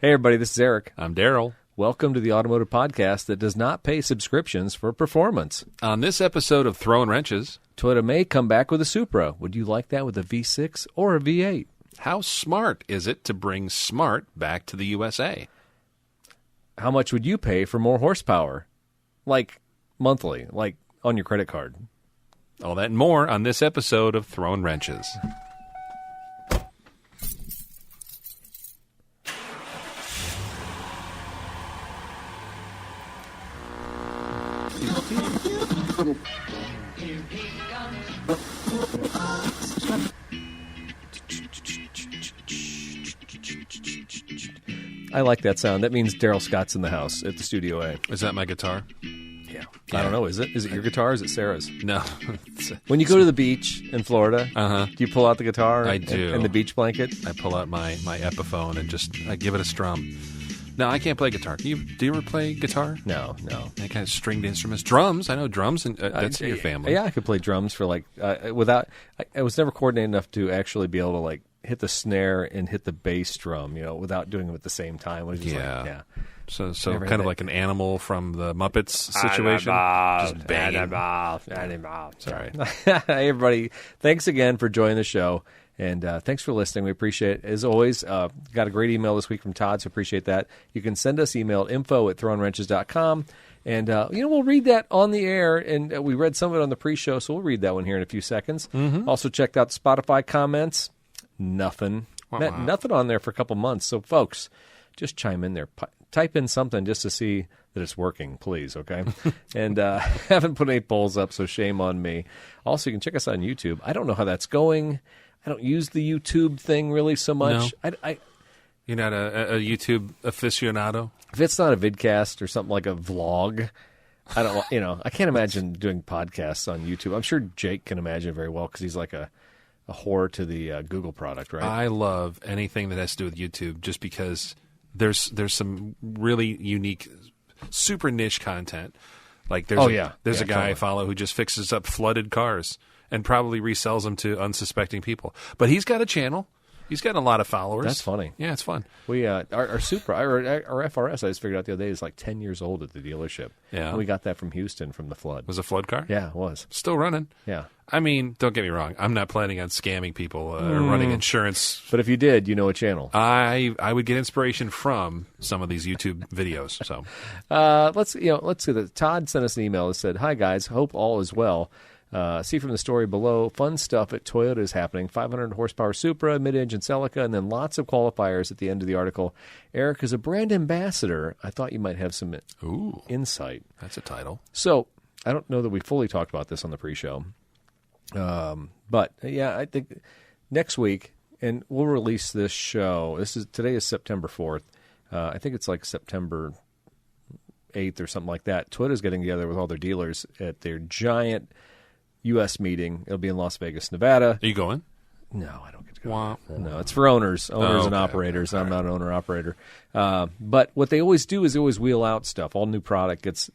Hey, everybody, this is Eric. I'm Daryl. Welcome to the Automotive Podcast that does not pay subscriptions for performance. On this episode of Throwin Wrenches, Toyota may come back with a Supra. Would you like that with a V6 or a V8? how smart is it to bring smart back to the USA? How much would you pay for more horsepower? Like monthly, like on your credit card. All that and more on this episode of Throwin Wrenches. I like that sound. That means Daryl Scott's in the house at the Studio A. Is that my guitar? Yeah. I don't know. Is it? Is it your guitar or is it Sarah's? No. When you go to the beach in Florida, do you pull out the guitar I do. and the beach blanket? I pull out my Epiphone and I give it a strum. No, I can't play guitar. Do you ever play guitar? No. Any kind of stringed instruments? Drums? I know drums, and that's in your family. Yeah, I could play drums for without. I was never coordinated enough to actually be able to hit the snare and hit the bass drum, without doing them at the same time. It was just So kind of like an animal from the Muppets situation. Just banging. Sorry. Hey, everybody. Thanks again for joining the show. And thanks for listening. We appreciate it. As always, got a great email this week from Todd, so appreciate that. You can send us email at info@throwinwrenches.com. And, we'll read that on the air. And we read some of it on the pre-show, so we'll read that one here in a few seconds. Mm-hmm. Also, checked out the Spotify comments. Nothing. Nothing on there for a couple months. So, folks, just chime in there. Type in something just to see that it's working, please, okay? And haven't put any polls up, so shame on me. Also, you can check us out on YouTube. I don't know how that's going. I don't use the YouTube thing really so much. No. You're not a YouTube aficionado? If it's not a vidcast or something like a vlog, I don't. I can't imagine doing podcasts on YouTube. I'm sure Jake can imagine it very well because he's like a whore to the Google product, right? I love anything that has to do with YouTube just because there's some really unique, super niche content. Like there's a guy I follow who just fixes up flooded cars and probably resells them to unsuspecting people. But he's got a channel. He's got a lot of followers. That's funny. Yeah, it's fun. We our Supra, our FRS, I just figured out the other day, is like 10 years old at the dealership. Yeah. And we got that from Houston from the flood. Was it a flood car? Yeah, it was. Still running. Yeah. I mean, don't get me wrong. I'm not planning on scamming people or running insurance. But if you did, you know a channel. I would get inspiration from some of these YouTube videos. So let's see that. Todd sent us an email that said, "Hi guys, hope all is well. See from the story below, fun stuff at Toyota is happening. 500 horsepower Supra, mid-engine Celica, and then lots of qualifiers at the end of the article. Eric is a brand ambassador. I thought you might have some insight." That's a title. So I don't know that we fully talked about this on the pre-show. But yeah, I think next week, and we'll release this show. Today is September 4th. I think it's like September 8th or something like that. Toyota's getting together with all their dealers at their giant U.S. meeting. It'll be in Las Vegas, Nevada. Are you going? No, I don't get to go. Wow. No, it's for owners and operators. I'm not an owner-operator. But what they always do is they always wheel out stuff. All new product gets...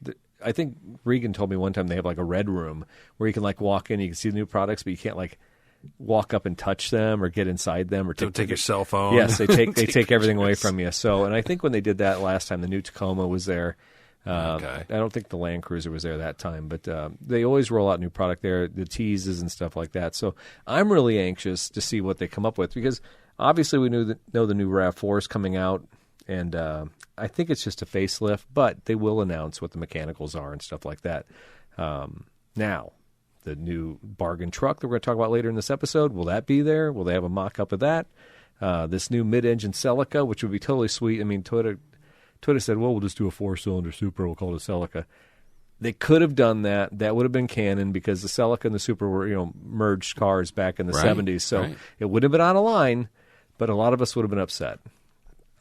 I think Regan told me one time they have like a red room where you can walk in, you can see the new products, but you can't walk up and touch them or get inside them or take your cell phone. Yes, they take everything away from you. So, and I think when they did that last time, the new Tacoma was there. I don't think the Land Cruiser was there that time, but they always roll out new product there, the teases and stuff like that. So I'm really anxious to see what they come up with because obviously we know the new RAV4 is coming out, and I think it's just a facelift, but they will announce what the mechanicals are and stuff like that. Now, the new bargain truck that we're going to talk about later in this episode, will that be there? Will they have a mock-up of that? This new mid-engine Celica, which would be totally sweet. I mean, Toyota said, well, we'll just do a 4-cylinder Supra. We'll call it a Celica. They could have done that. That would have been canon because the Celica and the Supra were, merged cars back in the 70s. So it would have been on a line, but a lot of us would have been upset.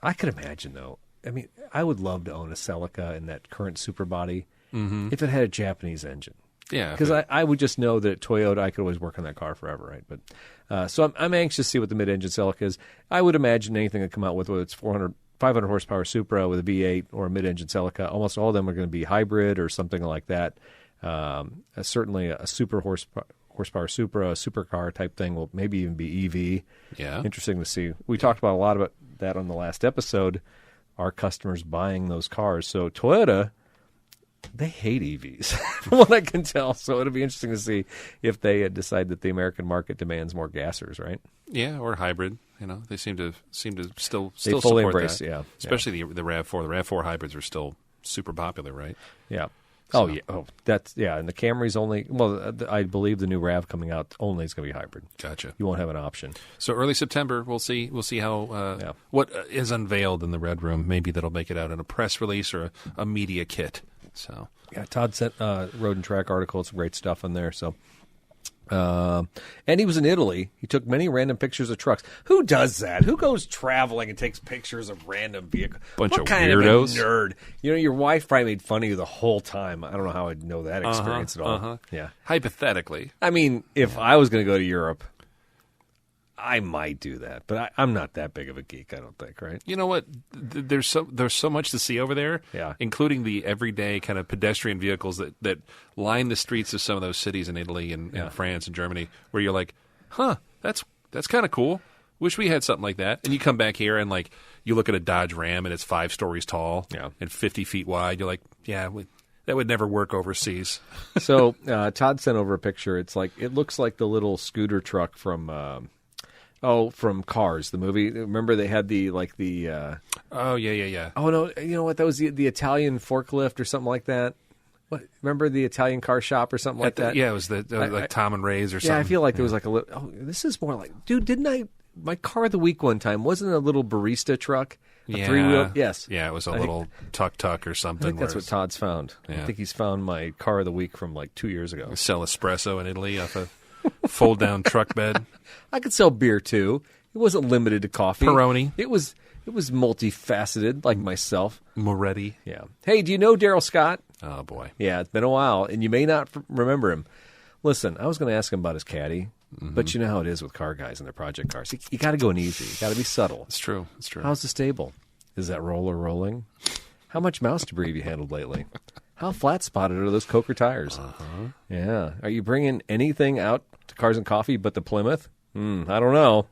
I could imagine, though. I mean, I would love to own a Celica in that current Supra body if it had a Japanese engine. Yeah. Because I would just know that at Toyota, I could always work on that car forever, right? But so I'm anxious to see what the mid-engine Celica is. I would imagine anything that come out with, whether it's 500 horsepower Supra with a V8 or a mid-engine Celica, almost all of them are going to be hybrid or something like that. Certainly a super horsepower Supra, a supercar type thing will maybe even be EV. Yeah. Interesting to see. We talked about a lot about that on the last episode. our customers buying those cars. So Toyota, they hate EVs, from what I can tell. So it'll be interesting to see if they decide that the American market demands more gassers, right? Yeah, or hybrid. They seem to still they fully support embrace, that. Yeah, especially the RAV4. The RAV4 hybrids are still super popular, right? Yeah. So. Oh, yeah. Oh, that's and the Camry's only. Well, I believe the new RAV coming out only is going to be hybrid. Gotcha. You won't have an option. So early September, we'll see how what is unveiled in the Red Room. Maybe that'll make it out in a press release or a media kit. So Todd sent Road and Track article. Some great stuff in there. So. And he was in Italy. He took many random pictures of trucks. Who does that? Who goes traveling and takes pictures of random vehicles? Bunch of kind weirdos. Of a nerd. Your wife probably made fun of you the whole time. I don't know how I'd know that experience at all. Yeah. Hypothetically. I mean, if I was going to go to Europe, I might do that, but I'm not that big of a geek, I don't think, right? You know what? There's so much to see over there, including the everyday kind of pedestrian vehicles that line the streets of some of those cities in Italy and France and Germany, where you're like, that's kind of cool. Wish we had something like that. And you come back here and you look at a Dodge Ram and it's 5 stories tall and 50 feet wide. You're like, that would never work overseas. So Todd sent over a picture. It looks like the little scooter truck from Cars, the movie. Remember they had the Oh, yeah. Oh, no, you know what? That was the Italian forklift or something like that. What? Remember the Italian car shop or something like that? Yeah, it was like Tom and Ray's or something. Yeah, I feel like there was like a little... Oh, this is more like... Dude, didn't I... My car of the week one time wasn't a little barista truck? A 3-wheel? Yes. Yeah, it was a little tuk-tuk or something. I think that's what Todd's found. Yeah. I think he's found my car of the week from 2 years ago. Sell espresso in Italy off a fold-down truck bed. I could sell beer, too. It wasn't limited to coffee. Peroni. It was multifaceted, like myself. Moretti. Yeah. Hey, do you know Daryl Scott? Oh, boy. Yeah, it's been a while, and you may not remember him. Listen, I was going to ask him about his caddy, but you know how it is with car guys and their project cars. You got to go in easy. You got to be subtle. It's true. How's the stable? Is that roller rolling? How much mouse debris have you handled lately? How flat-spotted are those Coker tires? Yeah. Are you bringing anything out to Cars and Coffee but the Plymouth? I don't know.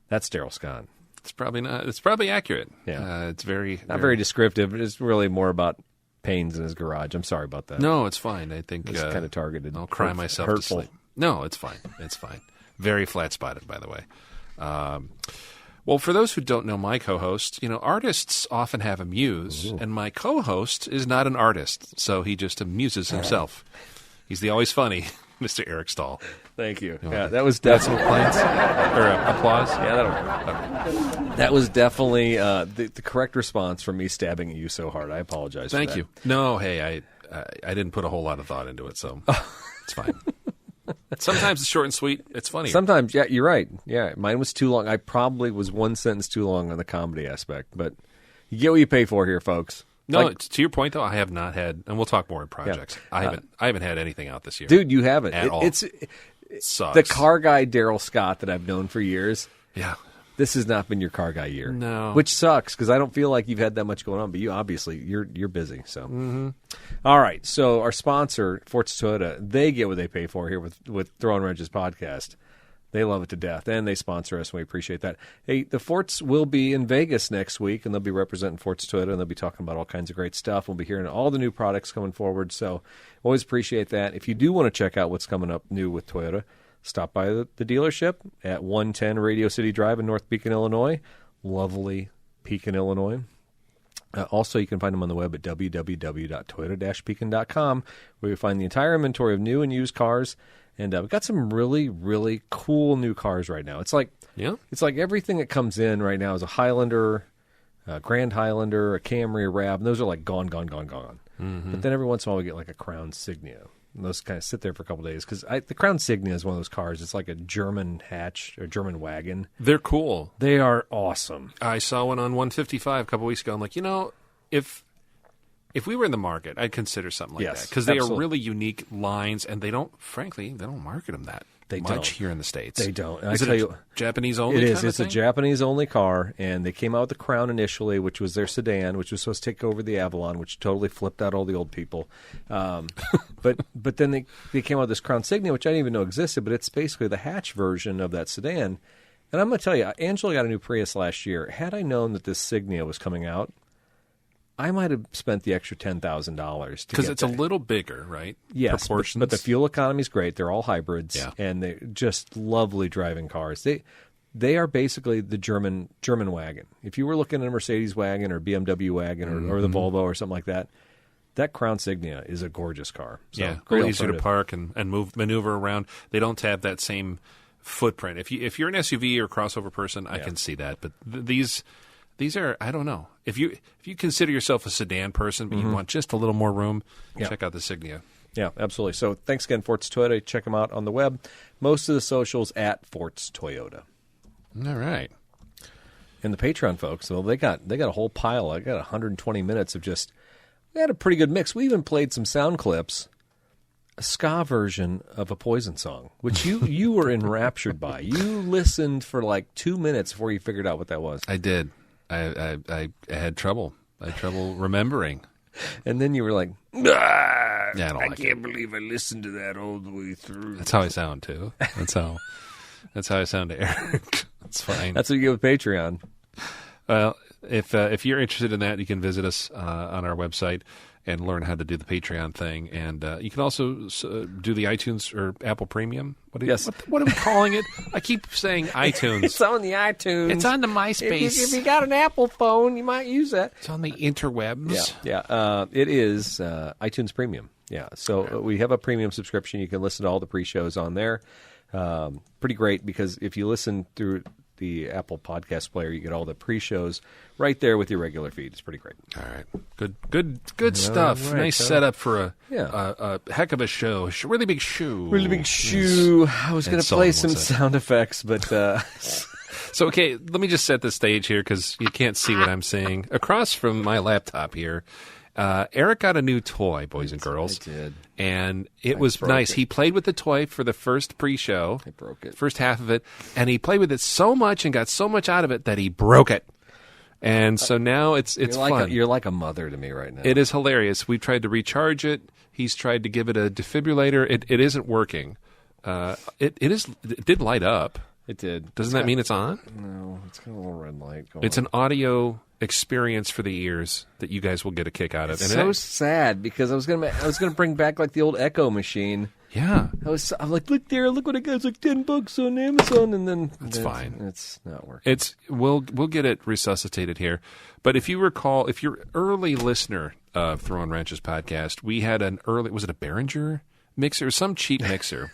That's Daryl Scott. It's probably not. It's probably accurate. Yeah. It's very... Not very descriptive. It's really more about pains in his garage. I'm sorry about that. No, it's fine. I think... It's kind of targeted. I'll cry myself to sleep. No, it's fine. It's fine. Very flat-spotted, by the way. Well, for those who don't know my co-host, artists often have a muse, and my co-host is not an artist, so he just amuses himself. He's the always funny Mr. Eric Stahl. Thank you. Yeah, that was definitely applause. Yeah, that was definitely the correct response for me stabbing at you so hard. I apologize. Thank you. No, hey, I didn't put a whole lot of thought into it, so it's fine. Sometimes it's short and sweet. It's funny. Sometimes, yeah, you're right. Yeah, mine was too long. I probably was one sentence too long on the comedy aspect, but you get what you pay for here, folks. No, to your point though, I have not had, and we'll talk more in projects. Yeah. I haven't had anything out this year, dude. You haven't at all. It sucks. The car guy Daryl Scott that I've known for years. Yeah, this has not been your car guy year. No, which sucks because I don't feel like you've had that much going on. But you obviously you're busy. So, All right. So our sponsor, Forza Toyota, they get what they pay for here with Throwin Wrenches podcast. They love it to death, and they sponsor us, and we appreciate that. Hey, the Forts will be in Vegas next week, and they'll be representing Forza Toyota, and they'll be talking about all kinds of great stuff. We'll be hearing all the new products coming forward, so always appreciate that. If you do want to check out what's coming up new with Toyota, stop by the dealership at 110 Radio City Drive in North Pekin, Illinois. Lovely Pekin, Illinois. Also, you can find them on the web at www.toyota-pekin.com, where you find the entire inventory of new and used cars. And we've got some really, really cool new cars right now. It's like everything that comes in right now is a Highlander, a Grand Highlander, a Camry, a RAV, and those are like gone. Mm-hmm. But then every once in a while we get like a Crown Signia. And those kind of sit there for a couple of days because the Crown Signia is one of those cars. It's like a German hatch or German wagon. They're cool. They are awesome. I saw one on 155 a couple weeks ago. I'm like, if we were in the market, I'd consider something like that because they are really unique lines, and they don't market them that much here in the States. They don't. Is it a Japanese only? It is. It's a Japanese only car, and they came out with the Crown initially, which was their sedan, which was supposed to take over the Avalon, which totally flipped out all the old people. But then they came out with this Crown Signia, which I didn't even know existed, but it's basically the hatch version of that sedan. And I'm going to tell you, Angela got a new Prius last year. Had I known that this Signia was coming out, I might have spent the extra $10,000 because it's a little bigger, right? Yes, proportions. But the fuel economy is great. They're all hybrids, and they're just lovely driving cars. They are basically the German wagon. If you were looking at a Mercedes wagon or BMW wagon or the Volvo or something like that, that Crown Signia is a gorgeous car. So, great, easier to park and maneuver around. They don't have that same footprint. If you're an SUV or crossover person, I can see that. But these are, I don't know. If you consider yourself a sedan person, but you want just a little more room, check out the Signia. Yeah, absolutely. So thanks again, Forts Toyota. Check them out on the web. Most of the socials at Forts Toyota. All right. And the Patreon folks, well, they got a whole pile. I got 120 minutes of just. We had a pretty good mix. We even played some sound clips, a ska version of a Poison song, which you were enraptured by. You listened for like 2 minutes before you figured out what that was. I did. I had trouble. I had trouble remembering. And then you were like, I can't believe I listened to that all the way through. That's how I sound, too. That's how I sound to Eric. That's fine. That's what you get with Patreon. Well, if you're interested in that, you can visit us on our website and learn how to do the Patreon thing. And you can also do the iTunes or Apple Premium. What are we calling it? I keep saying iTunes. It's on the iTunes. It's on the MySpace. If you got an Apple phone, you might use that. It's on the interwebs. Yeah. It is iTunes Premium. Yeah. So we have a premium subscription. You can listen to all the pre-shows on there. Pretty great because if you listen through the Apple Podcast Player, you get all the pre-shows right there with your regular feed. It's pretty great. All right. Good stuff. Right, nice setup for a heck of a show. Really big shoe. Really big shoe. Yes. I was going to play some sound effects, but... So, okay, let me just set the stage here because you can't see what I'm saying. Across from my laptop here, Eric got a new toy, boys and girls. I did. And it was nice. He played with the toy for the first pre-show. I broke it. First half of it. And he played with it so much and got so much out of it that he broke it. And so now it's fun. You're like a mother to me right now. It is hilarious. We tried to recharge it. He's tried to give it a defibrillator. It isn't working. It did light up. It did. Doesn't that mean it's on? No, it's got a little red light going. It's an audio experience for the ears that you guys will get a kick out of. It's so sad because I was gonna bring back like the old Echo machine. Yeah, I'm like, look what I got. It's like $10 on Amazon, and then it's fine. It's not working. We'll get it resuscitated here. But if you recall, if you're early listener of Throwin Wrenches podcast, we had was it a Behringer mixer, some cheap mixer?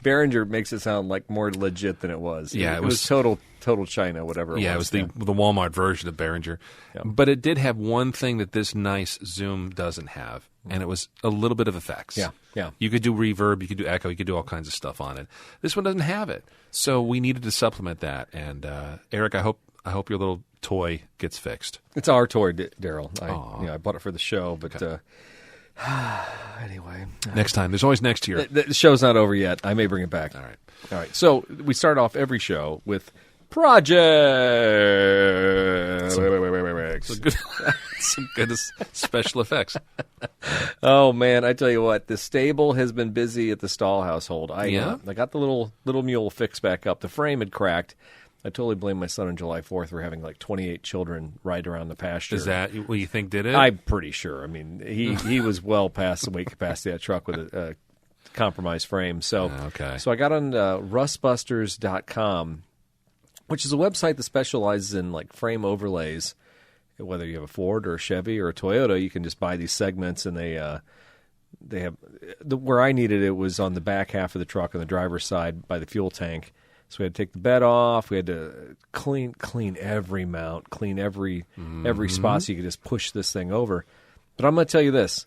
Behringer makes it sound like more legit than it was. Yeah, it was total China, whatever it was. Yeah, it was the Walmart version of Behringer. Yeah. But it did have one thing that this nice Zoom doesn't have, and it was a little bit of effects. Yeah. You could do reverb, you could do echo, you could do all kinds of stuff on it. This one doesn't have it, so we needed to supplement that. And Eric, I hope your little toy gets fixed. It's our toy, Daryl. I bought it for the show, but. Okay. Anyway. Next time. There's always next year. The show's not over yet. I may bring it back. All right. So we start off every show with projects. Some good special effects. Oh, man. I tell you what. The stable has been busy at the Stahl household. I got the little mule fixed back up. The frame had cracked. I totally blame my son on July 4th for having like 28 children ride around the pasture. Is that what you think did it? I'm pretty sure. I mean, he was well past the weight capacity of that truck with a compromised frame. So, So I got on rustbusters.com, which is a website that specializes in like frame overlays. Whether you have a Ford or a Chevy or a Toyota, you can just buy these segments, and they have where I needed it was on the back half of the truck on the driver's side by the fuel tank. So we had to take the bed off. We had to clean every mount, clean every spot so you could just push this thing over. But I'm going to tell you this.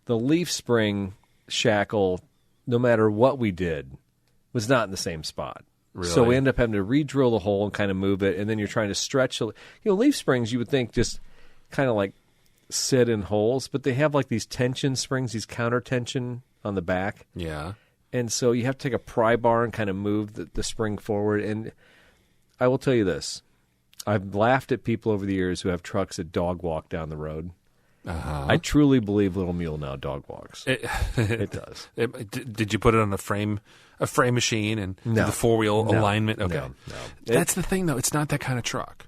The leaf spring shackle, no matter what we did, was not in the same spot. Really? So we ended up having to re-drill the hole and kind of move it, and then you're trying to stretch. Leaf springs you would think just kind of like sit in holes, but they have like these tension springs, these counter tension on the back. Yeah. And so you have to take a pry bar and kind of move the spring forward. And I will tell you this. I've laughed at people over the years who have trucks that dog walk down the road. Uh-huh. I truly believe Little Mule now dog walks. It does. Did you put it on a frame machine and do the four-wheel alignment? Okay. No. That's the thing, though. It's not that kind of truck.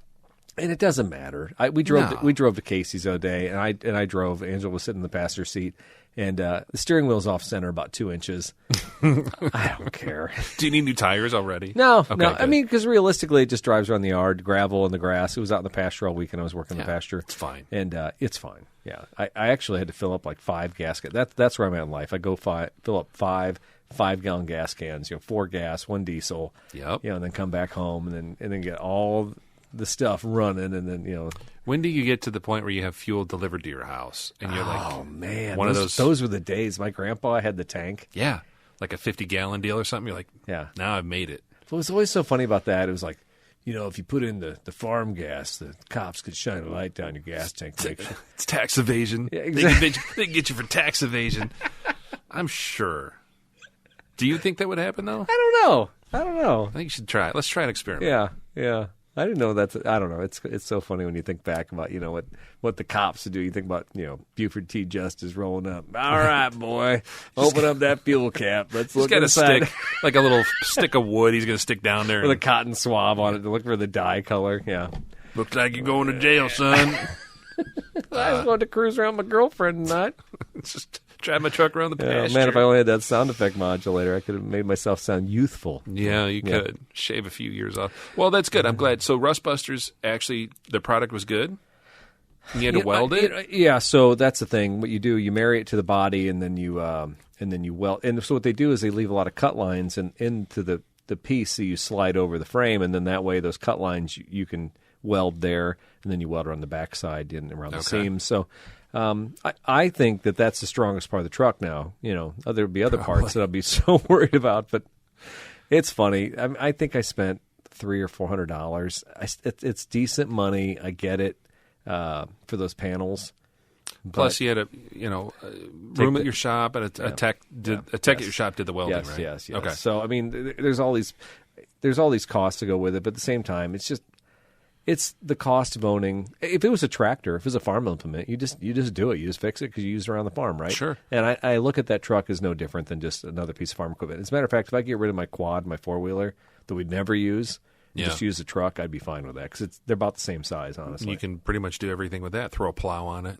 And it doesn't matter. We drove to Casey's the other day, and I drove. Angela was sitting in the passenger seat, and the steering wheel's off center about 2 inches. I don't care. Do you need new tires already? No, okay, no. Good. I mean, because realistically, it just drives around the yard, gravel and the grass. It was out in the pasture all weekend. I was working the pasture. It's fine. And it's fine. Yeah. I actually had to fill up like 5 gaskets. That's where I'm at in life. I go fill up 5-gallon gas cans, 4 gas, 1 diesel. Yep. And then come back home and then get all the stuff running, and then When do you get to the point where you have fuel delivered to your house and you're like, oh man, one of those? Those were the days. My grandpa had the tank. Yeah, like a 50-gallon deal or something. You're like, yeah, now I've made it. What was always so funny about that? It was like, if you put in the farm gas, the cops could shine a light down your gas tank. It's tax evasion. Yeah, exactly. They can get you for tax evasion. I'm sure. Do you think that would happen though? I don't know. I think you should try it. Let's try an experiment. Yeah. I didn't know I don't know. It's so funny when you think back about, what the cops would do. You think about, Buford T. Justice rolling up. All right, boy. Open up that fuel cap. Let's look inside. He's got a stick, like a little stick of wood he's going to stick down there. With a cotton swab on it to look for the dye color. Yeah. Looks like you're going to jail, son. I was going to cruise around my girlfriend tonight. Just drive my truck around the pasture. Man, if I only had that sound effect modulator, I could have made myself sound youthful. Yeah, you could. Shave a few years off. Well, that's good. I'm glad. So Rustbusters, actually, the product was good? You had to weld it? Yeah, so that's the thing. What you do, you marry it to the body, and then you weld. And so what they do is they leave a lot of cut lines into the piece, so you slide over the frame, and then that way those cut lines you can weld there, and then you weld around the backside and around the seams. So I think that's the strongest part of the truck now. There'll be other parts that I'll be so worried about, but it's funny. I think I spent $300 or $400. It's decent money. I get it for those panels. Plus, you had a room at your shop, and a tech at your shop did the welding, right? Yes. Okay. So I mean, there's all these costs to go with it, but at the same time, it's the cost of owning. If it was a tractor, if it was a farm implement, you just do it. You just fix it because you use it around the farm, right? Sure. And I look at that truck as no different than just another piece of farm equipment. As a matter of fact, if I get rid of my quad, my 4-wheeler that we'd never use, just use the truck, I'd be fine with that because they're about the same size, honestly. You can pretty much do everything with that. Throw a plow on it,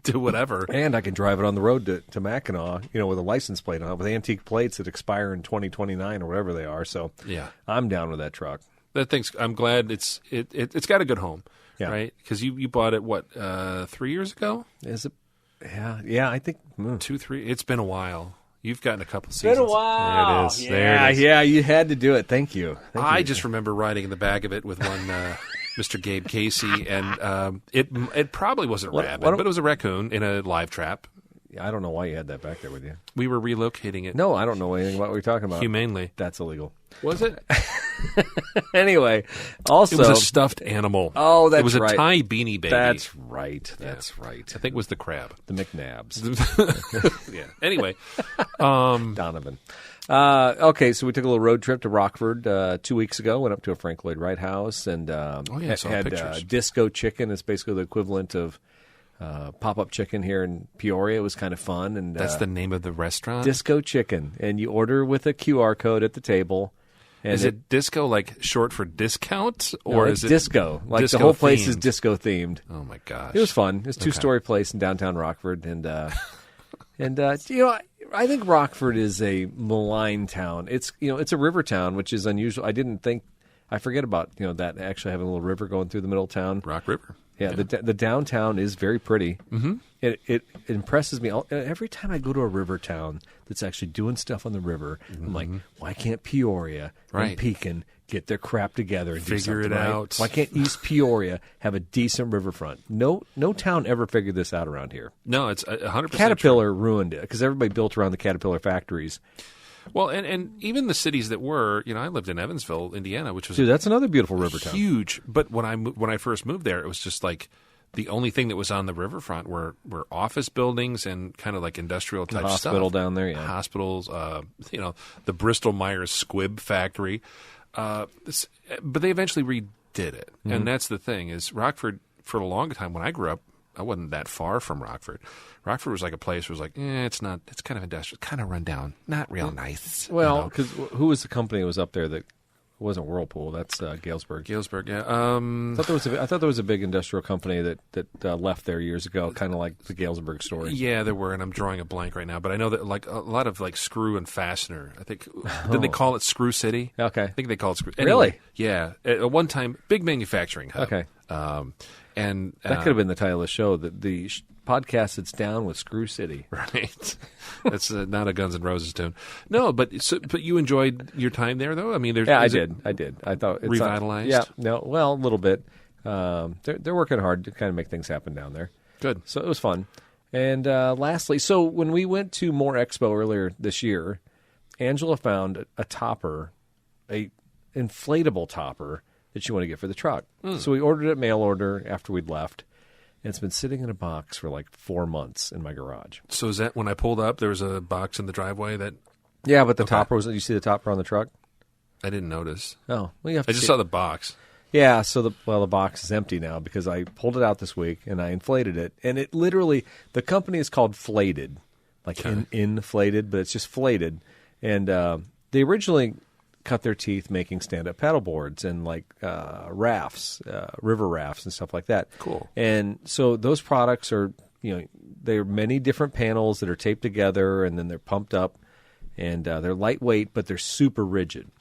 do whatever. And I can drive it on the road to Mackinac, with a license plate on it, with antique plates that expire in 2029 or whatever they are. So yeah, I'm down with that truck. I'm glad it's got a good home, right? Because you bought it 3 years ago? Is it? Yeah. I think 2, 3. It's been a while. You've gotten a couple seasons. It's been a while. There it is. There it is. Yeah. You had to do it. Thank you. I just remember riding in the back of it with one Mr. Gabe Casey, and it probably wasn't a rabbit, but it was a raccoon in a live trap. I don't know why you had that back there with you. We were relocating it. No, I don't know anything about what you're talking about. Humanely. That's illegal. Was it? Anyway, also... It was a stuffed animal. Oh, that's right. It was a Thai beanie baby. That's right. I think it was the crab. The McNabs. Yeah. Anyway. Donovan. Okay, so we took a little road trip to Rockford 2 weeks ago. Went up to a Frank Lloyd Wright house and had Disco Chicken. It's basically the equivalent of pop-up chicken here in Peoria. It was kind of fun. And that's the name of the restaurant? Disco Chicken. And you order with a QR code at the table. And is it disco like short for discount? Or is it disco? Like disco the whole place themed. Is disco themed. Oh, my gosh. It was fun. It was a 2-story place in downtown Rockford. And, I think Rockford is a maligned town. It's a river town, which is unusual. I forget about that actually having a little river going through the middle of town. Rock River. Yeah. The downtown is very pretty. Mm-hmm. It impresses me every time I go to a river town that's actually doing stuff on the river. Mm-hmm. I'm like, why can't Peoria and Pekin get their crap together and figure it out? Why can't East Peoria have a decent riverfront? No town ever figured this out around here. No, it's 100%. Caterpillar ruined it because everybody built around the Caterpillar factories. Well, and even the cities that were, I lived in Evansville, Indiana, which was that's another beautiful river town. Huge. But when I first moved there, it was just like the only thing that was on the riverfront were office buildings and kind of like industrial type stuff. Hospital down there, yeah. Hospitals, the Bristol Myers Squibb factory. But they eventually redid it, and that's the thing is Rockford for a long time when I grew up. I wasn't that far from Rockford. Rockford was like a place where it was like, it's not. It's kind of industrial, kind of run down, not real nice. Well, because who was the company that was up there that wasn't Whirlpool. That's Galesburg. Galesburg, yeah. I thought there was a big industrial company that left there years ago, kind of like the Galesburg story. Yeah, there were, and I'm drawing a blank right now. But I know that like a lot of like screw and fastener. I think did they call it Screw City? Okay, I think they call it Screw. Anyway, really? Yeah. At one time, big manufacturing hub. Okay. And that could have been the title of the show. The podcast that's down with Screw City. Right. That's not a Guns N' Roses tune. No, but you enjoyed your time there, though? I mean, I did. I thought it's revitalized? A little bit. They're working hard to kind of make things happen down there. Good. So it was fun. And lastly, so when we went to More Expo earlier this year, Angela found a topper, a inflatable topper that she wanted to get for the truck. So we ordered it mail order after we'd left. And it's been sitting in a box for like 4 months in my garage. So is that when I pulled up, there was a box in the driveway that... Yeah, but the topper was... You see the topper on the truck? I didn't notice. Oh, well, you have to I just saw the box. Yeah, so the box is empty now because I pulled it out this week and I inflated it. And it literally... The company is called Flated. Like inflated, but it's just flated. And they originally cut their teeth making stand-up paddle boards and like rafts, river rafts and stuff like that. Cool. And so those products are, there are many different panels that are taped together and then they're pumped up and they're lightweight, but they're super rigid.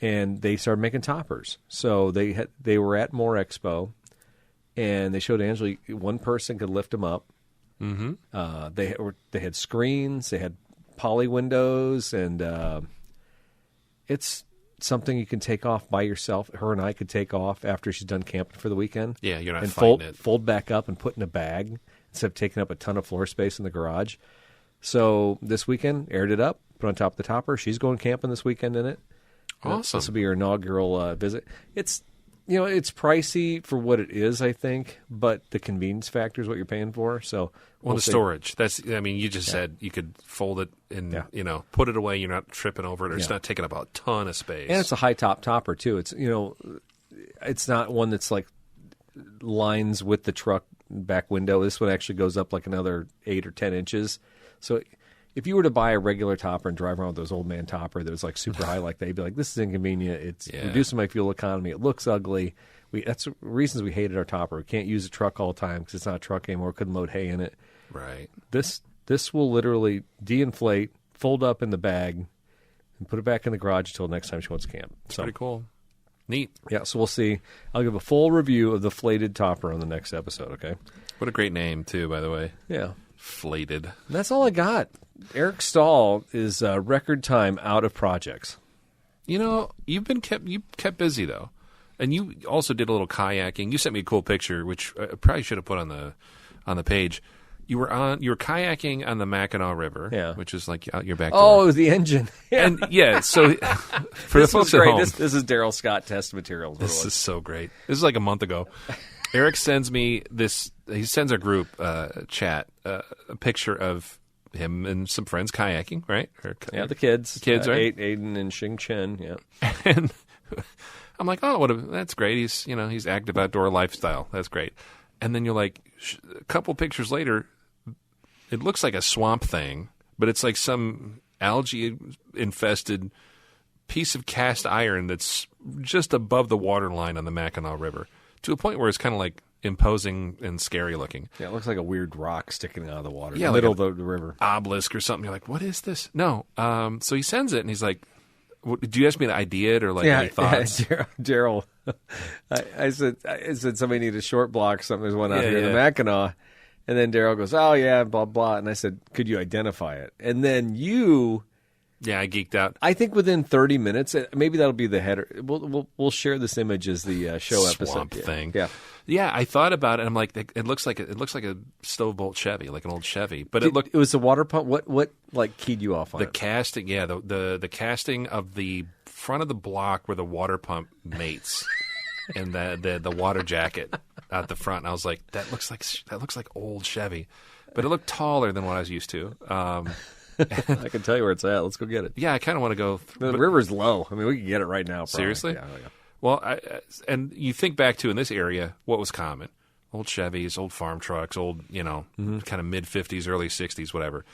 And they started making toppers. So they were at More Expo and they showed Angela one person could lift them up. Mm-hmm. They had screens, they had poly windows, and it's something you can take off by yourself. Her and I could take off after she's done camping for the weekend. Yeah, you're not and fighting it. Fold back up and put in a bag instead of taking up a ton of floor space in the garage. So this weekend, aired it up, put on top of the topper. She's going camping this weekend in it. Awesome. This will be her inaugural visit. It's it's pricey for what it is, I think, but the convenience factor is what you're paying for. So the storage. You just said you could fold it and put it away. You're not tripping over it, or it's not taking up a ton of space. And it's a high top topper too. It's it's not one that's like lines with the truck back window. This one actually goes up like another 8 or 10 inches. So if you were to buy a regular topper and drive around with those old man topper that was like super high like that, you'd be like, this is inconvenient. It's reducing my fuel economy. It looks ugly. That's the reasons we hated our topper. We can't use a truck all the time because it's not a truck anymore. Couldn't load hay in it. Right. This will literally de-inflate, fold up in the bag, and put it back in the garage until next time she wants to camp. It's pretty cool. Neat. Yeah, so we'll see. I'll give a full review of the flated topper on the next episode, okay? What a great name, too, by the way. Yeah. Flated. That's all I got. Eric Stahl is record time out of projects. You've kept busy though, and you also did a little kayaking. You sent me a cool picture, which I probably should have put on the page. You were kayaking on the Mackinac River, which is like out your back door. Oh, it was the engine. And so for the folks at home, this is Daryl Scott test materials. This is so great. This is like a month ago. Eric sends me this. He sends our group chat a picture of him and some friends kayaking, right? The kids. Kids, right? Aiden and Xing Chen, yeah. And I'm like, that's great. He's active outdoor lifestyle. That's great. And then you're like, a couple pictures later, it looks like a swamp thing, but it's like some algae-infested piece of cast iron that's just above the water line on the Mackinac River, to a point where it's kind of like imposing and scary looking. Yeah, it looks like a weird rock sticking out of the water, in the middle of the river. Obelisk or something. You're like, what is this? No. So he sends it, and he's like, do you ask me that I did, or like any thoughts? Yeah, Daryl. I said somebody needed a short block or something. There's one out here in the Mackinac. And then Daryl goes, oh, yeah, blah, blah. And I said, could you identify it? And then you... Yeah, I geeked out. I think within 30 minutes, maybe that'll be the header. We'll share this image as the show episode. Swamp thing. Yeah. I thought about it. I'm like, it looks like a stove bolt Chevy, like an old Chevy. But it was the water pump. What like keyed you off on the casting? Yeah, the casting of the front of the block where the water pump mates, and the water jacket out the front. And I was like, that looks like old Chevy, but it looked taller than what I was used to. I can tell you where it's at. Let's go get it. Yeah, I kind of want to go. The river's low. I mean, we can get it right now. Probably. Seriously? Yeah. Well, and you think back to in this area, what was common? Old Chevys, old farm trucks, old, kind of mid-50s, early 60s, whatever.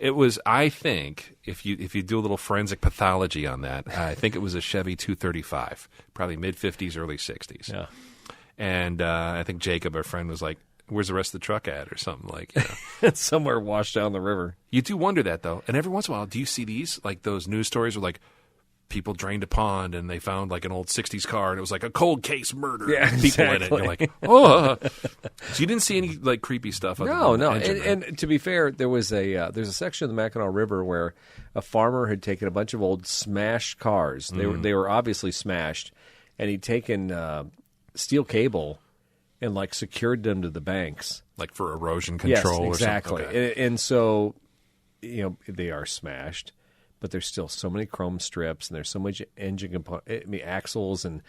It was, I think, if you do a little forensic pathology on that, I think it was a Chevy 235, probably mid-50s, early 60s. Yeah. And I think Jacob, our friend, was like, where's the rest of the truck at, or something like, It's somewhere washed down the river. You do wonder that, though. And every once in a while, do you see these, like those news stories where, like, people drained a pond and they found, like, an old 60s car, and it was, like, a cold case murder. Yeah, people exactly. in it. You're like, oh. So you didn't see any, like, creepy stuff? No. And to be fair, there's a section of the Mackinac River where a farmer had taken a bunch of old smashed cars. They were obviously smashed, and he'd taken steel cable and, like, secured them to the banks. Like for erosion control or something. Exactly. Okay. And so, they are smashed, but there's still so many chrome strips, and there's so much engine component, axles and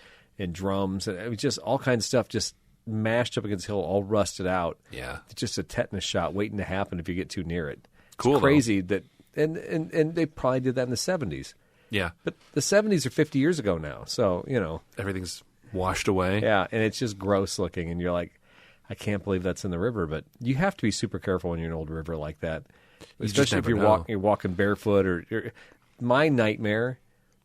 drums, and it was just all kinds of stuff just mashed up against the hill, all rusted out. Yeah. It's just a tetanus shot waiting to happen if you get too near it. Cool. It's crazy that, and they probably did that in the 70s. Yeah. But the 70s are 50 years ago now, so, everything's washed away. Yeah, and it's just gross looking, and you're like, I can't believe that's in the river, but you have to be super careful when you're in an old river like that, especially if you're walking barefoot. Or my nightmare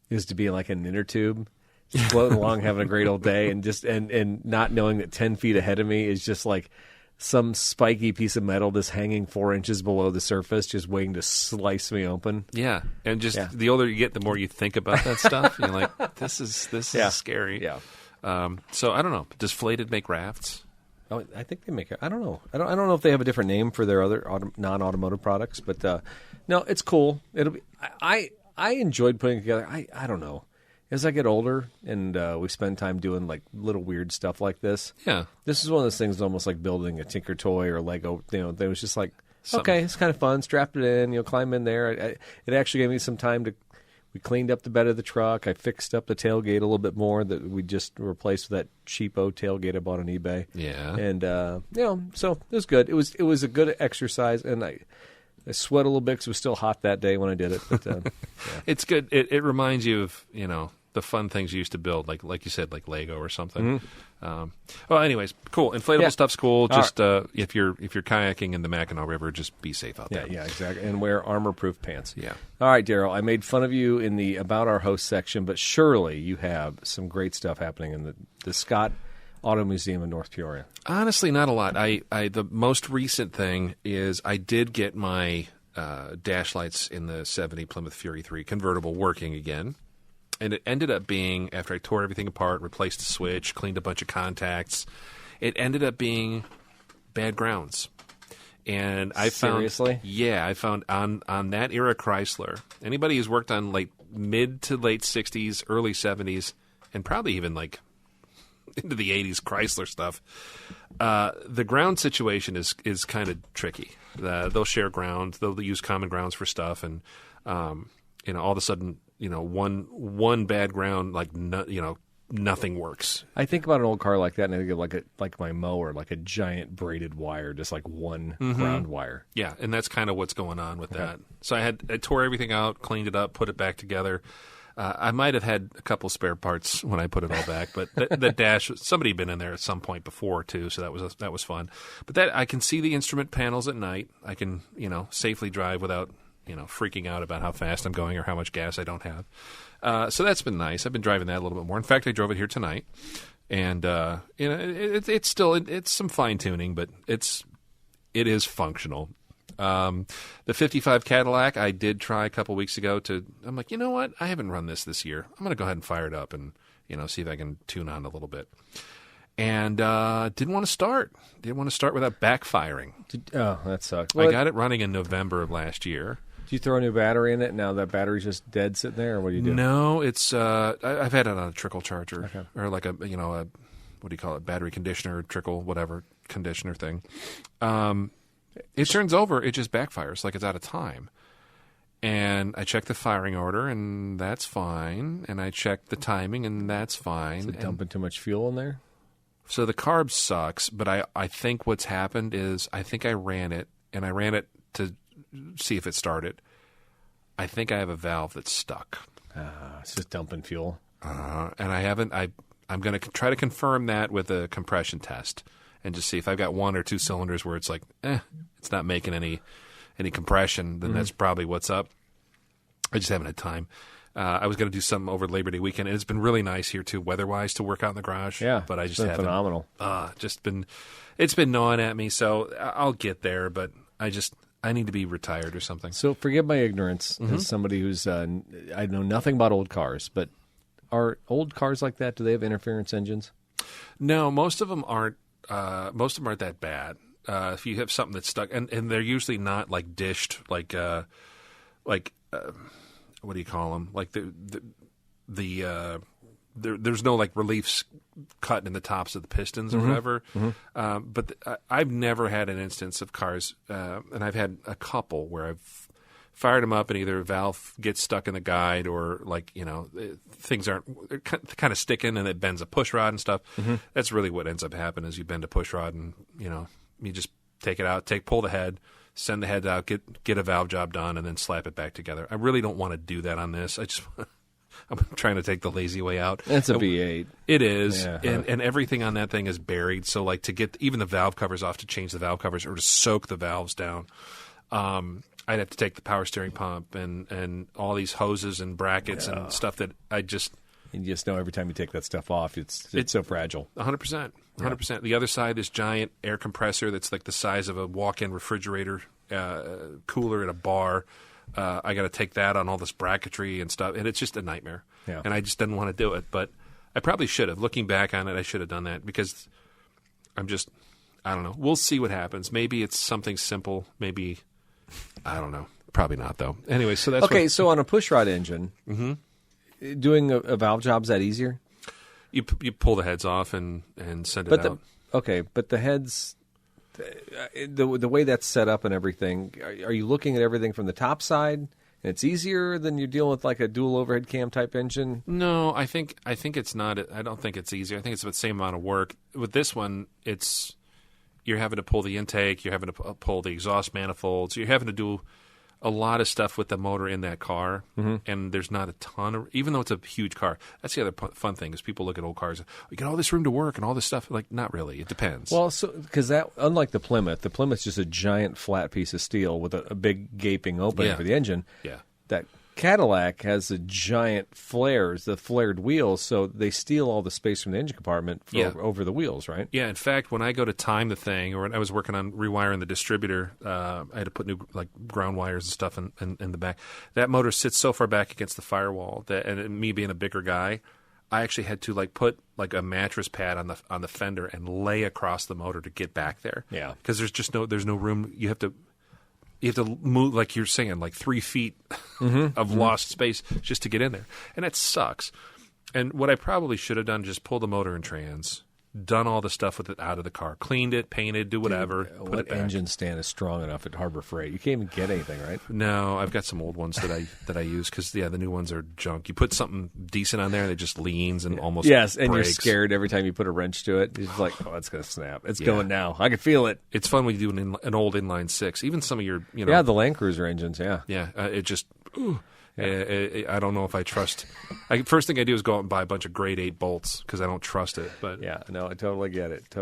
is to be in like an inner tube, just floating along, having a great old day, and just and not knowing that 10 feet ahead of me is just like some spiky piece of metal that's hanging 4 inches below the surface, just waiting to slice me open. Yeah, and the older you get, the more you think about that stuff. You're like, this is scary. Yeah. So I don't know. Does Flated make rafts? Oh, I think they make it. I don't know. I don't know if they have a different name for their other non-automotive products, but no, it's cool. It'll be. I enjoyed putting it together. I don't know. As I get older and we spend time doing like little weird stuff like this. Yeah, this is one of those things almost like building a Tinker toy or Lego. It was just like, okay, it's kind of fun. Strapped it in, climb in there. It actually gave me some time to. We cleaned up the bed of the truck. I fixed up the tailgate a little bit more that we just replaced with that cheapo tailgate I bought on eBay. Yeah. And, so it was good. It was a good exercise, and I sweat a little bit because it was still hot that day when I did it. But, yeah. It's good. It reminds you of, the fun things you used to build, like you said, like Lego or something. Mm-hmm. Well, anyways, cool. Inflatable stuff's cool. Just if you're kayaking in the Mackinac River, just be safe out there. Yeah, exactly. And wear armor-proof pants. Yeah. All right, Daryl, I made fun of you in the About Our Host section, but surely you have some great stuff happening in the Scott Auto Museum in North Peoria. Honestly, not a lot. The most recent thing is I did get my dash lights in the 70 Plymouth Fury 3 convertible working again. And it ended up being, after I tore everything apart, replaced the switch, cleaned a bunch of contacts, it ended up being bad grounds. And I found... Seriously? Yeah, I found on that era Chrysler, anybody who's worked on like mid to late 60s, early 70s, and probably even like into the 80s Chrysler stuff, the ground situation is kind of tricky. They'll share ground. They'll use common grounds for stuff. And, all of a sudden... one bad ground, nothing works. I think about an old car like that, and I think of like my mower, like a giant braided wire, just like one ground wire. Yeah, and that's kind of what's going on with that. So I tore everything out, cleaned it up, put it back together. I might have had a couple spare parts when I put it all back, but the dash, somebody had been in there at some point before too, so that was fun. But that I can see the instrument panels at night. I can safely drive without freaking out about how fast I'm going or how much gas I don't have. So that's been nice. I've been driving that a little bit more. In fact, I drove it here tonight, and it's still some fine tuning, but it is functional. The 55 Cadillac I did try a couple weeks ago. I'm like, you know what? I haven't run this year. I'm going to go ahead and fire it up and see if I can tune on a little bit. And didn't want to start. Didn't want to start without backfiring. Oh, that sucks. I got it running in November of last year. Do you throw a new battery in it? Now that battery's just dead sitting there, or what do you do? No, it's I've had it on a trickle charger, or like a what do you call it? Battery conditioner, trickle, whatever conditioner thing. It turns over, it just backfires, like it's out of time. And I checked the firing order, and that's fine. And I checked the timing, and that's fine. Is it dumping too much fuel in there? So the carb sucks, but I think what's happened is I think I ran it to see if it started. I think I have a valve that's stuck. It's just dumping fuel. And I haven't. I'm going to try to confirm that with a compression test and just see if I've got one or two cylinders where it's like, it's not making any any compression, then that's probably what's up. I just haven't had time. I was going to do something over Labor Day weekend, and it's been really nice here too, weather-wise, to work out in the garage. Yeah, but I just haven't. Phenomenal. It's been gnawing at me, so I'll get there. But I need to be retired or something. So forgive my ignorance as somebody who's I know nothing about old cars, but are old cars like that? Do they have interference engines? No, most of them aren't. Most of them aren't that bad. If you have something that's stuck, and they're usually not like dished, like what do you call them? Like there's no like reliefs cut in the tops of the pistons or whatever. But I've never had an instance of cars, and I've had a couple where I've fired them up and either a valve gets stuck in the guide or like, things aren't kind of sticking and it bends a push rod and stuff. That's really what ends up happening is you bend a push rod and, you just take it out, pull the head, send the head out, get a valve job done, and then slap it back together. I really don't want to do that on this. I'm trying to take the lazy way out. It's a V8. It is, and everything on that thing is buried. So, like, to get even the valve covers off, to change the valve covers or to soak the valves down, I'd have to take the power steering pump and all these hoses and brackets and stuff that I just... You just know every time you take that stuff off, it's so fragile. 100%. 100%. The other side, this giant air compressor that's like the size of a walk-in refrigerator cooler at a bar. I got to take that on all this bracketry and stuff, and it's just a nightmare. Yeah. And I just didn't want to do it, but I probably should have. Looking back on it, I should have done that because I don't know. We'll see what happens. Maybe it's something simple. Maybe, I don't know. Probably not, though. Anyway, so that's okay. So on a pushrod engine, doing a valve job, is that easier? You pull the heads off and send it out. But the heads, the way that's set up and everything, are you looking at everything from the top side? And it's easier than you're dealing with like a dual overhead cam type engine? No, I think it's not. I don't think it's easier. I think it's the same amount of work. With this one, you're having to pull the intake, you're having to pull the exhaust manifolds, you're having to do a lot of stuff with the motor in that car, and there's not a ton of, even though it's a huge car. That's the other fun thing is people look at old cars, we got all this room to work and all this stuff. Like, not really. It depends. Well, so because that, unlike the Plymouth's just a giant flat piece of steel with a big gaping opening for the engine. Yeah. That Cadillac has the giant flares, the flared wheels, so they steal all the space from the engine compartment over the wheels, right? Yeah. In fact, when I go to time the thing, or when I was working on rewiring the distributor, I had to put new like ground wires and stuff in the back. That motor sits so far back against the firewall that, and me being a bigger guy, I actually had to like put like a mattress pad on the fender and lay across the motor to get back there. Yeah. Because there's no room. You have to move, like you're saying, like 3 feet of lost space just to get in there. And that sucks. And what I probably should have done, just pull the motor and trans, done all the stuff with it out of the car, cleaned it, painted, do whatever. Dude, what engine stand is strong enough at Harbor Freight? You can't even get anything, right? No, I've got some old ones that I use because, the new ones are junk. You put something decent on there, and it just leans and almost and breaks. You're scared every time you put a wrench to it. It's like, oh, it's going to snap. It's going now. I can feel it. It's fun when you do an old inline six. Even some of your, Yeah, the Land Cruiser engines, it just... I don't know if I trust. First thing I do is go out and buy a bunch of grade 8 bolts because I don't trust it. But yeah, no, I totally get it.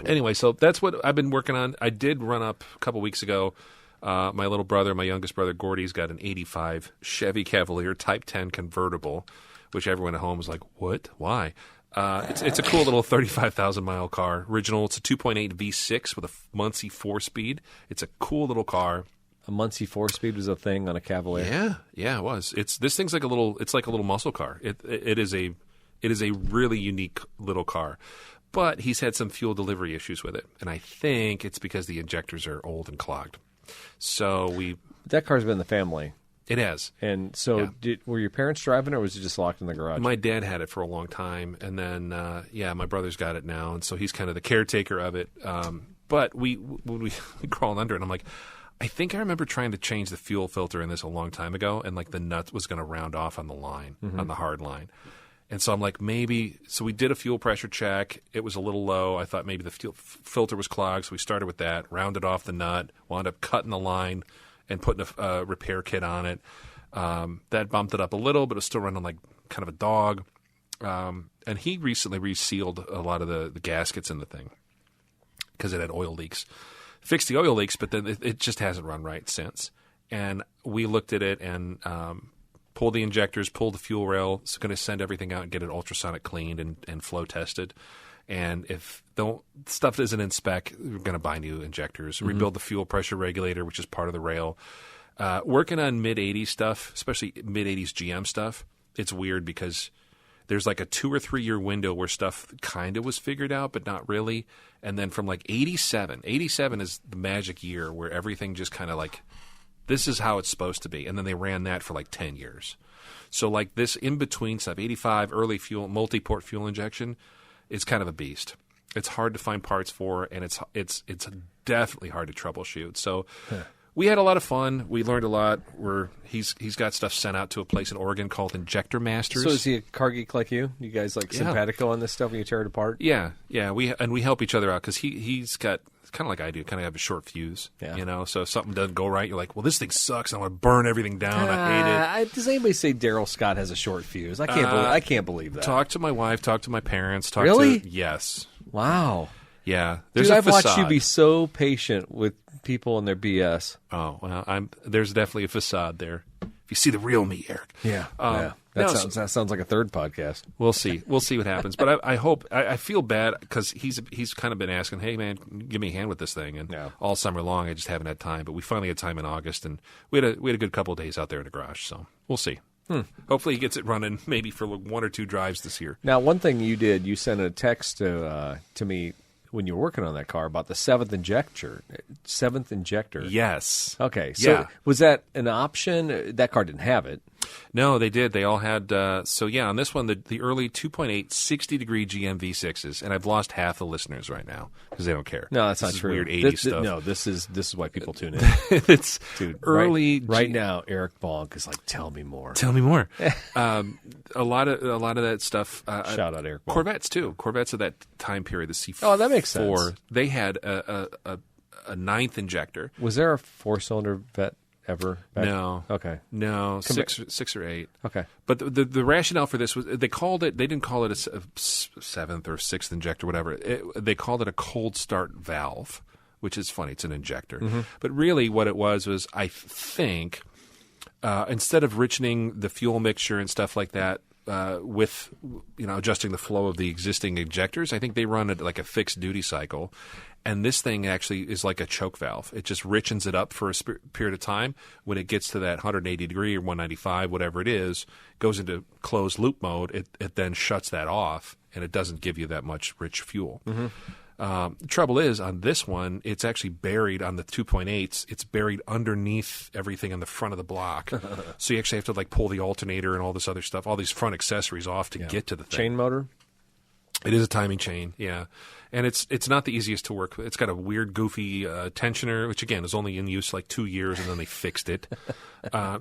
Anyway, so that's what I've been working on. I did run up a couple weeks ago. My little brother, my youngest brother, Gordy's got an 85 Chevy Cavalier Type 10 convertible, which everyone at home was like, what? Why? It's a cool little 35,000-mile car. Original. It's a 2.8 V6 with a Muncie 4-speed. It's a cool little car. A Muncie 4-speed was a thing on a Cavalier. Yeah, it was. This thing's like a little muscle car. It is a really unique little car, but he's had some fuel delivery issues with it, and I think it's because the injectors are old and clogged. So that car's been in the family. It has. And so, were your parents driving, or was it just locked in the garage? My dad had it for a long time, and then my brother's got it now, and so he's kind of the caretaker of it. But we crawled under it, and I'm like, I think I remember trying to change the fuel filter in this a long time ago, and like the nut was going to round off on the line, on the hard line. And so I'm like, so we did a fuel pressure check. It was a little low. I thought maybe the fuel filter was clogged, so we started with that, rounded off the nut, wound up cutting the line and putting a repair kit on it. That bumped it up a little, but it was still running like kind of a dog. And he recently resealed a lot of the gaskets in the thing because it had oil leaks. Fixed the oil leaks, but then it just hasn't run right since. and we looked at it and pulled the injectors, pulled the fuel rail. It's going to send everything out and get it ultrasonic cleaned and flow tested. And if the stuff isn't in spec, we're going to buy new injectors, rebuild the fuel pressure regulator, which is part of the rail. Working on mid-'80s stuff, especially mid-'80s GM stuff, it's weird because there's like a 2 or 3 year window where stuff kind of was figured out, but not really. And then from like 87 is the magic year where everything just kind of like, this is how it's supposed to be. And then they ran that for like 10 years. So like this in-between stuff, 85, early fuel, multi-port fuel injection, is kind of a beast. It's hard to find parts for, and it's definitely hard to troubleshoot. So we had a lot of fun. We learned a lot. He's got stuff sent out to a place in Oregon called Injector Masters. So is he a car geek like you? You guys like simpatico on this stuff when you tear it apart? Yeah. We help each other out because he's got, kind of like I do, kind of have a short fuse. Yeah. You know, so if something doesn't go right, you're like, well, this thing sucks. I want to burn everything down. I hate it. Does anybody say Daryl Scott has a short fuse? I can't believe that. Talk to my wife. Talk to my parents. Really? Yes. Wow. Yeah. Dude, I've watched you be so patient with people and their BS. Oh, well, there's definitely a facade there. If you see the real me, Eric. Yeah. That sounds like a third podcast. We'll see. We'll see what happens. But I hope – I feel bad because he's kind of been asking, hey, man, give me a hand with this thing. And all summer long I just haven't had time. But we finally had time in August, and we had a good couple of days out there in the garage. So we'll see. Hopefully he gets it running maybe for 1 or 2 drives this year. Now, one thing you did, you sent a text to me when you were working on that car about the seventh injector. Yes. Okay. So was that an option? That car didn't have it. No, they did. They all had on this one, the early 2.8 60-degree GM V6s, and I've lost half the listeners right now because they don't care. No, that's not true. Weird 80s stuff. No, this is why people tune in. It's dude, early right now. Eric Bonk is like, tell me more. Tell me more. A lot of that stuff. Shout out Eric Bonk. Corvettes too. Corvettes of that time period. The C4. Oh, that makes sense. They had a 9th injector. Was there a 4-cylinder vet ever? No. Okay. No, 6 or 8. Okay. But the rationale for this was they didn't call it a 7th or 6th injector, whatever. They called it a cold start valve, which is funny. It's an injector. Mm-hmm. But really what it was I think instead of richening the fuel mixture and stuff like that with adjusting the flow of the existing injectors, I think they run it like a fixed duty cycle. And this thing actually is like a choke valve. It just richens it up for a period of time. When it gets to that 180 degree or 195, whatever it is, goes into closed loop mode, it then shuts that off, and it doesn't give you that much rich fuel. Mm-hmm. The trouble is, on this one, it's actually buried on the 2.8s. It's buried underneath everything on the front of the block. So you actually have to like pull the alternator and all this other stuff, all these front accessories off to get to the thing. Chain motor? It is a timing chain, yeah. And it's not the easiest to work with. It's got a weird, goofy tensioner, which, again, is only in use like 2 years, and then they fixed it.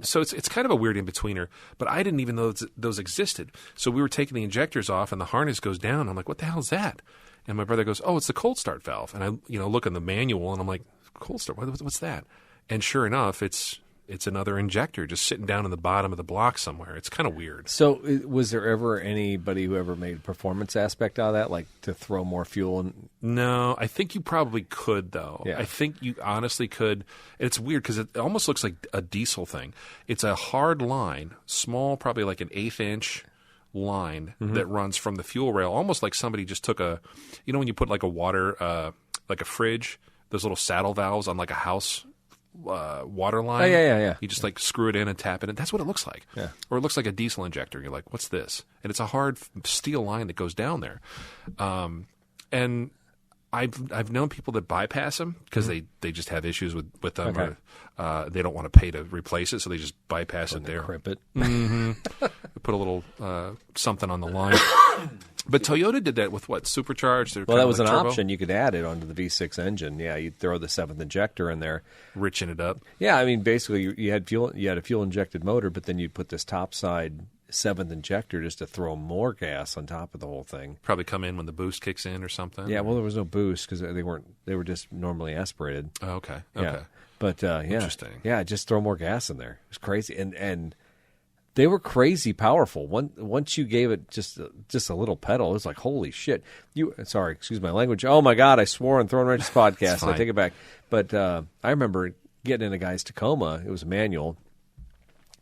So it's kind of a weird in-betweener. But I didn't even know those existed. So we were taking the injectors off, and the harness goes down. I'm like, what the hell is that? And my brother goes, oh, it's the cold start valve. And I look in the manual, and I'm like, cold start? What's that? And sure enough, it's another injector just sitting down in the bottom of the block somewhere. It's kind of weird. So was there ever anybody who ever made a performance aspect out of that, like to throw more fuel in? No, I think you probably could, though. Yeah. I think you honestly could. It's weird because it almost looks like a diesel thing. It's a hard line, small, probably like an 1/8 inch line that runs from the fuel rail, almost like somebody just took when you put like a water, like a fridge, those little saddle valves on like a house water line. Oh, yeah. You just like screw it in and tap it in. That's what it looks like. Yeah. Or it looks like a diesel injector. You're like, what's this? And it's a hard steel line that goes down there. And I've known people that bypass them because they just have issues with them. Okay. Or they don't want to pay to replace it, so they just bypass it there. Crimp it. Mm-hmm. Put a little something on the line. But Toyota did that with what? Supercharged? Well, that was an option. You could add it onto the V6 engine. Yeah, you'd throw the 7th injector in there. Richen it up. Yeah, I mean, basically you had fuel. You had a fuel-injected motor, but then you'd put this topside 7th injector just to throw more gas on top of the whole thing. Probably come in when the boost kicks in or something. Yeah, well, there was no boost because they were just normally aspirated. Oh, okay. Yeah. But interesting. Yeah, just throw more gas in there. It was crazy, and they were crazy powerful. Once you gave it just a little pedal, it was like, holy shit. Excuse my language. Oh my God, I swore on Throwin Wrenches podcast. I take it back. But I remember getting in a guy's Tacoma. It was a manual.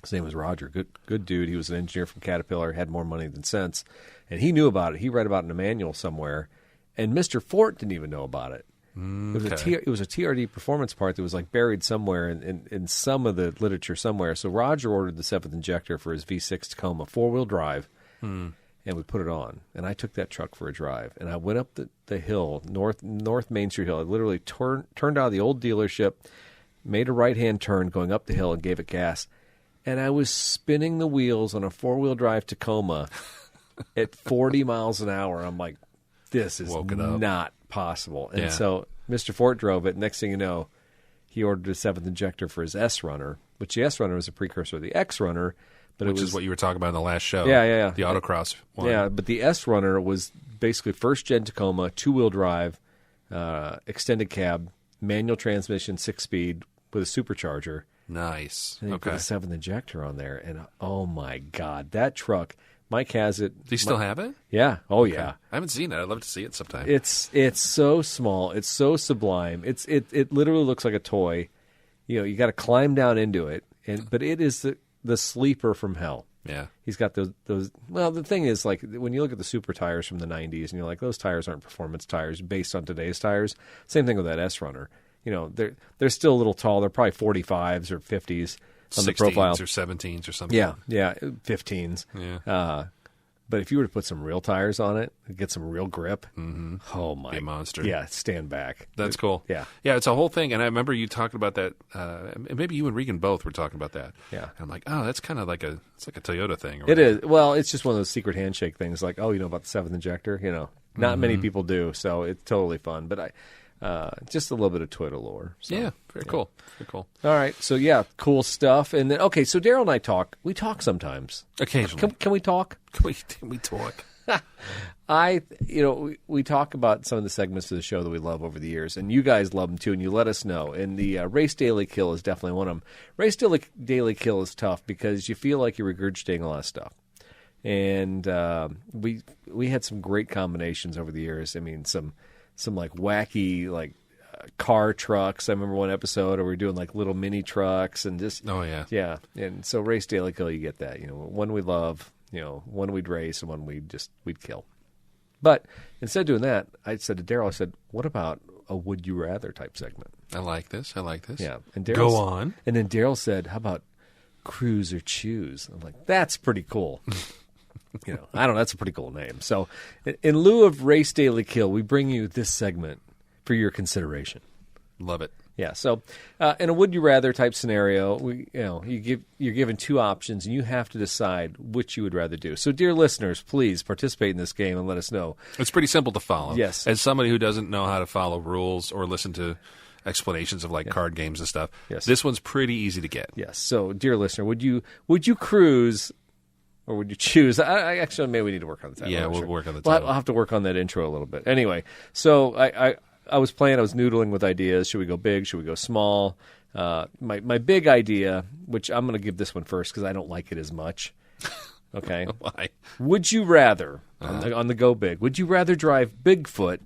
His name was Roger. Good dude. He was an engineer from Caterpillar, had more money than sense. And he knew about it. He read about it in a manual somewhere. And Mr. Fort didn't even know about it. It was a TRD performance part that was like buried somewhere in some of the literature somewhere. So Roger ordered the 7th injector for his V6 Tacoma, 4-wheel drive, and we put it on. And I took that truck for a drive. And I went up the hill, North Main Street Hill. I literally turned out of the old dealership, made a right-hand turn going up the hill and gave it gas. And I was spinning the wheels on a 4-wheel drive Tacoma at 40 miles an hour. I'm like, this is not possible. And so Mr. Fort drove it. Next thing you know, he ordered a 7th injector for his S-Runner, which the S-Runner was a precursor of the X-Runner. Which is what you were talking about in the last show. Yeah. The autocross one. Yeah, but the S-Runner was basically first-gen Tacoma, 2-wheel drive, extended cab, manual transmission, 6-speed with a supercharger. Nice. And you put a 7th injector on there, and oh my God, that truck! Mike has it. Do you still have it? Yeah. Oh yeah. I haven't seen it. I'd love to see it sometime. It's so small. It's so sublime. It literally looks like a toy. You know, you got to climb down into it, but it is the sleeper from hell. Yeah. He's got those. Well, the thing is, like when you look at the Supra tires from the '90s, and you're like, those tires aren't performance tires based on today's tires. Same thing with that S-Runner. You know, they're still a little tall. They're probably 45s or 50s on the profile. 16s or 17s or something. Yeah, 15s. Yeah. But if you were to put some real tires on it, get some real grip, oh my! Be a monster. Yeah, stand back. That's cool. Yeah. Yeah, it's a whole thing. And I remember you talking about that. Maybe you and Regan both were talking about that. Yeah. And I'm like, oh, that's kind of like a Toyota thing. It is. Well, it's just one of those secret handshake things. Like, oh, you know about the 7th injector? You know, not many people do. So it's totally fun. But just a little bit of Toyota lore. So, yeah, very cool. Very cool. All right, so cool stuff. And then so Daryl and I talk. We talk sometimes. Occasionally. Can we talk? Can we talk? We talk about some of the segments of the show that we love over the years, and you guys love them too, and you let us know. And the Race Daily Kill is definitely one of them. Race Daily Kill is tough because you feel like you're regurgitating a lot of stuff. And we had some great combinations over the years. I mean, some like wacky car trucks. I remember one episode where we were doing like little mini trucks and just yeah. And so Race Daily Kill, you get that. You know, one we love, one we'd race and one we'd kill. But instead of doing that, I said to Daryl, what about a would you rather type segment? I like this. Yeah. And go on. And then Daryl said, how about cruise or choose? I'm like, that's pretty cool. I don't know. That's a pretty cool name. So in lieu of Race Daily Kill, we bring you this segment for your consideration. Love it. Yeah. So in a would you rather type scenario, you're given two options and you have to decide which you would rather do. So dear listeners, please participate in this game and let us know. It's pretty simple to follow. Yes. As somebody who doesn't know how to follow rules or listen to explanations of card games and stuff, this one's pretty easy to get. Yes. So dear listener, would you cruise or would you choose? I actually, maybe we need to work on the title. Yeah, we'll work on the title. I'll have to work on that intro a little bit. Anyway, so I was noodling with ideas. Should we go big? Should we go small? My big idea, which I'm going to give this one first because I don't like it as much. Okay. Why? Would you rather, on the go big, would you rather drive Bigfoot,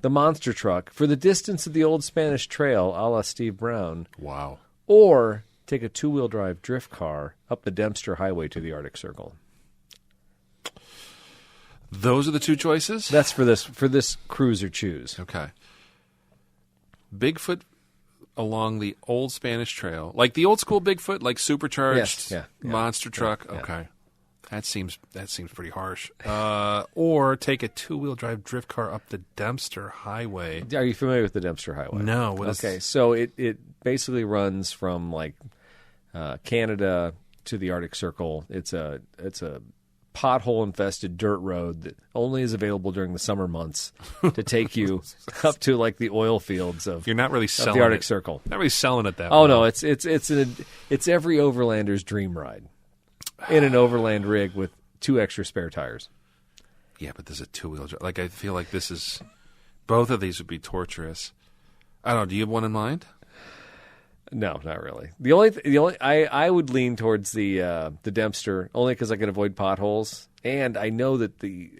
the monster truck, for the distance of the old Spanish Trail a la Steve Brown? Wow. Or take a 2-wheel drive drift car up the Dempster Highway to the Arctic Circle? Those are the two choices? That's for this cruise or choose. Okay. Bigfoot along the old Spanish Trail. Like the old school Bigfoot, like supercharged monster truck. Yeah. Okay. That seems pretty harsh. Or take a 2-wheel drive drift car up the Dempster Highway. Are you familiar with the Dempster Highway? No. So it basically runs from Canada to the Arctic Circle. It's a pothole-infested dirt road that only is available during the summer months to take you up to the oil fields of You're not really selling the Arctic Circle. Not really selling it that way. Oh no, it's every overlander's dream ride in an overland rig with 2 extra spare tires. Yeah, but there's a 2-wheel drive. I feel like both of these would be torturous. I don't know. Do you have one in mind? No, not really. The only I would lean towards the Dempster only because I can avoid potholes, and I know that the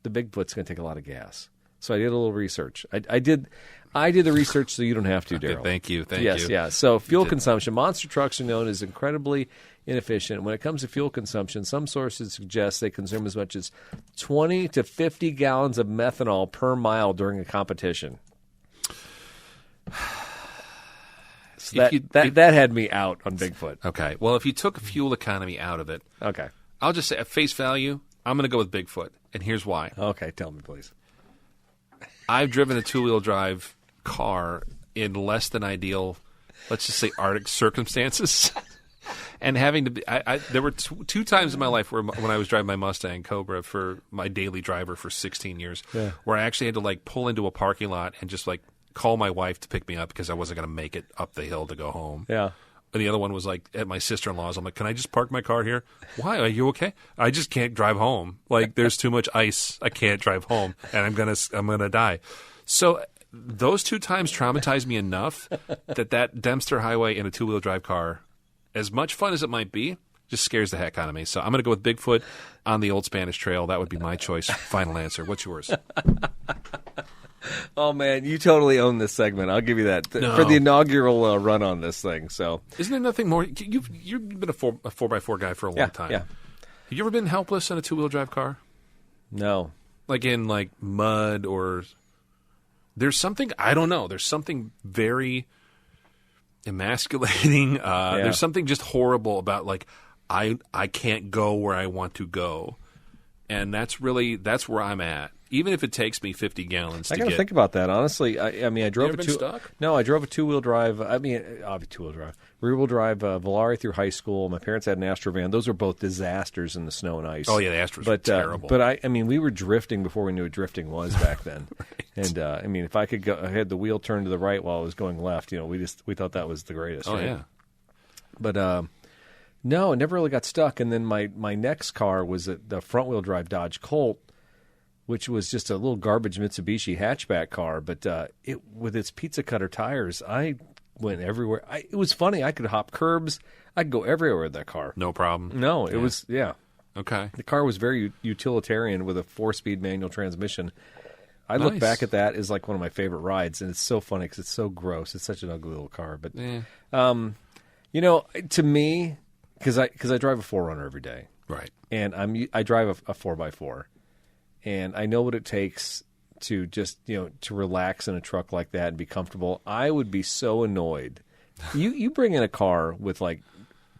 Bigfoot's going to take a lot of gas. So I did a little research. I did I did the research so you don't have to, Daryl. Okay, thank you. Yes, yeah. So fuel consumption. Monster trucks are known as incredibly inefficient. When it comes to fuel consumption, some sources suggest they consume as much as 20 to 50 gallons of methanol per mile during a competition. So that had me out on Bigfoot. Okay. Well, if you took fuel economy out of it, okay, I'll just say at face value, I'm going to go with Bigfoot, and here's why. Okay, tell me, please. I've driven a two-wheel drive car in less than ideal, let's just say, Arctic circumstances, and having to be. There were two times in my life where when I was driving my Mustang Cobra for my daily driver for 16 years, where I actually had to pull into a parking lot and just call my wife to pick me up because I wasn't going to make it up the hill to go home. Yeah. And the other one was at my sister-in-law's. I'm like, can I just park my car here? Why? Are you okay? I just can't drive home. There's too much ice. I can't drive home, and I'm gonna die. So those two times traumatized me enough that Dempster Highway in a two-wheel drive car, as much fun as it might be, just scares the heck out of me. So I'm gonna go with Bigfoot on the Old Spanish Trail. That would be my choice. Final answer. What's yours? Oh, man, you totally own this segment. I'll give you that. No. For the inaugural run on this thing. So, isn't there nothing more? You've been a 4x4 guy for a long time. Yeah. Have you ever been helpless in a two-wheel drive car? No. In mud or... There's something... I don't know. There's something very emasculating. There's something just horrible about, I can't go where I want to go. And that's where I'm at. Even if it takes me 50 gallons to get... I got to think about that, honestly. I drove stuck? No, I drove a two-wheel drive. Two-wheel drive. Rear-wheel drive Volare through high school. My parents had an Astro van. Those were both disasters in the snow and ice. Oh, yeah, the Astros were terrible. But, we were drifting before we knew what drifting was back then. Right. And, if I could go... I had the wheel turned to the right while I was going left. We thought that was the greatest. Oh, right? yeah. But, no, it never really got stuck. And then my next car was the front-wheel drive Dodge Colt, which was just a little garbage Mitsubishi hatchback car, but with its pizza cutter tires, I went everywhere. It was funny. I could hop curbs. I could go everywhere with that car. No problem. No, it was, Okay. The car was very utilitarian with a 4-speed manual transmission. I look back at that as one of my favorite rides, and it's so funny because it's so gross. It's such an ugly little car. But, to me, because I drive a 4Runner every day. Right. And I drive a 4x4. And I know what it takes to just, to relax in a truck like that and be comfortable. I would be so annoyed. You bring in a car with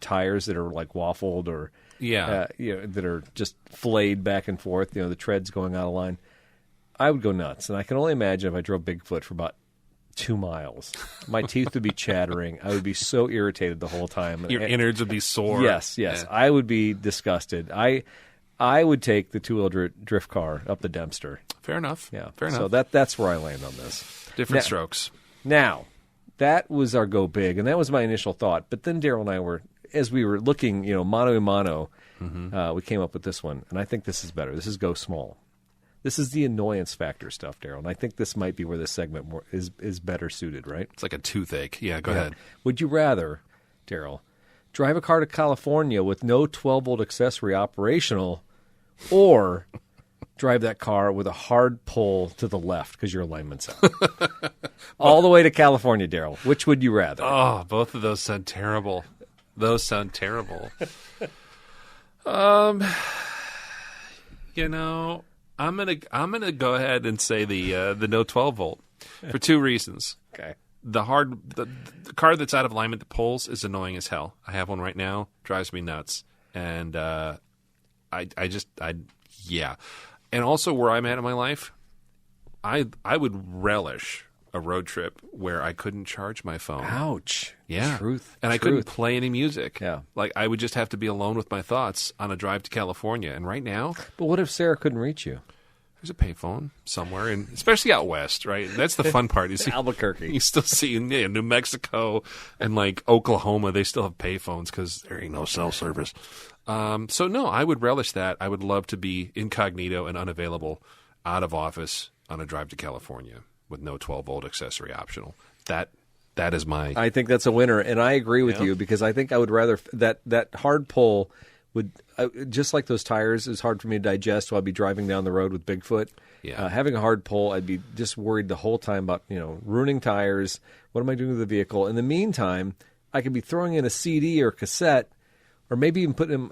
tires that are waffled or that are just flayed back and forth, the treads going out of line. I would go nuts. And I can only imagine if I drove Bigfoot for about 2 miles. My teeth would be chattering. I would be so irritated the whole time. Your innards would be sore. Yes. Yeah. I would be disgusted. I would take the two-wheel drift car up the Dempster. Fair enough. Yeah. Fair enough. So that's where I land on this. Different strokes. Now, that was our go big, and that was my initial thought. But then Daryl and I as we were looking, mano a mano, we came up with this one, and I think this is better. This is go small. This is the annoyance factor stuff, Daryl, and I think this might be where this segment is better suited, right? It's like a toothache. Yeah, go ahead. Would you rather, Daryl, drive a car to California with no 12-volt accessory operational, or drive that car with a hard pull to the left because your alignment's out? All the way to California, Daryl. Which would you rather? Oh, both of those sound terrible. I'm gonna go ahead and say the no 12-volt for 2 reasons. Okay. The car that's out of alignment that pulls is annoying as hell. I have one right now. Drives me nuts. And And also where I'm at in my life, I would relish a road trip where I couldn't charge my phone. Ouch. Yeah. Truth. And I couldn't play any music. Yeah. I would just have to be alone with my thoughts on a drive to California. And right now... But what if Sarah couldn't reach you? There's a payphone somewhere, and especially out west, right? That's the fun part. You see, Albuquerque. You still see in New Mexico and Oklahoma, they still have payphones because there ain't no cell service. So no, I would relish that. I would love to be incognito and unavailable, out of office on a drive to California with no 12-volt accessory optional. That is my... I think that's a winner, and I agree with you because I think I would rather... That hard pull would just like those tires is hard for me to digest. So I'd be driving down the road with Bigfoot. Yeah. Having a hard pull, I'd be just worried the whole time about ruining tires. What am I doing with the vehicle? In the meantime, I could be throwing in a CD or cassette, or maybe even putting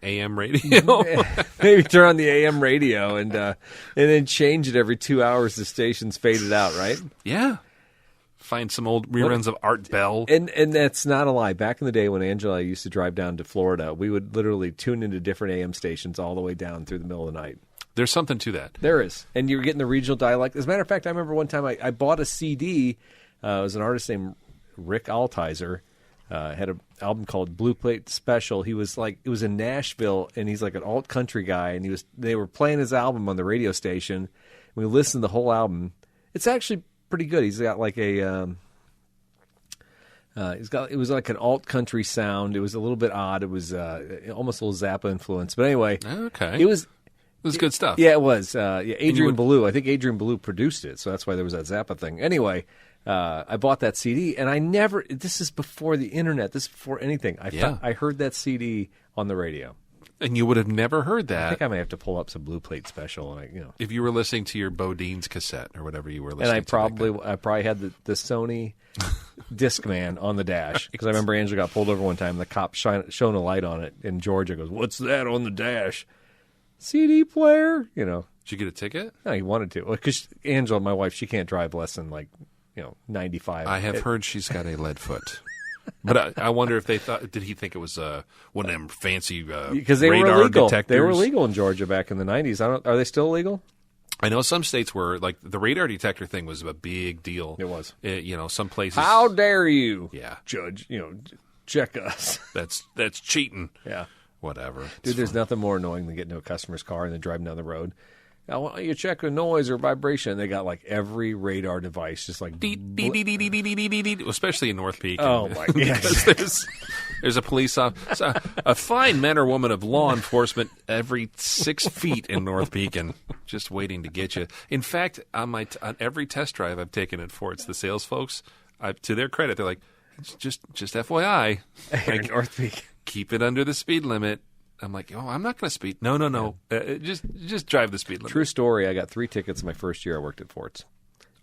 AM radio. Maybe turn on the AM radio and then change it every 2 hours. The station's faded out, right? Yeah. Find some old reruns of Art Bell. And that's not a lie. Back in the day when Angela used to drive down to Florida, we would literally tune into different AM stations all the way down through the middle of the night. There's something to that. There is. And you're getting the regional dialect. As a matter of fact, I remember one time I bought a CD. It was an artist named Rick Altizer. Had an album called Blue Plate Special. He was it was in Nashville, and he's like an alt country guy, and they were playing his album on the radio station. We listened to the whole album. It's actually pretty good. He's got like it was like an alt country sound. It was a little bit odd. It was almost a little Zappa influence. But anyway, okay. It was good stuff. Yeah, it was. Adrian Belew. I think Adrian Belew produced it, so that's why there was that Zappa thing. Anyway, I bought that CD, and I never. This is before the internet. This is before anything. I heard that CD on the radio. And you would have never heard that. I think I may have to pull up some Blue Plate Special, and if you were listening to your Bodine's cassette or whatever you were listening. And I probably had the Sony Discman on the dash because I remember Angela got pulled over one time. And the cop shone a light on it in Georgia. Goes, "What's that on the dash?" CD player. Did you get a ticket? No, he wanted to. Because Angela, my wife, she can't drive less than 95. I have heard she's got a lead foot. But I wonder if did he think it was one of them fancy because they radar were illegal. detectors? They were illegal in Georgia back in the 90s. Are they still illegal? I know some states were, like, the radar detector thing was a big deal. It was. Some places. How dare you, judge, check us. That's cheating. Yeah. Whatever. Dude, there's nothing more annoying than getting into a customer's car and then driving down the road. I want you to check the noise or vibration. They got like every radar device, just like especially in North Pekin. Oh my god! There's a police officer, a fine man or woman of law enforcement every 6 feet in North Pekin, just waiting to get you. In fact, on every test drive I've taken at Forts, the sales folks, to their credit, they're like, just FYI, like, North Pekin, keep it under the speed limit. I'm like, I'm not going to speed. No. Just drive the speed limit. True story. I got 3 tickets my first year I worked at Forts.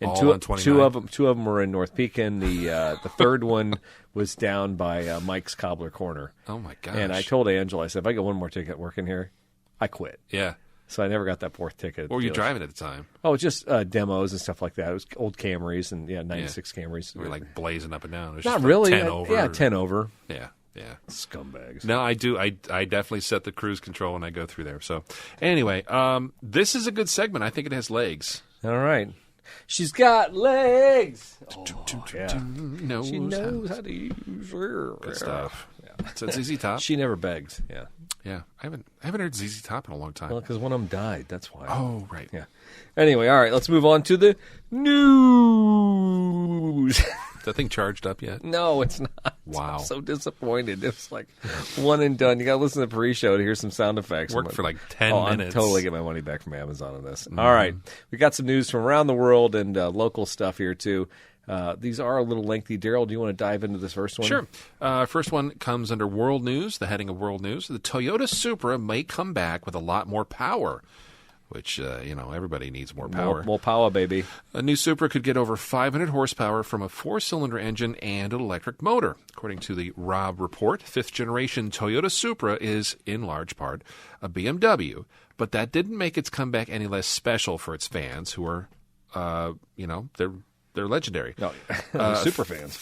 And all on 29? Two of them were in North Pekin. The third one was down by Mike's Cobbler Corner. Oh, my gosh. And I told Angela, I said, if I get one more ticket working here, I quit. Yeah. So I never got that 4th ticket. What were you driving at the time? Oh, just demos and stuff like that. It was old Camrys and 96 Camrys. We were like blazing up and down. It was not just really. 10 over. Yeah, 10 over. Yeah. Scumbags. No, I do. I definitely set the cruise control when I go through there. So, anyway, this is a good segment. I think it has legs. All right. She's got legs. Yeah. She knows how to use her. Good stuff. Yeah. So it's ZZ Top. She never begs. Yeah. Yeah. I haven't heard ZZ Top in a long time. Well, because one of them died. That's why. Oh, right. Yeah. Anyway, all right. Let's move on to the news. Is that thing charged up yet? No, it's not. Wow. I'm so disappointed. It's like one and done. You got to listen to the pre-show to hear some sound effects. Worked for like 10 minutes. I'm totally getting my money back from Amazon on this. All right. We got some news from around the world and local stuff here, too. These are a little lengthy. Daryl, do you want to dive into this first one? Sure. First one comes under World News, the heading of World News. The Toyota Supra may come back with a lot more power. Which, everybody needs more power. More power, baby. A new Supra could get over 500 horsepower from a 4-cylinder engine and an electric motor. According to the Robb Report, 5th-generation Toyota Supra is, in large part, a BMW. But that didn't make its comeback any less special for its fans, who are, they're legendary. No, super fans.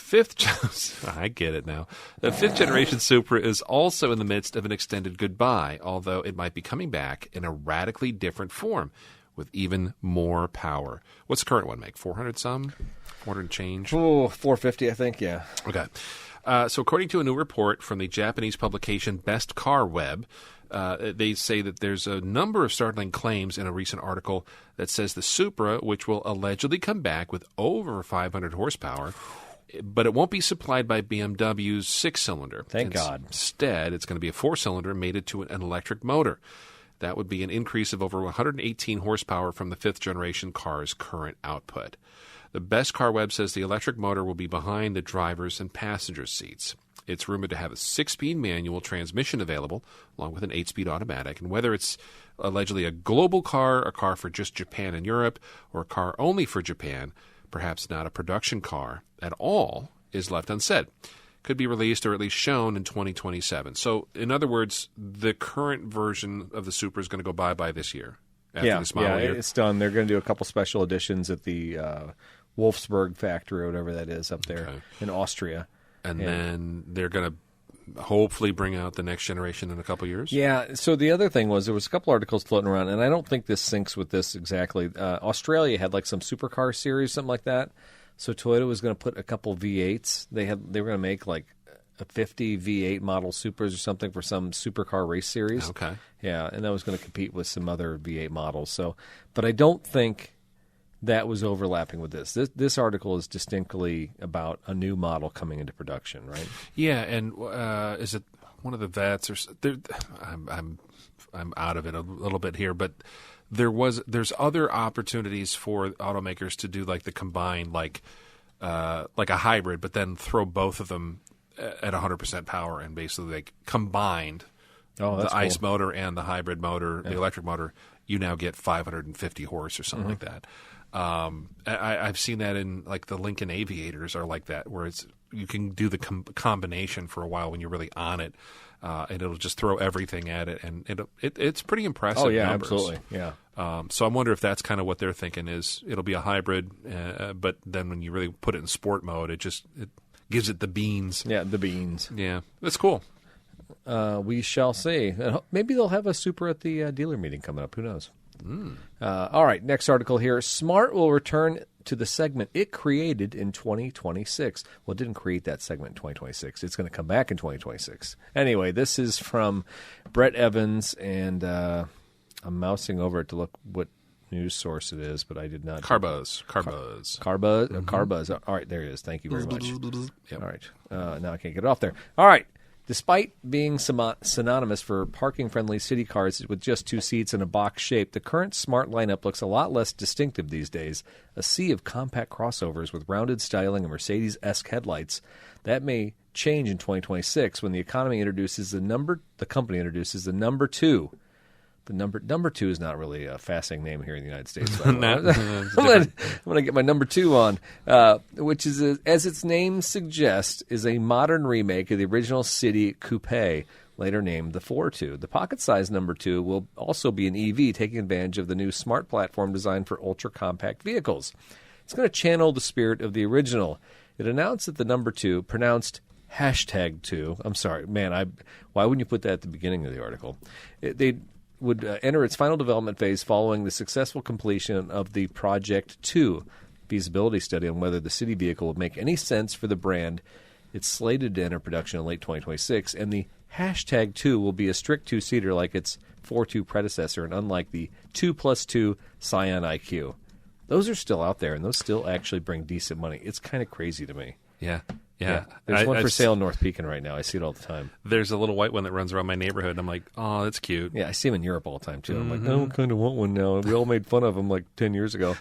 I get it now. The 5th-generation Supra is also in the midst of an extended goodbye, although it might be coming back in a radically different form with even more power. What's the current one make? 400 some? 400 change? Oh, 450, I think, yeah. Okay. So according to a new report from the Japanese publication Best Car Web, they say that there's a number of startling claims in a recent article that says the Supra, which will allegedly come back with over 500 horsepower, but it won't be supplied by BMW's 6-cylinder. Thank God. Instead, it's going to be a 4-cylinder mated to an electric motor. That would be an increase of over 118 horsepower from the 5th-generation car's current output. The Best Car Web says the electric motor will be behind the driver's and passenger seats. It's rumored to have a 6-speed manual transmission available, along with an 8-speed automatic. And whether it's allegedly a global car, a car for just Japan and Europe, or a car only for Japan, perhaps not a production car at all, is left unsaid. Could be released or at least shown in 2027. So, in other words, the current version of the Supra is going to go bye-bye this year. After this model year. It's done. They're going to do a couple special editions at the Wolfsburg factory or whatever that is up there in Austria. And then they're going to hopefully bring out the next generation in a couple years? Yeah. So the other thing was there was a couple articles floating around, and I don't think this syncs with this exactly. Australia had like some supercar series, something like that. So Toyota was going to put a couple V8s. They were going to make like a 50 V8 model Supras or something for some supercar race series. Okay. Yeah, and that was going to compete with some other V8 models. So, but I don't think that was overlapping with this. This article is distinctly about a new model coming into production, right? Yeah, and is it one of the vets or I'm out of it a little bit here, but there's other opportunities for automakers to do like the combined like a hybrid, but then throw both of them at 100% power and basically like combined the ICE motor and the hybrid motor, the electric motor. You now get 550 horse or something like that. I've seen that in like the Lincoln Aviators are like that, where you can do the combination for a while when you're really on it, and it'll just throw everything at it, and it's pretty impressive. Oh yeah, numbers. absolutely, yeah. So I wonder if that's kind of what they're thinking is it'll be a hybrid, but then when you really put it in sport mode, it gives it the beans. Yeah, the beans. Yeah, that's cool. We shall see. Maybe they'll have a Supra at the dealer meeting coming up. Who knows? All right, next article here. Smart will return to the segment it created in 2026. Well, it didn't create that segment in 2026. It's going to come back in 2026. Anyway, this is from Brett Evans, and I'm mousing over it to look what news source it is, but I did not. Carbuzz. Carbuzz. All right, there it is. Thank you very much. Yep. All right. Now I can't get it off there. All right. Despite being synonymous for parking-friendly city cars with just 2 seats and a box shape, the current Smart lineup looks a lot less distinctive these days. A sea of compact crossovers with rounded styling and Mercedes-esque headlights. That may change in 2026 when the company introduces the number 2. The number 2 is not really a fascinating name here in the United States. So I'm going to get my number 2 on, which is, as its name suggests, is a modern remake of the original City Coupe, later named the 4.2. The pocket-sized number 2 will also be an EV, taking advantage of the new Smart platform designed for ultra-compact vehicles. It's going to channel the spirit of the original. It announced that the number 2, pronounced #2. I'm sorry, man. Why wouldn't you put that at the beginning of the article? They would enter its final development phase following the successful completion of the Project 2 feasibility study on whether the city vehicle would make any sense for the brand. It's slated to enter production in late 2026, and the #2 will be a strict 2-seater like its 4.2 predecessor, and unlike the 2+2 Scion IQ. Those are still out there, and those still actually bring decent money. It's kind of crazy to me. Yeah. There's one for sale in North Pekin right now. I see it all the time. There's a little white one that runs around my neighborhood, and I'm like, oh, that's cute. Yeah, I see them in Europe all the time, too. I'm like, I kind of want one now. We all made fun of them like 10 years ago.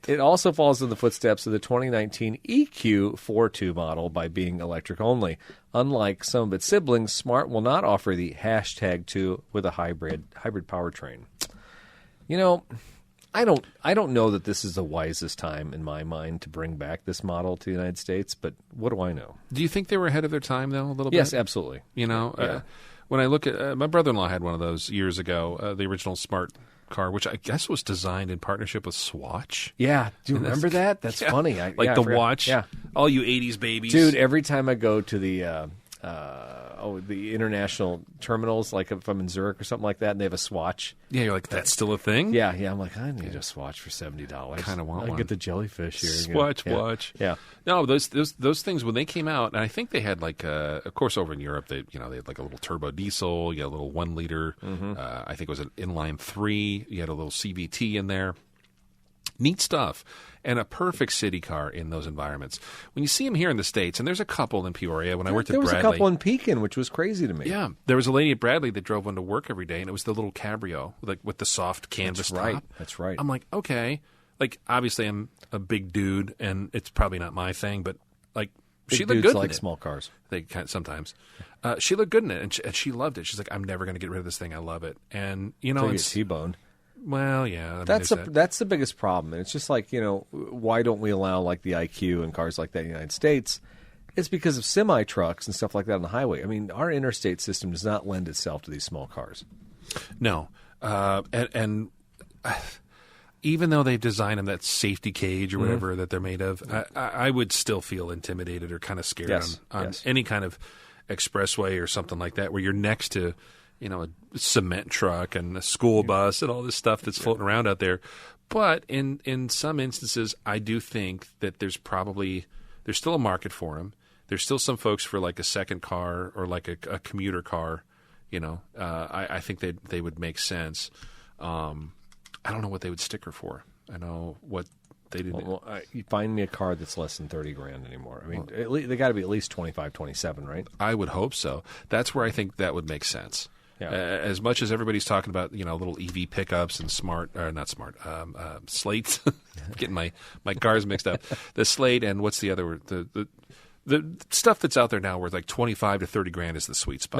It also follows in the footsteps of the 2019 EQ 4.2 model by being electric only. Unlike some of its siblings, Smart will not offer the #2 with a hybrid powertrain. You know, I don't know that this is the wisest time in my mind to bring back this model to the United States, but what do I know? Do you think they were ahead of their time, though, a little bit? Yes, absolutely. You know, when I look at my brother-in-law had one of those years ago, the original Smart car, which I guess was designed in partnership with Swatch. Yeah. Do you remember that? That's funny. The watch. Yeah. All you 80s babies. Dude, every time I go to the international terminals, like if I'm in Zurich or something like that, and they have a Swatch. Yeah, you're like, that's still a thing? Yeah. I'm like, I need a Swatch for $70. Kind of want one. I get the jellyfish here. Swatch watch. Yeah. No, those things, when they came out, and I think they had like, of course, over in Europe, they had like a little turbo diesel, you had a little 1 liter, I think it was an inline 3, you had a little CVT in there. Neat stuff. And a perfect city car in those environments. When you see them here in the States, and there's a couple in Peoria. When I worked at Bradley. There was a couple in Pekin, which was crazy to me. Yeah. There was a lady at Bradley that drove one to work every day, and it was the little cabrio, like with the soft canvas top. That's right. I'm like, okay. Like, obviously, I'm a big dude, and it's probably not my thing, but, like, Big she looked dudes good like in it. small cars. They can sometimes. She looked good in it, and she loved it. She's like, I'm never going to get rid of this thing. I love it. And, it's T-boned. Well, yeah. I mean, that's the biggest problem. And it's just like, why don't we allow like the IQ and cars like that in the United States? It's because of semi-trucks and stuff like that on the highway. I mean, our interstate system does not lend itself to these small cars. No. And even though they've designed them that safety cage or whatever that they're made of, I would still feel intimidated or kind of scared on any kind of expressway or something like that where you're next to a cement truck and a school bus and all this stuff that's floating around out there. But in some instances, I do think that there's still a market for them. There's still some folks for like a second car or like a commuter car. I think they would make sense. I don't know what they would sticker for. I know what they did. Well, you find me a car that's less than $30,000 anymore. I mean, they got to be at least 25, 27, right? I would hope so. That's where I think that would make sense. Yeah. As much as everybody's talking about, little EV pickups and Slates. Getting my cars mixed up. The Slate and what's the other word? The stuff that's out there now worth like 25 to 30 grand is the sweet spot.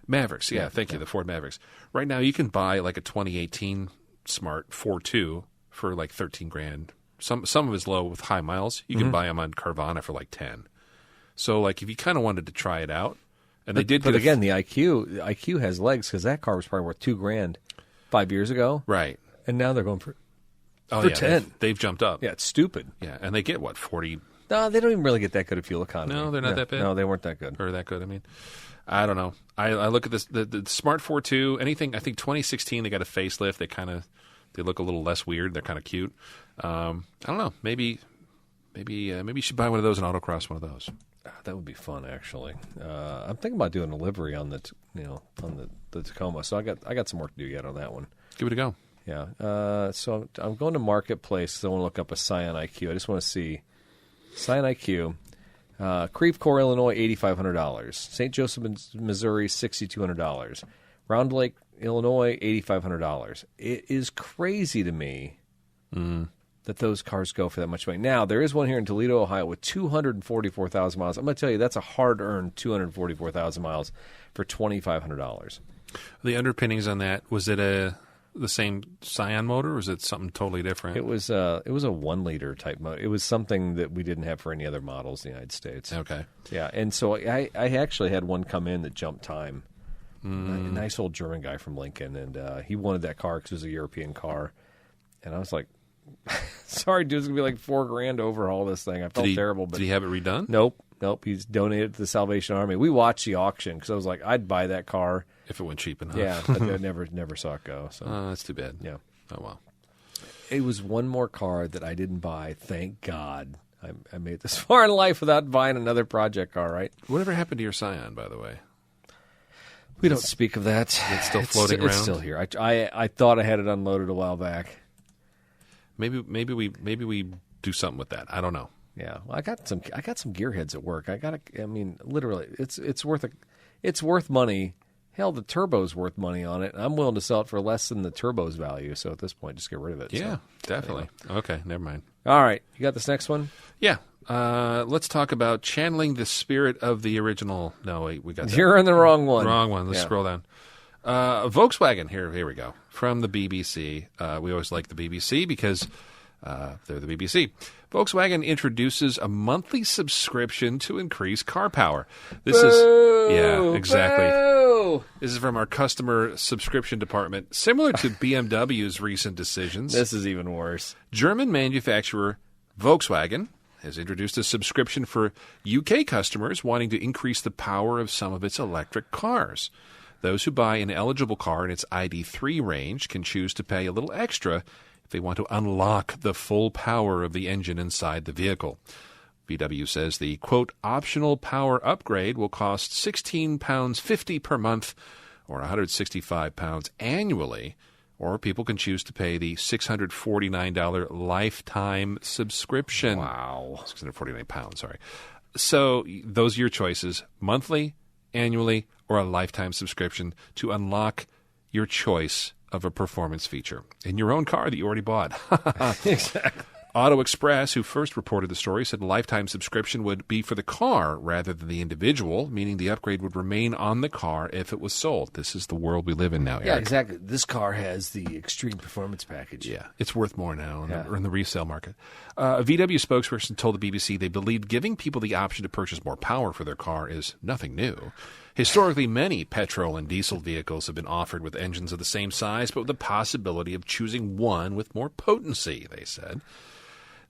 Mavericks, yeah, thank you, the Ford Mavericks. Right now you can buy like a 2018 Smart 4.2 for like 13 grand. Some of it's low with high miles. You can buy them on Carvana for like 10. So like if you kind of wanted to try it out. And they did, but again, the IQ has legs because that car was probably worth $2,000 5 years ago, right? And now they're going for 10. They've jumped up. Yeah, it's stupid. Yeah, and they get what 40. No, they don't even really get that good of fuel economy. No, they're not that bad. No, they weren't that good. Or that good. I mean, I don't know. I look at this the Smart 4.2. Anything. I think 2016 they got a facelift. They look a little less weird. They're kind of cute. I don't know. Maybe you should buy one of those and autocross one of those. That would be fun, actually. I'm thinking about doing a livery on the Tacoma. So I got some work to do yet on that one. Give it a go. Yeah. So I'm going to Marketplace because I want to look up a Scion IQ. I just want to see Scion IQ. Creve Coeur, Illinois, $8,500. St. Joseph, Missouri, $6,200. Round Lake, Illinois, $8,500. It is crazy to me that those cars go for that much money. Now, there is one here in Toledo, Ohio, with 244,000 miles. I'm going to tell you, that's a hard-earned 244,000 miles for $2,500. The underpinnings on that, was it the same Scion motor, or was it something totally different? It was a 1-liter type motor. It was something that we didn't have for any other models in the United States. Okay. Yeah, and so I actually had one come in that jumped time. A nice old German guy from Lincoln, and he wanted that car because it was a European car. And I was like, sorry, dude, it's going to be like $4,000 to overhaul this thing. I felt terrible. But did he have it redone? Nope. He's donated to the Salvation Army. We watched the auction because I was like, I'd buy that car. If it went cheap enough. Yeah, but I never saw it go. So that's too bad. Yeah. Oh, well. It was one more car that I didn't buy. Thank God. I made this far in life without buying another project car, right? Whatever happened to your Scion, by the way? We don't speak of that. It's still floating around? It's still here. I thought I had it unloaded a while back. Maybe we do something with that. I don't know. Yeah, well, I got some gearheads at work. Literally, it's worth money. Hell, the turbo's worth money on it. I'm willing to sell it for less than the turbo's value. So at this point, just get rid of it. Yeah, so, definitely. Anyway. Okay, never mind. All right, you got this next one? Yeah. Let's talk about channeling the spirit of the original. No, wait, we got that. You're in the wrong one. Wrong one. Let's scroll down. Volkswagen. Here we go. From the BBC. We always like the BBC because they're the BBC. Volkswagen introduces a monthly subscription to increase car power. Exactly. Boo! This is from our customer subscription department. Similar to BMW's recent decisions. This is even worse. German manufacturer Volkswagen has introduced a subscription for UK customers wanting to increase the power of some of its electric cars. Those who buy an eligible car in its ID3 range can choose to pay a little extra if they want to unlock the full power of the engine inside the vehicle. says the, quote, optional power upgrade will cost £16.50 per month or £165 annually, or people can choose to pay the $649 lifetime subscription. Wow. £649, sorry. So those are your choices, monthly, annually, or a lifetime subscription to unlock your choice of a performance feature in your own car that you already bought. Exactly. Auto Express, who first reported the story, said a lifetime subscription would be for the car rather than the individual, meaning the upgrade would remain on the car if it was sold. This is the world we live in now, Eric. Yeah, exactly. This car has the extreme performance package. Yeah, it's worth more now in the resale market. A VW spokesperson told the BBC they believed giving people the option to purchase more power for their car is nothing new. Historically, many petrol and diesel vehicles have been offered with engines of the same size, but with the possibility of choosing one with more potency, they said.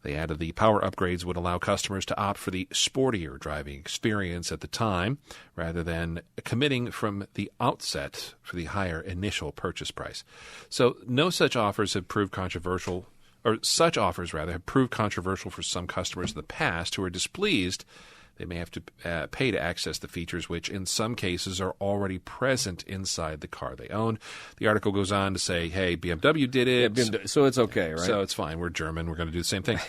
They added the power upgrades would allow customers to opt for the sportier driving experience at the time, rather than committing from the outset for the higher initial purchase price. So no such offers have proved controversial, or such offers, rather, have proved controversial for some customers in the past who are displeased. They may have to pay to access the features, which in some cases are already present inside the car they own. The article goes on to say, hey, BMW did it. Yeah, so it's okay, right? So it's fine. We're German. We're going to do the same thing.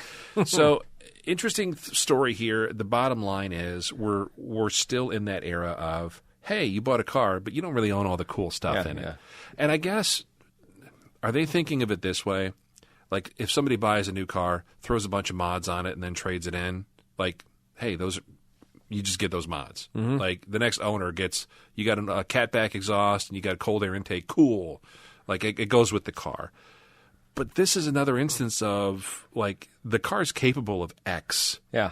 So interesting story here. The bottom line is we're still in that era of, hey, you bought a car, but you don't really own all the cool stuff in it. And I guess, are they thinking of it this way? Like if somebody buys a new car, throws a bunch of mods on it, and then trades it in, like, hey, you just get those mods. Mm-hmm. Like the next owner gets, you got a catback exhaust and you got a cold air intake. Cool. Like it goes with the car. But this is another instance of like the car's capable of X. Yeah.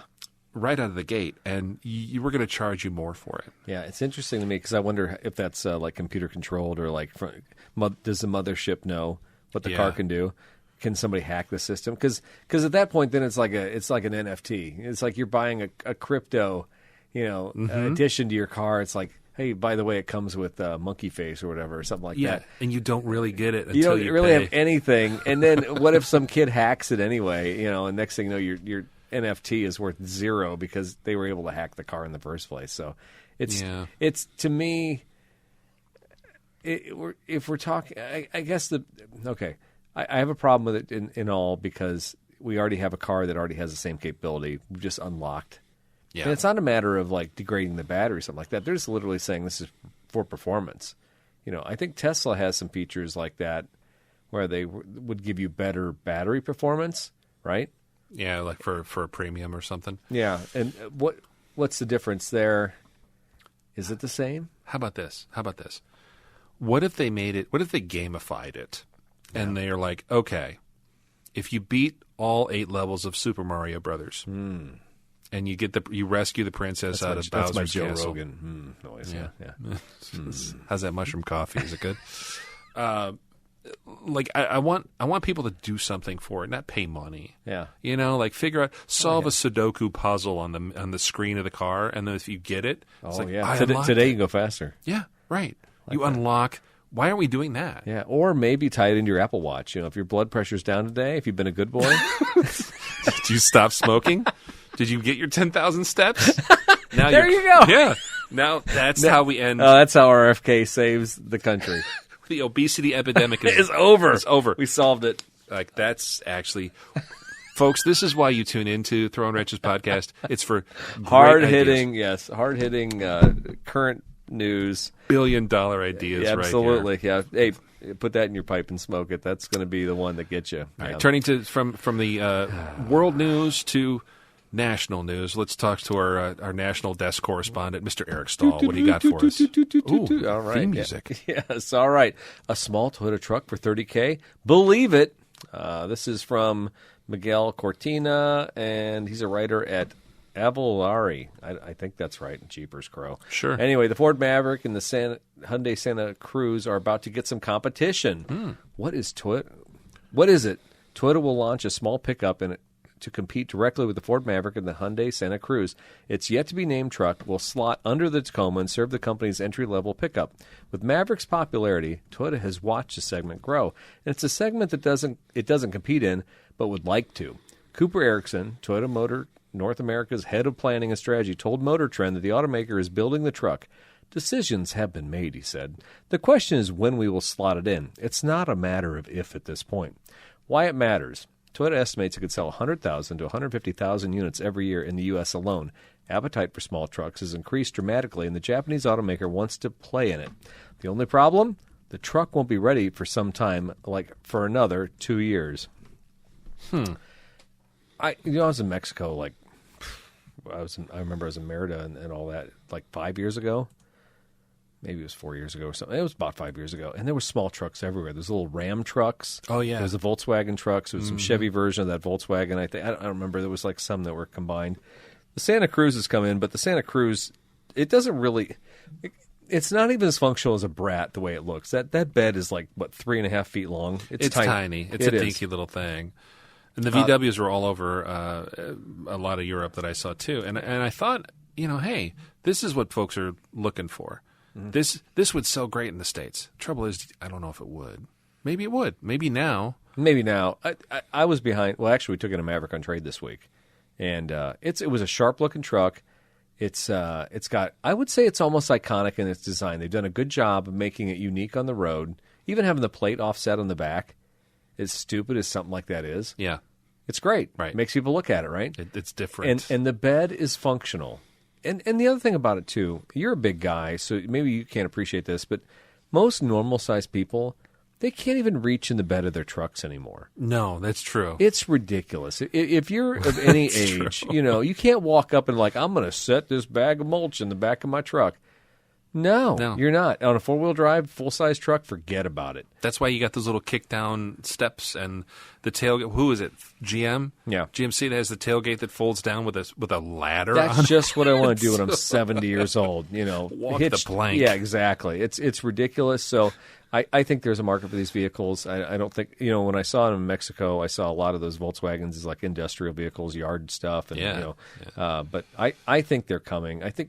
Right out of the gate, and we're going to charge you more for it. Yeah, it's interesting to me because I wonder if that's like computer controlled or like does the mothership know what the car can do? Can somebody hack the system? Because at that point, then it's like an NFT. It's like you're buying a crypto, addition to your car. It's like, hey, by the way, it comes with monkey face or whatever, or something like that. And you don't really get it until you don't really pay. have anything. And then what if some kid hacks it anyway? And next thing you know, your NFT is worth zero because they were able to hack the car in the first place. So it's to me, if we're talking, I guess I have a problem with it in all because we already have a car that already has the same capability. We've just unlocked. Yeah. And it's not a matter of like degrading the battery or something like that. They're just literally saying this is for performance. I think Tesla has some features like that where they would give you better battery performance, right? Yeah, like for a premium or something. Yeah. And what's the difference there? Is it the same? How about this? What if they gamified it? And they are like, okay, if you beat all 8 levels of Super Mario Brothers, and you rescue the princess out of Bowser's That's my Joe castle. Rogan noise. Yeah. How's that mushroom coffee? Is it good? I want people to do something for it, not pay money. Yeah. Figure out, solve a Sudoku puzzle on the screen of the car, and then if you get it, it's today you can go faster. Yeah, right. You unlock. Why aren't we doing that? Yeah, or maybe tie it into your Apple Watch. If your blood pressure's down today, if you've been a good boy. Did you stop smoking? Did you get your 10,000 steps? Now there you go. Yeah. Now that's how we end. That's how RFK saves the country. The obesity epidemic is over. It's over. We solved it. Like that's actually... Folks, this is why you tune into Throwin Wrenches podcast. It's for hard-hitting, current news. Billion-dollar ideas, yeah, absolutely, right here. Yeah. Hey, put that in your pipe and smoke it. That's going to be the one that gets you. All right, turning to from the world news to national news, let's talk to our national desk correspondent, Mr. Eric Stahl. What do you got for us? Ooh, all right. Theme music. Yes, all right. A small Toyota truck for $30K. Believe it. This is from Miguel Cortina, and he's a writer at Avalari. I think that's right. Jeepers Crow. Sure. Anyway, the Ford Maverick and the Hyundai Santa Cruz are about to get some competition. What is Toyota? What is it? Toyota will launch a small pickup to compete directly with the Ford Maverick and the Hyundai Santa Cruz. Its yet-to-be-named truck will slot under the Tacoma and serve the company's entry-level pickup. With Maverick's popularity, Toyota has watched the segment grow, and it's a segment that it doesn't compete in, but would like to. Cooper Erickson, Toyota Motor North America's head of planning and strategy, told Motor Trend that the automaker is building the truck. Decisions have been made, he said. The question is when we will slot it in. It's not a matter of if at this point. Why it matters. Toyota estimates it could sell 100,000 to 150,000 units every year in the U.S. alone. Appetite for small trucks has increased dramatically, and the Japanese automaker wants to play in it. The only problem? The truck won't be ready for some time, like for another 2 years. I was in Mexico, like, I remember I was in Merida and all that, like 5 years ago. Maybe it was 4 years ago or something. It was about 5 years ago. And there were small trucks everywhere. There's little Ram trucks. Oh, yeah. There was a Volkswagen truck. There was some Chevy version of that Volkswagen. I don't remember. There was like some that were combined. The Santa Cruz has come in, but the Santa Cruz, it doesn't really... It's not even as functional as a Brat the way it looks. That bed is like, 3.5 feet long? It's tiny. It's a dinky little thing. And the VWs were all over a lot of Europe that I saw too. And I thought, hey, this is what folks are looking for. Mm-hmm. This would sell great in the States. Trouble is, I don't know if it would. Maybe it would. Maybe now. I was behind. Well, actually, we took in a Maverick on trade this week, and it was a sharp looking truck. It's got, I would say it's almost iconic in its design. They've done a good job of making it unique on the road. Even having the plate offset on the back, as stupid as something like that is. Yeah. It's great. Right. Makes people look at it, right? It's different. And the bed is functional. And the other thing about it, too, you're a big guy, so maybe you can't appreciate this, but most normal-sized people, they can't even reach in the bed of their trucks anymore. No, that's true. It's ridiculous. If you're of any age, you can't walk up and I'm going to set this bag of mulch in the back of my truck. No, you're not. On a four-wheel drive, full-size truck, forget about it. That's why you got those little kick-down steps and the tailgate. Who is it? GM? Yeah. GMC that has the tailgate that folds down with a ladder. That's just what I want to do when I'm 70 years old. Walk the plank. Yeah, exactly. It's ridiculous. So I think there's a market for these vehicles. I don't think, when I saw them in Mexico, I saw a lot of those Volkswagens as like industrial vehicles, yard stuff. And, but I think they're coming. I think,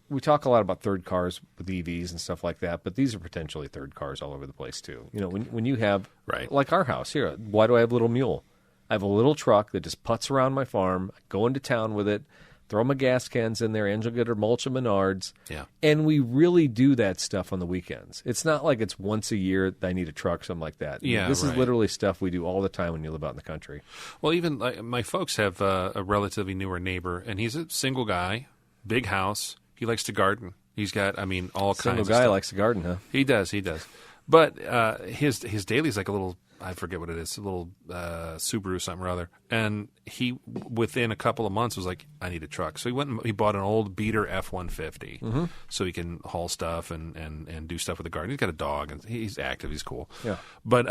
we talk a lot about third cars with EVs and stuff like that, but these are potentially third cars all over the place too. When you have, like our house here, why do I have a little mule? I have a little truck that just putts around my farm. I go into town with it, throw my gas cans in there. Angel get her mulch at Menards. Yeah. And we really do that stuff on the weekends. It's not like it's once a year that I need a truck, something like that. Yeah, this is literally stuff we do all the time when you live out in the country. Well, even my folks have a relatively newer neighbor, and he's a single guy, big house. He likes to garden. He's got, all kinds of stuff. Single guy likes to garden, huh? He does. But his daily's like a little, I forget what it is, a little Subaru something or other. And he, within a couple of months, was like, I need a truck. So he went and he bought an old beater F-150 so he can haul stuff and do stuff with the garden. He's got a dog, and he's active. He's cool. Yeah. But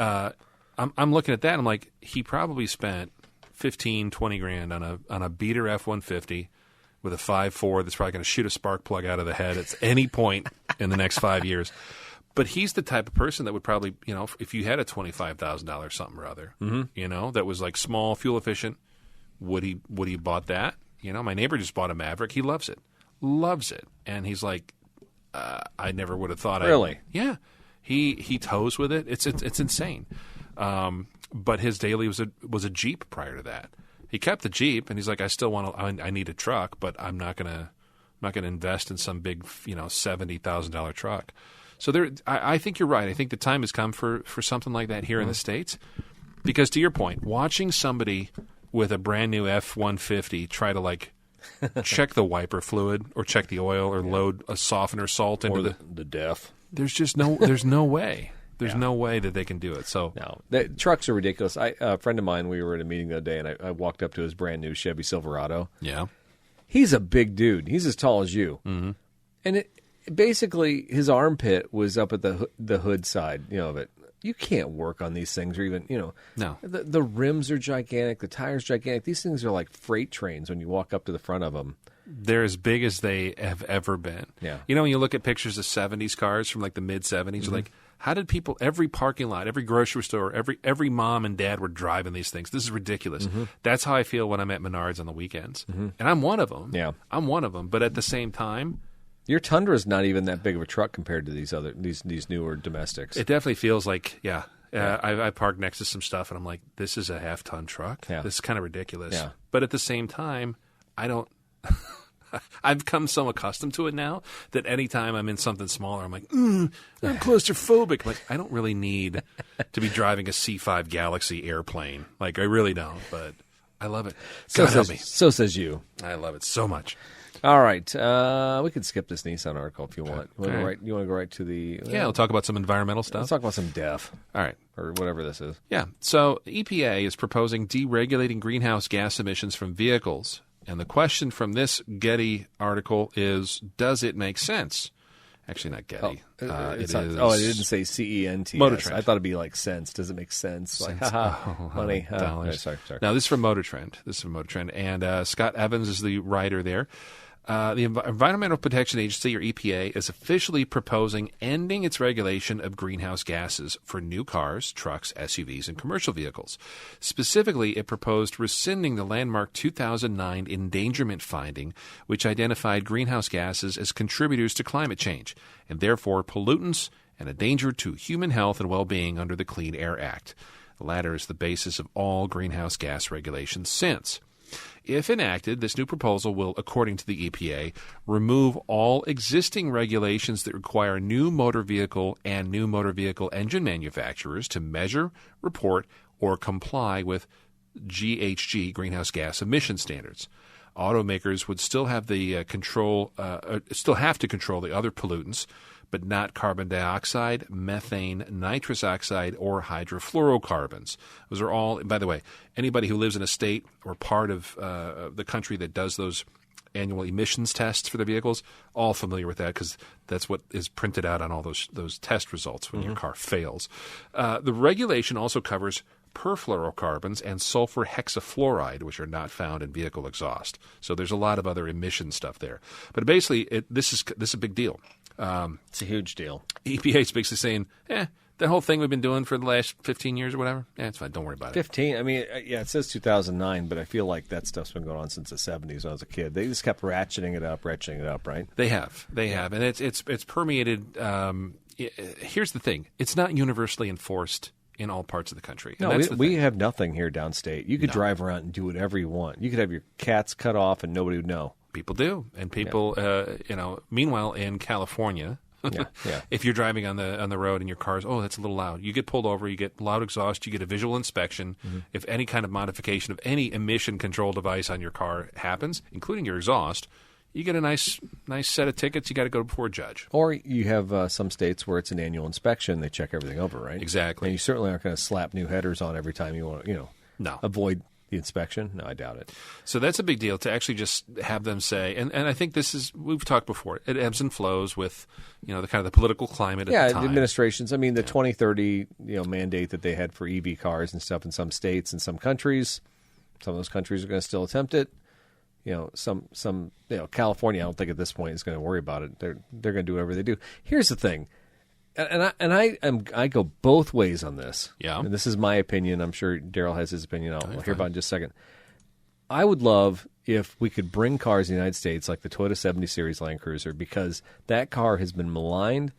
I'm looking at that, and I'm like, he probably spent $15,000-$20,000 on a beater F-150 with a 5.4 that's probably going to shoot a spark plug out of the head at any point in the next 5 years. But he's the type of person that would probably, if you had a $25,000 something or other, that was like small, fuel efficient, would he bought that? My neighbor just bought a Maverick. He loves it. And he's like, I never would have thought. Really? Yeah. He tows with it. It's insane. But his daily was a Jeep prior to that. He kept the Jeep, and he's like, I need a truck, but I'm not gonna invest in some big, $70,000 truck. So I think you're right. I think the time has come for something like that here in the States, because to your point, watching somebody with a brand new F-150 try to check the wiper fluid or check the oil or load a softener salt into the DEF. There's no way. There's no way that they can do it. So no, the trucks are ridiculous. A friend of mine, we were at a meeting the other day, and I walked up to his brand new Chevy Silverado. Yeah, he's a big dude. He's as tall as you, and basically his armpit was up at the hood side, of it. You can't work on these things, or even no. The rims are gigantic, the tires gigantic. These things are like freight trains when you walk up to the front of them. They're as big as they have ever been. Yeah, when you look at pictures of '70s cars from like the mid '70s, you're like, how did people, every parking lot, every grocery store, every mom and dad were driving these things? This is ridiculous. That's how I feel when I'm at Menards on the weekends. And I'm one of them. Yeah. I'm one of them. But at the same time, your Tundra is not even that big of a truck compared to these newer domestics. It definitely feels like, I parked next to some stuff, and I'm like, this is a half-ton truck? Yeah. This is kind of ridiculous. Yeah. But at the same time, I don't... I've become so accustomed to it now that anytime I'm in something smaller, I'm like, I'm claustrophobic. I'm like, I don't really need to be driving a C5 Galaxy airplane. Like, I really don't, but I love it. God help me. So says you. I love it so much. All right. We could skip this Nissan article if you want. You want to go right to the... we'll talk about some environmental stuff. Let's talk about some DEF. All right. Or whatever this is. Yeah. So EPA is proposing deregulating greenhouse gas emissions from vehicles. And the question from this Getty article is, does it make sense? Actually, not Getty. It didn't say CENTS. Motor Trend. I thought it'd be like sense. Does it make sense? Like, money. Dollars. Sorry. Now, this is from Motor Trend. And Scott Evans is the writer there. The Environmental Protection Agency, or EPA, is officially proposing ending its regulation of greenhouse gases for new cars, trucks, SUVs, and commercial vehicles. Specifically, it proposed rescinding the landmark 2009 endangerment finding, which identified greenhouse gases as contributors to climate change, and therefore pollutants and a danger to human health and well-being under the Clean Air Act. The latter is the basis of all greenhouse gas regulations since. If enacted, this new proposal will, according to the EPA, remove all existing regulations that require new motor vehicle and new motor vehicle engine manufacturers to measure, report, or comply with GHG greenhouse gas emission standards. Automakers would still have the still have to control the other pollutants, but not carbon dioxide, methane, nitrous oxide, or hydrofluorocarbons. Those are all, by the way, anybody who lives in a state or part of the country that does those annual emissions tests for the vehicles, all familiar with that because that's what is printed out on all those test results when your car fails. The regulation also covers perfluorocarbons and sulfur hexafluoride, which are not found in vehicle exhaust. So there's a lot of other emission stuff there. But basically, this is a big deal. It's a huge deal. EPA is basically saying, that whole thing we've been doing for the last 15 years or whatever, it's fine. Don't worry about it. 15? I mean, it says 2009, but I feel like that stuff's been going on since the 70s when I was a kid. They just kept ratcheting it up, right? They have. And it's permeated. Here's the thing. It's not universally enforced in all parts of the country. No, we have nothing here downstate. You could drive around and do whatever you want. You could have your cats cut off and nobody would know. People do, and people, meanwhile, in California, if you're driving on the road and your car's, that's a little loud. You get pulled over, you get loud exhaust, you get a visual inspection. Mm-hmm. If any kind of modification of any emission control device on your car happens, including your exhaust, you get a nice set of tickets. You got to go before a judge. Or you have some states where it's an annual inspection. They check everything over, right? Exactly. And you certainly aren't going to slap new headers on every time you want to, avoid the inspection. No, I doubt it. So that's a big deal to actually just have them say, and I think we've talked before, it ebbs and flows with, the kind of the political climate at the time. Yeah, administrations. I mean, the 2030, mandate that they had for EV cars and stuff in some states and some countries, some of those countries are going to still attempt it. California, I don't think at this point is going to worry about it. They're going to do whatever they do. Here's the thing. I go both ways on this. Yeah. And this is my opinion. I'm sure Daryl has his opinion. I'll hear about it in just a second. I would love if we could bring cars in the United States like the Toyota 70 Series Land Cruiser, because that car has been maligned.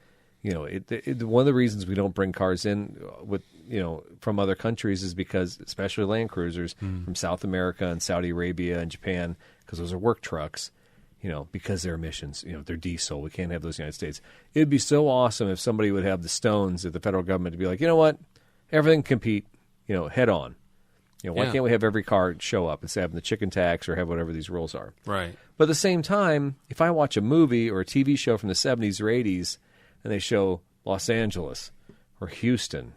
One of the reasons we don't bring cars in with from other countries is because, especially Land Cruisers from South America and Saudi Arabia and Japan, because those are work trucks. Because their emissions, they're diesel. We can't have those in the United States. It'd be so awesome if somebody would have the stones at the federal government to be like, you know what, everything compete, head on. Why can't we have every car show up instead of having the chicken tax or have whatever these rules are? Right. But at the same time, if I watch a movie or a TV show from the 70s or 80s and they show Los Angeles or Houston,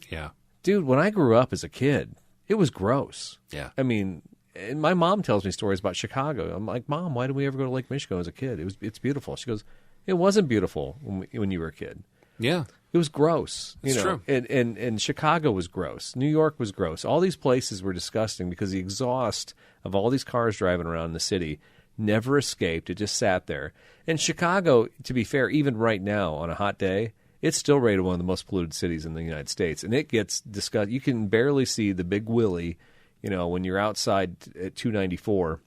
yeah, dude, when I grew up as a kid, it was gross. Yeah. I mean, and my mom tells me stories about Chicago. I'm like, Mom, why did we ever go to Lake Michigan as a kid? It's beautiful. She goes, it wasn't beautiful when you were a kid. Yeah. It was gross. It's true. And Chicago was gross. New York was gross. All these places were disgusting because the exhaust of all these cars driving around in the city never escaped. It just sat there. And Chicago, to be fair, even right now on a hot day, it's still rated one of the most polluted cities in the United States. And it gets disgusting. You can barely see the Big Willie when you're outside at 294,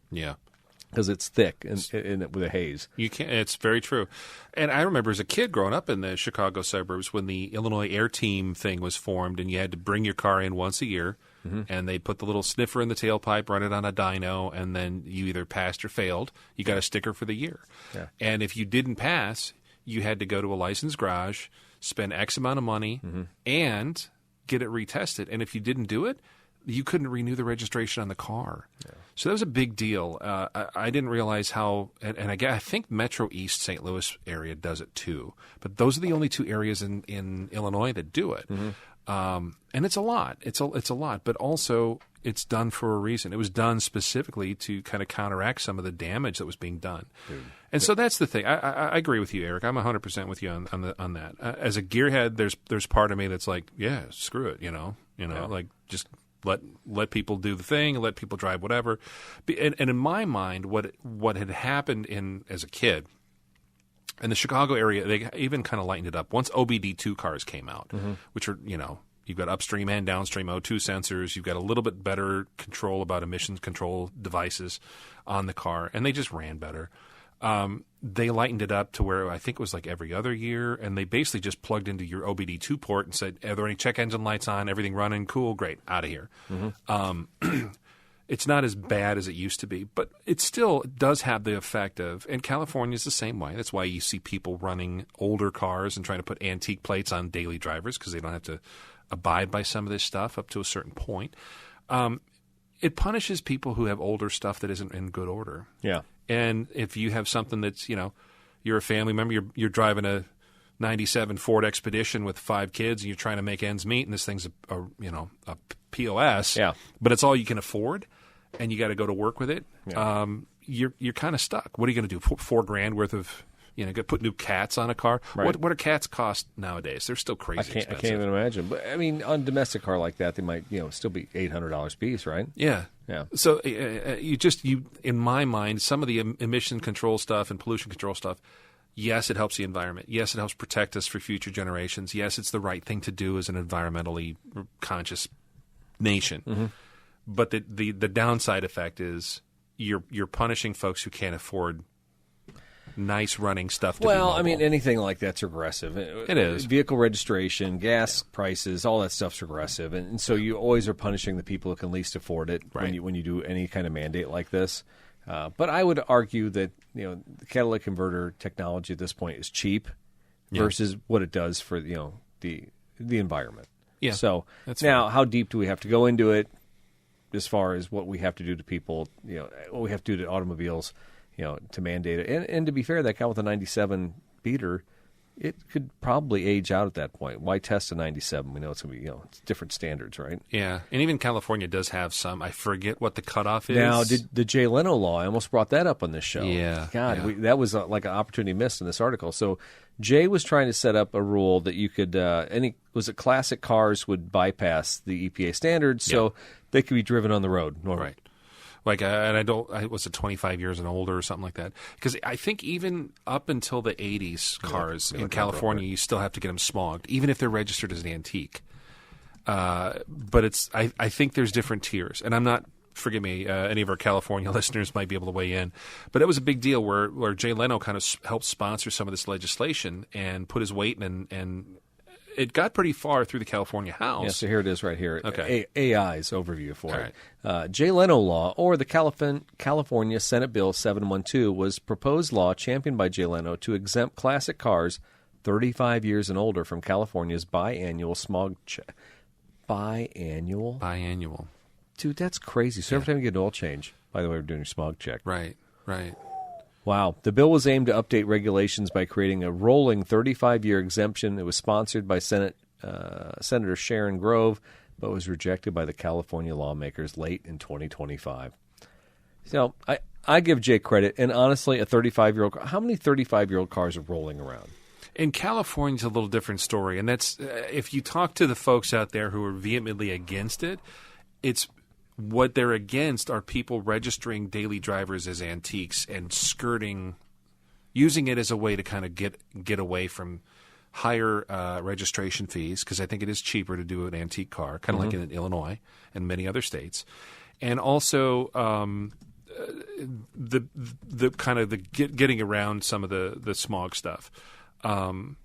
because it's thick and with a haze. You can't. It's very true. And I remember as a kid growing up in the Chicago suburbs when the Illinois Air Team thing was formed, and you had to bring your car in once a year, and they put the little sniffer in the tailpipe, run it on a dyno, and then you either passed or failed. You got a sticker for the year. Yeah. And if you didn't pass, you had to go to a licensed garage, spend X amount of money, and get it retested. And if you didn't do it, you couldn't renew the registration on the car. Yeah. So that was a big deal. I didn't realize how, and I think Metro East St. Louis area does it too. But those are the only two areas in Illinois that do it. Mm-hmm. And it's a lot. It's a lot. But also, it's done for a reason. It was done specifically to kind of counteract some of the damage that was being done. Dude. And so that's the thing. I agree with you, Eric. I'm 100% with you on that. As a gearhead, there's part of me that's like, yeah, screw it. Like just let people do the thing, let people drive whatever. And in my mind, what had happened as a kid in the Chicago area, they even kind of lightened it up once OBD2 cars came out, mm-hmm. which are you've got upstream and downstream O2 sensors. You've got a little bit better control about emissions control devices on the car, and they just ran better. They lightened it up to where I think it was like every other year, and they basically just plugged into your OBD2 port and said, are there any check engine lights on? Everything running? Cool, great, out of here. Mm-hmm. It's not as bad as it used to be, but it still does have the effect of, and California's the same way. That's why you see people running older cars and trying to put antique plates on daily drivers because they don't have to abide by some of this stuff up to a certain point. It punishes people who have older stuff that isn't in good order. Yeah. And if you have something that's, you're a family member, you're driving a 97 Ford Expedition with 5 kids and you're trying to make ends meet and this thing's a POS, yeah. but it's all you can afford and you got to go to work with it, yeah. You're kind of stuck. What are you going to do? $4,000 worth of, put new cats on a car? Right. What do cats cost nowadays? They're still crazy expensive. I can't even imagine. But, I mean, on a domestic car like that, they might, still be $800 a piece, right? Yeah. Yeah. So you in my mind, some of the emission control stuff and pollution control stuff, yes, it helps the environment. Yes, it helps protect us for future generations. Yes, it's the right thing to do as an environmentally conscious nation. Mm-hmm. But the downside effect is you're punishing folks who can't afford nice running stuff to be mobile. I mean, anything like that's regressive. It is. Vehicle registration, gas prices, all that stuff's regressive. And so you always are punishing the people who can least afford it right. when you do any kind of mandate like this. But I would argue that the catalytic converter technology at this point is cheap versus what it does for the environment. Yeah. So now, how deep do we have to go into it as far as what we have to do to people, what we have to do to automobiles, to mandate it. And to be fair, that guy with a 97 beater, it could probably age out at that point. Why test a 97? We know it's going to be, it's different standards, right? Yeah. And even California does have some. I forget what the cutoff is. Now, the Jay Leno law, I almost brought that up on this show. Yeah. God, yeah. That was like an opportunity missed in this article. So Jay was trying to set up a rule that you could, classic cars would bypass the EPA standards so they could be driven on the road normally. Right. Like, was it 25 years and older or something like that? Because I think even up until the 80s, cars in California, you still have to get them smogged, even if they're registered as an antique. But I think there's different tiers. And I'm not, forgive me, any of our California listeners might be able to weigh in. But it was a big deal where Jay Leno kind of helped sponsor some of this legislation and put his weight and it got pretty far through the California House. Yeah, so here it is right here. Okay. AI's overview for it. Right. Jay Leno law, or the California Senate Bill 712, was proposed law championed by Jay Leno to exempt classic cars 35 years and older from California's biannual smog check. Biannual? Biannual. Dude, that's crazy. So every time you get an oil change, by the way, we're doing your smog check. Right. Wow. The bill was aimed to update regulations by creating a rolling 35-year exemption. It was sponsored by Senator Sharon Grove, but was rejected by the California lawmakers late in 2025. So I give Jay credit, and honestly, a 35-year-old car, how many 35-year-old cars are rolling around? In California, it's a little different story, and that's if you talk to the folks out there who are vehemently against it, it's what they're against are people registering daily drivers as antiques and using it as a way to kind of get away from higher registration fees, because I think it is cheaper to do an antique car, kind of like in Illinois and many other states. And also the kind of the getting around some of the smog stuff. And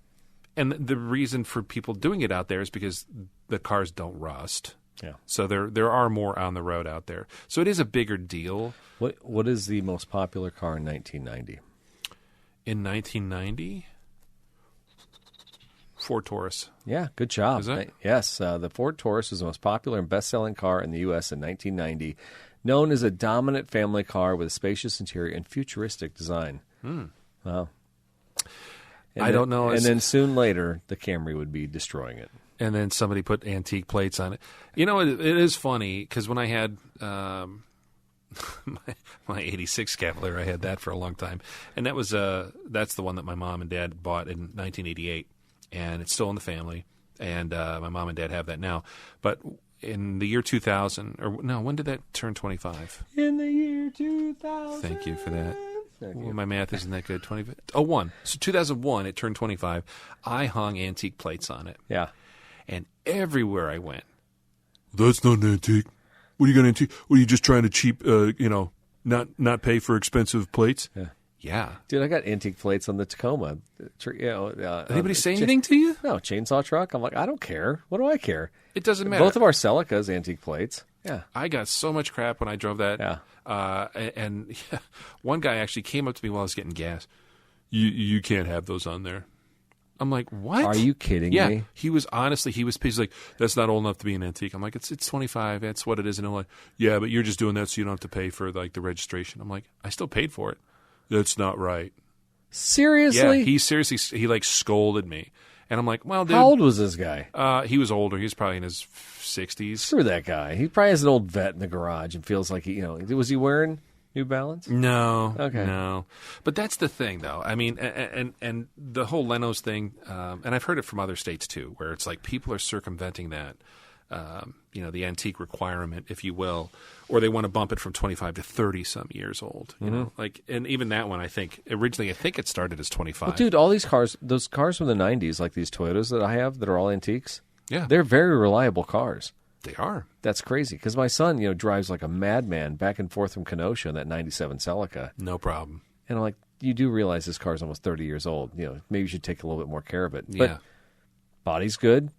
the reason for people doing it out there is because the cars don't rust. Yeah. So there are more on the road out there. So it is a bigger deal. What is the most popular car in 1990? In 1990? Ford Taurus. Yeah, good job. Is it? Yes, the Ford Taurus was the most popular and best-selling car in the U.S. in 1990, known as a dominant family car with a spacious interior and futuristic design. Wow. I don't know. And then soon later, the Camry would be destroying it. And then somebody put antique plates on it. You know, it is funny because when I had my 86 Cavalier, I had that for a long time. And that's the one that my mom and dad bought in 1988. And it's still in the family. And my mom and dad have that now. But in the year 2000, or no, when did that turn 25? In the year 2000. Thank you for that. Well, my math isn't that good. 1. So 2001, it turned 25. I hung antique plates on it. Yeah. And everywhere I went, that's not an antique. What are you going to antique? What are you just trying to cheap, not pay for expensive plates? Yeah. Dude, I got antique plates on the Tacoma. Anybody say anything to you? No, chainsaw truck. I'm like, I don't care. What do I care? It doesn't matter. Both of our Celicas, antique plates. Yeah. I got so much crap when I drove that. Yeah. And one guy actually came up to me while I was getting gas. You can't have those on there. I'm like, what? Are you kidding me? Yeah, he was like, that's not old enough to be an antique. I'm like, it's 25. That's what it is. And I'm like, yeah, but you're just doing that so you don't have to pay for like the registration. I'm like, I still paid for it. That's not right. Seriously? Yeah, he like scolded me. And I'm like, well, dude. How old was this guy? He was older. He was probably in his 60s. Screw that guy. He probably has an old vet in the garage and feels like was he wearing New Balance? No. Okay. No. But that's the thing, though. I mean, and the whole Leno's thing, and I've heard it from other states, too, where it's like people are circumventing that, the antique requirement, if you will, or they want to bump it from 25 to 30-some years old. You know, like, and even that one, originally it started as 25. Well, dude, all these cars, those cars from the 90s, like these Toyotas that I have that are all antiques, yeah, they're very reliable cars. They are. That's crazy because my son, drives like a madman back and forth from Kenosha in that 97 Celica. No problem. And I'm like, you do realize this car's almost 30 years old. Maybe you should take a little bit more care of it. Yeah. But body's good.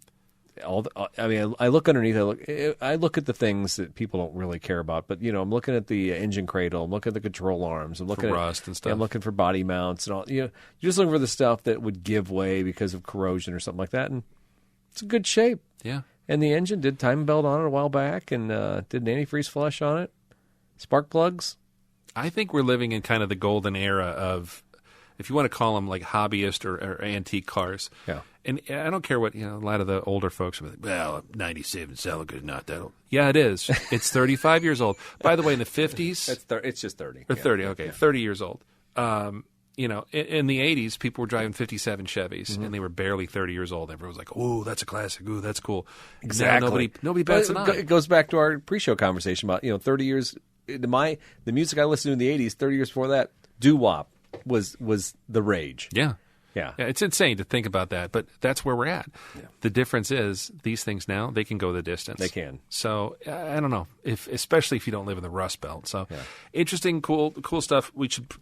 I look underneath. I look at the things that people don't really care about. But I'm looking at the engine cradle. I'm looking at the control arms. I'm looking for rust and stuff. I'm looking for body mounts and all. You're just looking for the stuff that would give way because of corrosion or something like that. And it's in good shape. Yeah. And the engine did time belt on it a while back and did an antifreeze flush on it. Spark plugs. I think we're living in kind of the golden era of, if you want to call them like hobbyist or antique cars. Yeah. And I don't care what, a lot of the older folks are like, well, 97 Celica is not that old. Yeah, it is. It's 35 years old. By the way, in the 50s. It's just 30. Or 30, okay. Yeah. 30 years old. In the 80s, people were driving 57 Chevys, and they were barely 30 years old. Everyone was like, oh, that's a classic. Ooh, that's cool. Exactly. Now nobody bats an eye. It goes back to our pre-show conversation about, 30 years. The music I listened to in the 80s, 30 years before that, doo-wop was the rage. Yeah. Yeah. Yeah, it's insane to think about that, but that's where we're at. Yeah. The difference is these things now, they can go the distance. They can. So I don't know, especially if you don't live in the Rust Belt. So interesting, cool stuff.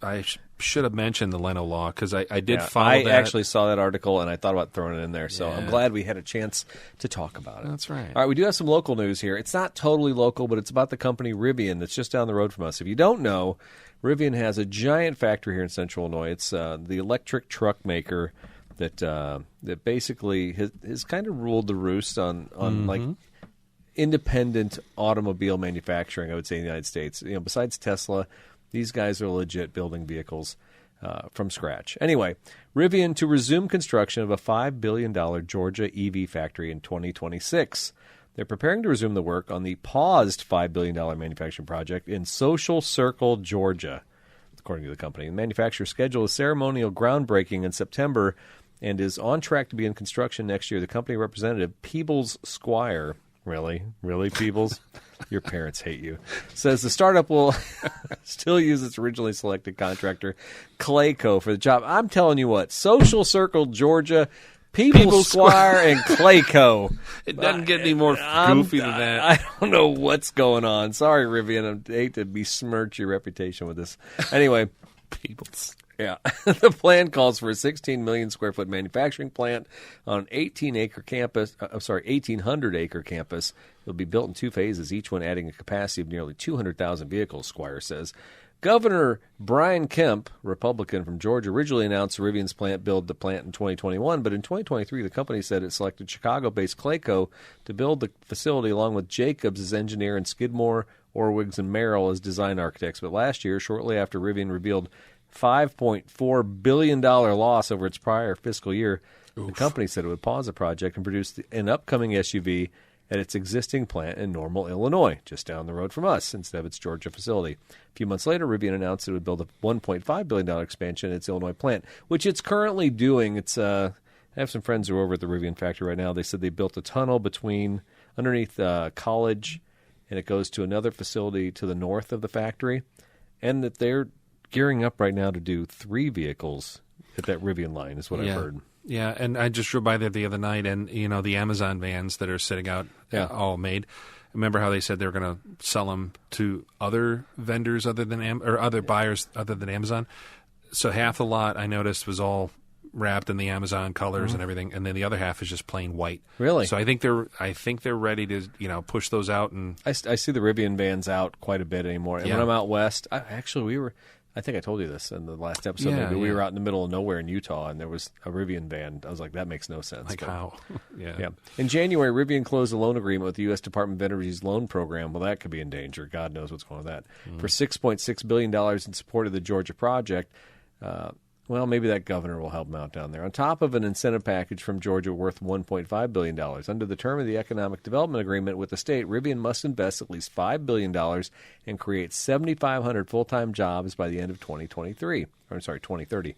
I should have mentioned the Leno law because I did follow that. I actually saw that article and I thought about throwing it in there. So I'm glad we had a chance to talk about it. That's right. All right, we do have some local news here. It's not totally local, but it's about the company Rivian that's just down the road from us. If you don't know, Rivian has a giant factory here in Central Illinois. It's the electric truck maker that basically has kind of ruled the roost on like independent automobile manufacturing, I would say, in the United States. Besides Tesla, these guys are legit building vehicles from scratch. Anyway, Rivian to resume construction of a $5 billion Georgia EV factory in 2026. They're preparing to resume the work on the paused $5 billion manufacturing project in Social Circle, Georgia, according to the company. The manufacturer's schedule is ceremonial groundbreaking in September and is on track to be in construction next year. The company representative, Peebles Squire, really, Peebles? Your parents hate you, says the startup will still use its originally selected contractor, Clayco, for the job. I'm telling you what, Social Circle, Georgia, Peebles Squire and Clayco. It doesn't get any more goofy than that. I don't know what's going on. Sorry, Rivian. I hate to besmirch your reputation with this. Anyway, Peebles. Yeah. The plan calls for a 16 million square foot manufacturing plant on an 1800 acre campus. It'll be built in two phases, each one adding a capacity of nearly 200,000 vehicles, Squire says. Governor Brian Kemp, Republican from Georgia, originally announced Rivian's build the plant in 2021, but in 2023, the company said it selected Chicago-based Clayco to build the facility along with Jacobs as engineer and Skidmore, Orwigs, and Merrill as design architects. But last year, shortly after Rivian revealed $5.4 billion loss over its prior fiscal year, the company said it would pause the project and produce an upcoming SUV at its existing plant in Normal, Illinois, just down the road from us, instead of its Georgia facility. A few months later, Rivian announced it would build a $1.5 billion expansion at its Illinois plant, which it's currently doing. I have some friends who are over at the Rivian factory right now. They said they built a tunnel underneath College, and it goes to another facility to the north of the factory, and that they're gearing up right now to do 3 vehicles at that Rivian line, is what I've heard. Yeah, and I just drove by there the other night, and the Amazon vans that are sitting out, all made. Remember how they said they were going to sell them to other vendors other than other buyers other than Amazon? So half the lot I noticed was all wrapped in the Amazon colors and everything, and then the other half is just plain white. Really? So I think they're ready to push those out. And I see the Rivian vans out quite a bit anymore. And when I'm out west, I think I told you this in the last episode. We were out in the middle of nowhere in Utah, and there was a Rivian van. I was like, that makes no sense. Like how? Yeah. In January, Rivian closed a loan agreement with the U.S. Department of Energy's loan program. Well, that could be in danger. God knows what's going on with that. For $6.6 billion in support of the Georgia project. Well, maybe that governor will help them out down there. On top of an incentive package from Georgia worth $1.5 billion. Under the term of the Economic Development Agreement with the state, Rivian must invest at least $5 billion and create 7,500 full-time jobs by the end of 2030.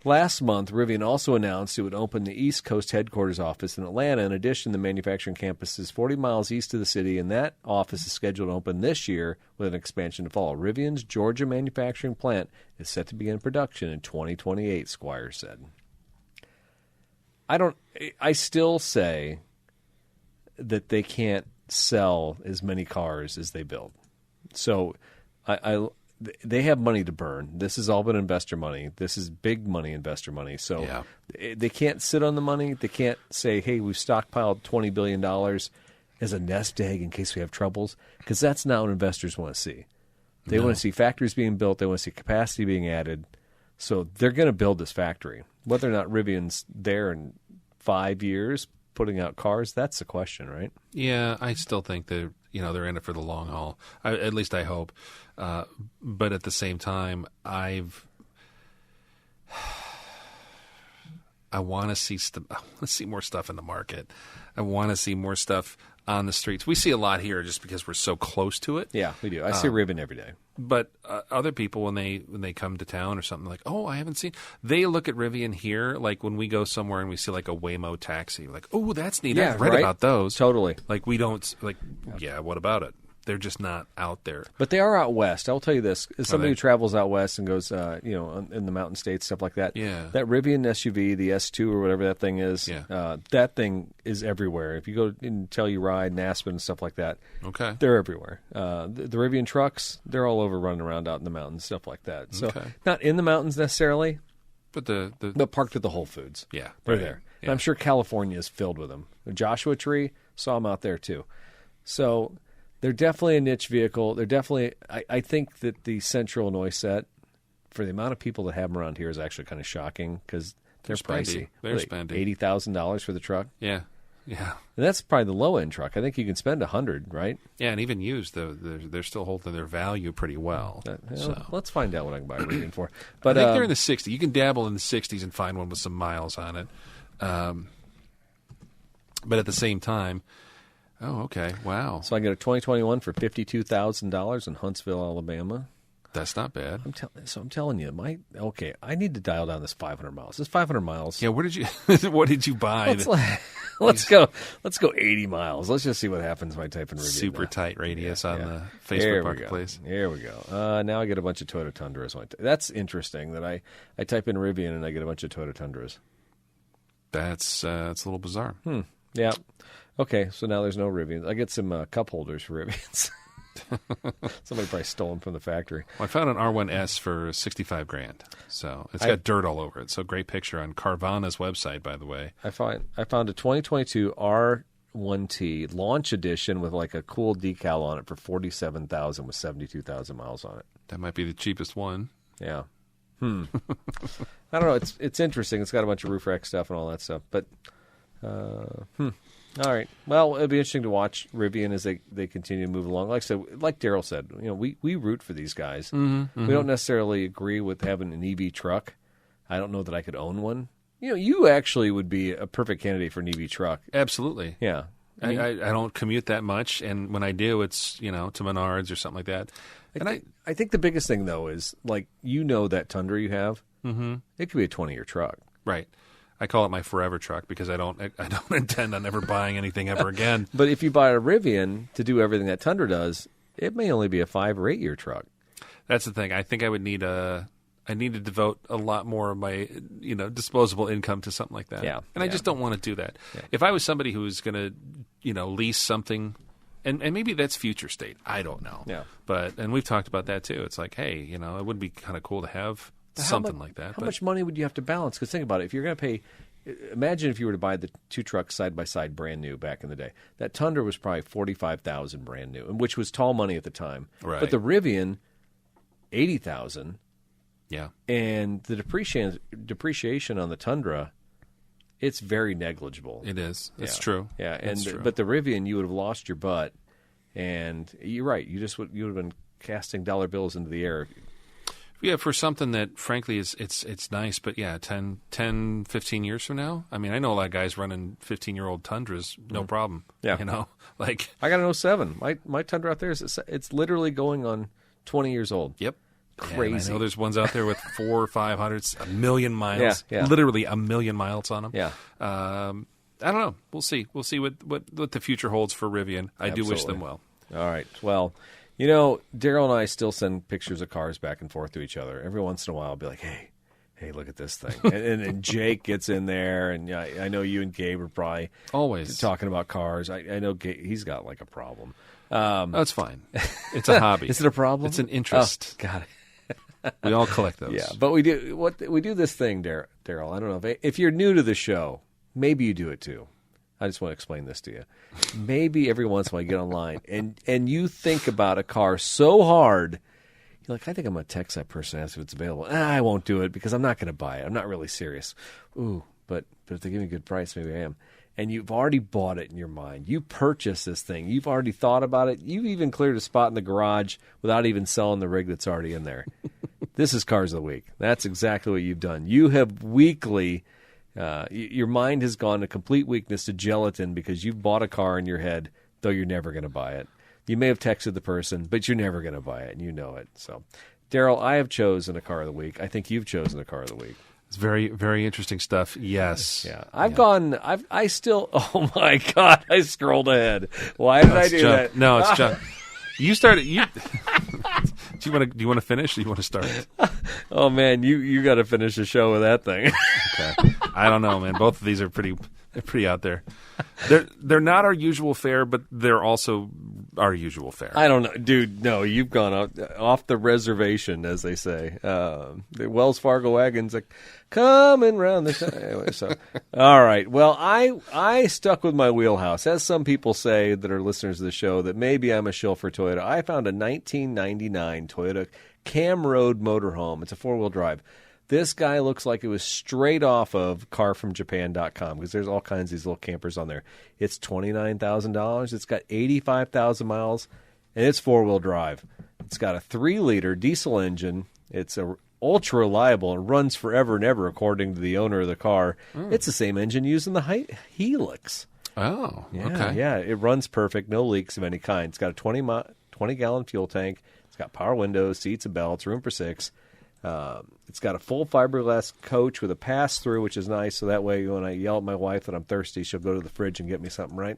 Last month, Rivian also announced it would open the East Coast headquarters office in Atlanta. In addition, the manufacturing campus is 40 miles east of the city, and that office is scheduled to open this year with an expansion to follow. Rivian's Georgia manufacturing plant is set to begin production in 2028, Squire said. I still say that they can't sell as many cars as they build. So they have money to burn. This has all been investor money. This is big money, investor money. So they can't sit on the money. They can't say, hey, we've stockpiled $20 billion as a nest egg in case we have troubles, because that's not what investors want to see. They want to see factories being built. They want to see capacity being added. So they're going to build this factory. Whether or not Rivian's there in 5 years putting out cars, that's the question, right? Yeah, I still think they're in it for the long haul. At least I hope. But at the same time, I want to see more stuff in the market. I want to see more stuff on the streets. We see a lot here just because we're so close to it. Yeah, we do. I see Rivian every day. But other people, when they come to town or something, like, oh, I haven't seen. They look at Rivian here, like when we go somewhere and we see like a Waymo taxi, like, oh, that's neat. Yeah, I've read about those. Totally. Like we don't what about it? They're just not out there. But they are out west. I'll tell you this: as somebody who travels out west and goes, in the mountain states, stuff like that. Yeah. That Rivian SUV, the S2 or whatever that thing is, that thing is everywhere. If you go and Telluride and Aspen and stuff like that, they're everywhere. The Rivian trucks, they're all over running around out in the mountains, stuff like that. So not in the mountains necessarily, but but parked at the Whole Foods. Yeah, they're there. Yeah. And I'm sure California is filled with them. The Joshua Tree, saw them out there too. So they're definitely a niche vehicle. They're definitely. I think that the Central Illinois set, for the amount of people that have them around here, is actually kind of shocking because they're pricey. They're spending $80,000 for the truck. Yeah. And that's probably the low end truck. I think you can spend $100,000, right? Yeah, and even used, they're still holding their value pretty well. Let's find out what I can buy a Rivian for. But I think they're in the 60s. You can dabble in the 60s and find one with some miles on it. But at the same time. Oh, okay. Wow. So I get a 2021 for $52,000 in Huntsville, Alabama. That's not bad. I'm telling you, I need to dial down this 500 miles. This 500 miles. Yeah, what did you buy? Let's go 80 miles. Let's just see what happens when I type in Rivian. Super tight radius on the Facebook Marketplace. Here we go. Now I get a bunch of Toyota Tundras. That's interesting that I type in Rivian and I get a bunch of Toyota Tundras. That's a little bizarre. Yeah. Okay, so now there's no Rivians. I get some cup holders for Rivians. Somebody probably stole them from the factory. Well, I found an R1S for $65,000. So it's got dirt all over it. So great picture on Carvana's website, by the way. I found a 2022 R1T launch edition with like a cool decal on it for $47,000 with 72,000 miles on it. That might be the cheapest one. Yeah. I don't know. It's interesting. It's got a bunch of roof rack stuff and all that stuff. But, all right. Well, it'll be interesting to watch Rivian as they continue to move along. Like I said, like Daryl said, we root for these guys. We don't necessarily agree with having an EV truck. I don't know that I could own one. You actually would be a perfect candidate for an EV truck. Absolutely. Yeah. I don't commute that much, and when I do, it's to Menards or something like that. I think the biggest thing though is that Tundra you have. It could be a 20-year truck. Right. I call it my forever truck because I don't intend on ever buying anything ever again. But if you buy a Rivian to do everything that Tundra does, it may only be a 5 or 8 year truck. That's the thing. I think I would need I need to devote a lot more of my, disposable income to something like that. Yeah. And I just don't want to do that. Yeah. If I was somebody who was going to, lease something, and maybe that's future state. I don't know. Yeah. And we've talked about that too. It's like, hey, it would be kind of cool to have something like that. How much money would you have to balance? Because think about it. If you're going to pay, imagine if you were to buy the 2 trucks side by side brand new back in the day. That Tundra was probably $45,000 brand new, which was tall money at the time. Right. But the Rivian, $80,000. Yeah. And the depreciation on the Tundra, it's very negligible. It is. It's true. Yeah. It's true. But the Rivian, you would have lost your butt. And you're right. You would have been casting dollar bills into the air. Yeah, for something that, frankly, it's nice. But, 10, 15 years from now, I mean, I know a lot of guys running 15-year-old Tundras, no problem. Yeah. I got an 07. My Tundra out there, it's literally going on 20 years old. Yep. Crazy. And I know there's ones out there with 400 or 500, 1 million miles. Yeah. Literally 1 million miles on them. Yeah. I don't know. We'll see. We'll see what the future holds for Rivian. I do wish them well. All right. Well, Daryl and I still send pictures of cars back and forth to each other. Every once in a while, I'll be like, hey, look at this thing. and Jake gets in there, and I know you and Gabe are probably always talking about cars. I know Gabe, he's got a problem. That's fine. It's a hobby. Is it a problem? It's an interest. Oh, got it. We all collect those. Yeah, but we do this thing, Daryl. I don't know if you're new to the show, maybe you do it too. I just want to explain this to you. Maybe every once in a while you get online and you think about a car so hard, you're like, I think I'm going to text that person and ask if it's available. I won't do it because I'm not going to buy it. I'm not really serious. Ooh, but if they give me a good price, maybe I am. And you've already bought it in your mind. You purchased this thing. You've already thought about it. You've even cleared a spot in the garage without even selling the rig that's already in there. This is Cars of the Week. That's exactly what you've done. You have weekly, your mind has gone to complete weakness to gelatin because you've bought a car in your head, though you're never going to buy it. You may have texted the person, but you're never going to buy it, and you know it. So, Daryl, I have chosen a Car of the Week. I think you've chosen a Car of the Week. It's very, very interesting stuff. Yes. Yeah. I still, oh my God, I scrolled ahead. Why did I do that? No, it's junk. You started, do you want to finish or do you want to start? Oh man, you got to finish the show with that thing. Okay. I don't know, man. Both of these are pretty out there. They're not our usual fare, but they're also our usual fare. I don't know, dude. No, you've gone off the reservation, as they say. The Wells Fargo wagon's like coming round the anyway. So, all right. Well, I stuck with my wheelhouse, as some people say that are listeners of the show. That maybe I'm a shill for Toyota. I found a 1999 Toyota Camroad motorhome. It's a 4-wheel drive. This guy looks like it was straight off of carfromjapan.com because there's all kinds of these little campers on there. It's $29,000. It's got 85,000 miles, and it's 4-wheel drive. It's got a 3-liter diesel engine. It's ultra reliable and runs forever and ever, according to the owner of the car. It's the same engine used in the Helix. Oh, yeah, okay. Yeah, it runs perfect, no leaks of any kind. It's got a 20-gallon fuel tank. It's got power windows, seats and belts, room for 6. It's got a full fiberglass coach with a pass-through, which is nice. So that way, when I yell at my wife that I'm thirsty, she'll go to the fridge and get me something, right?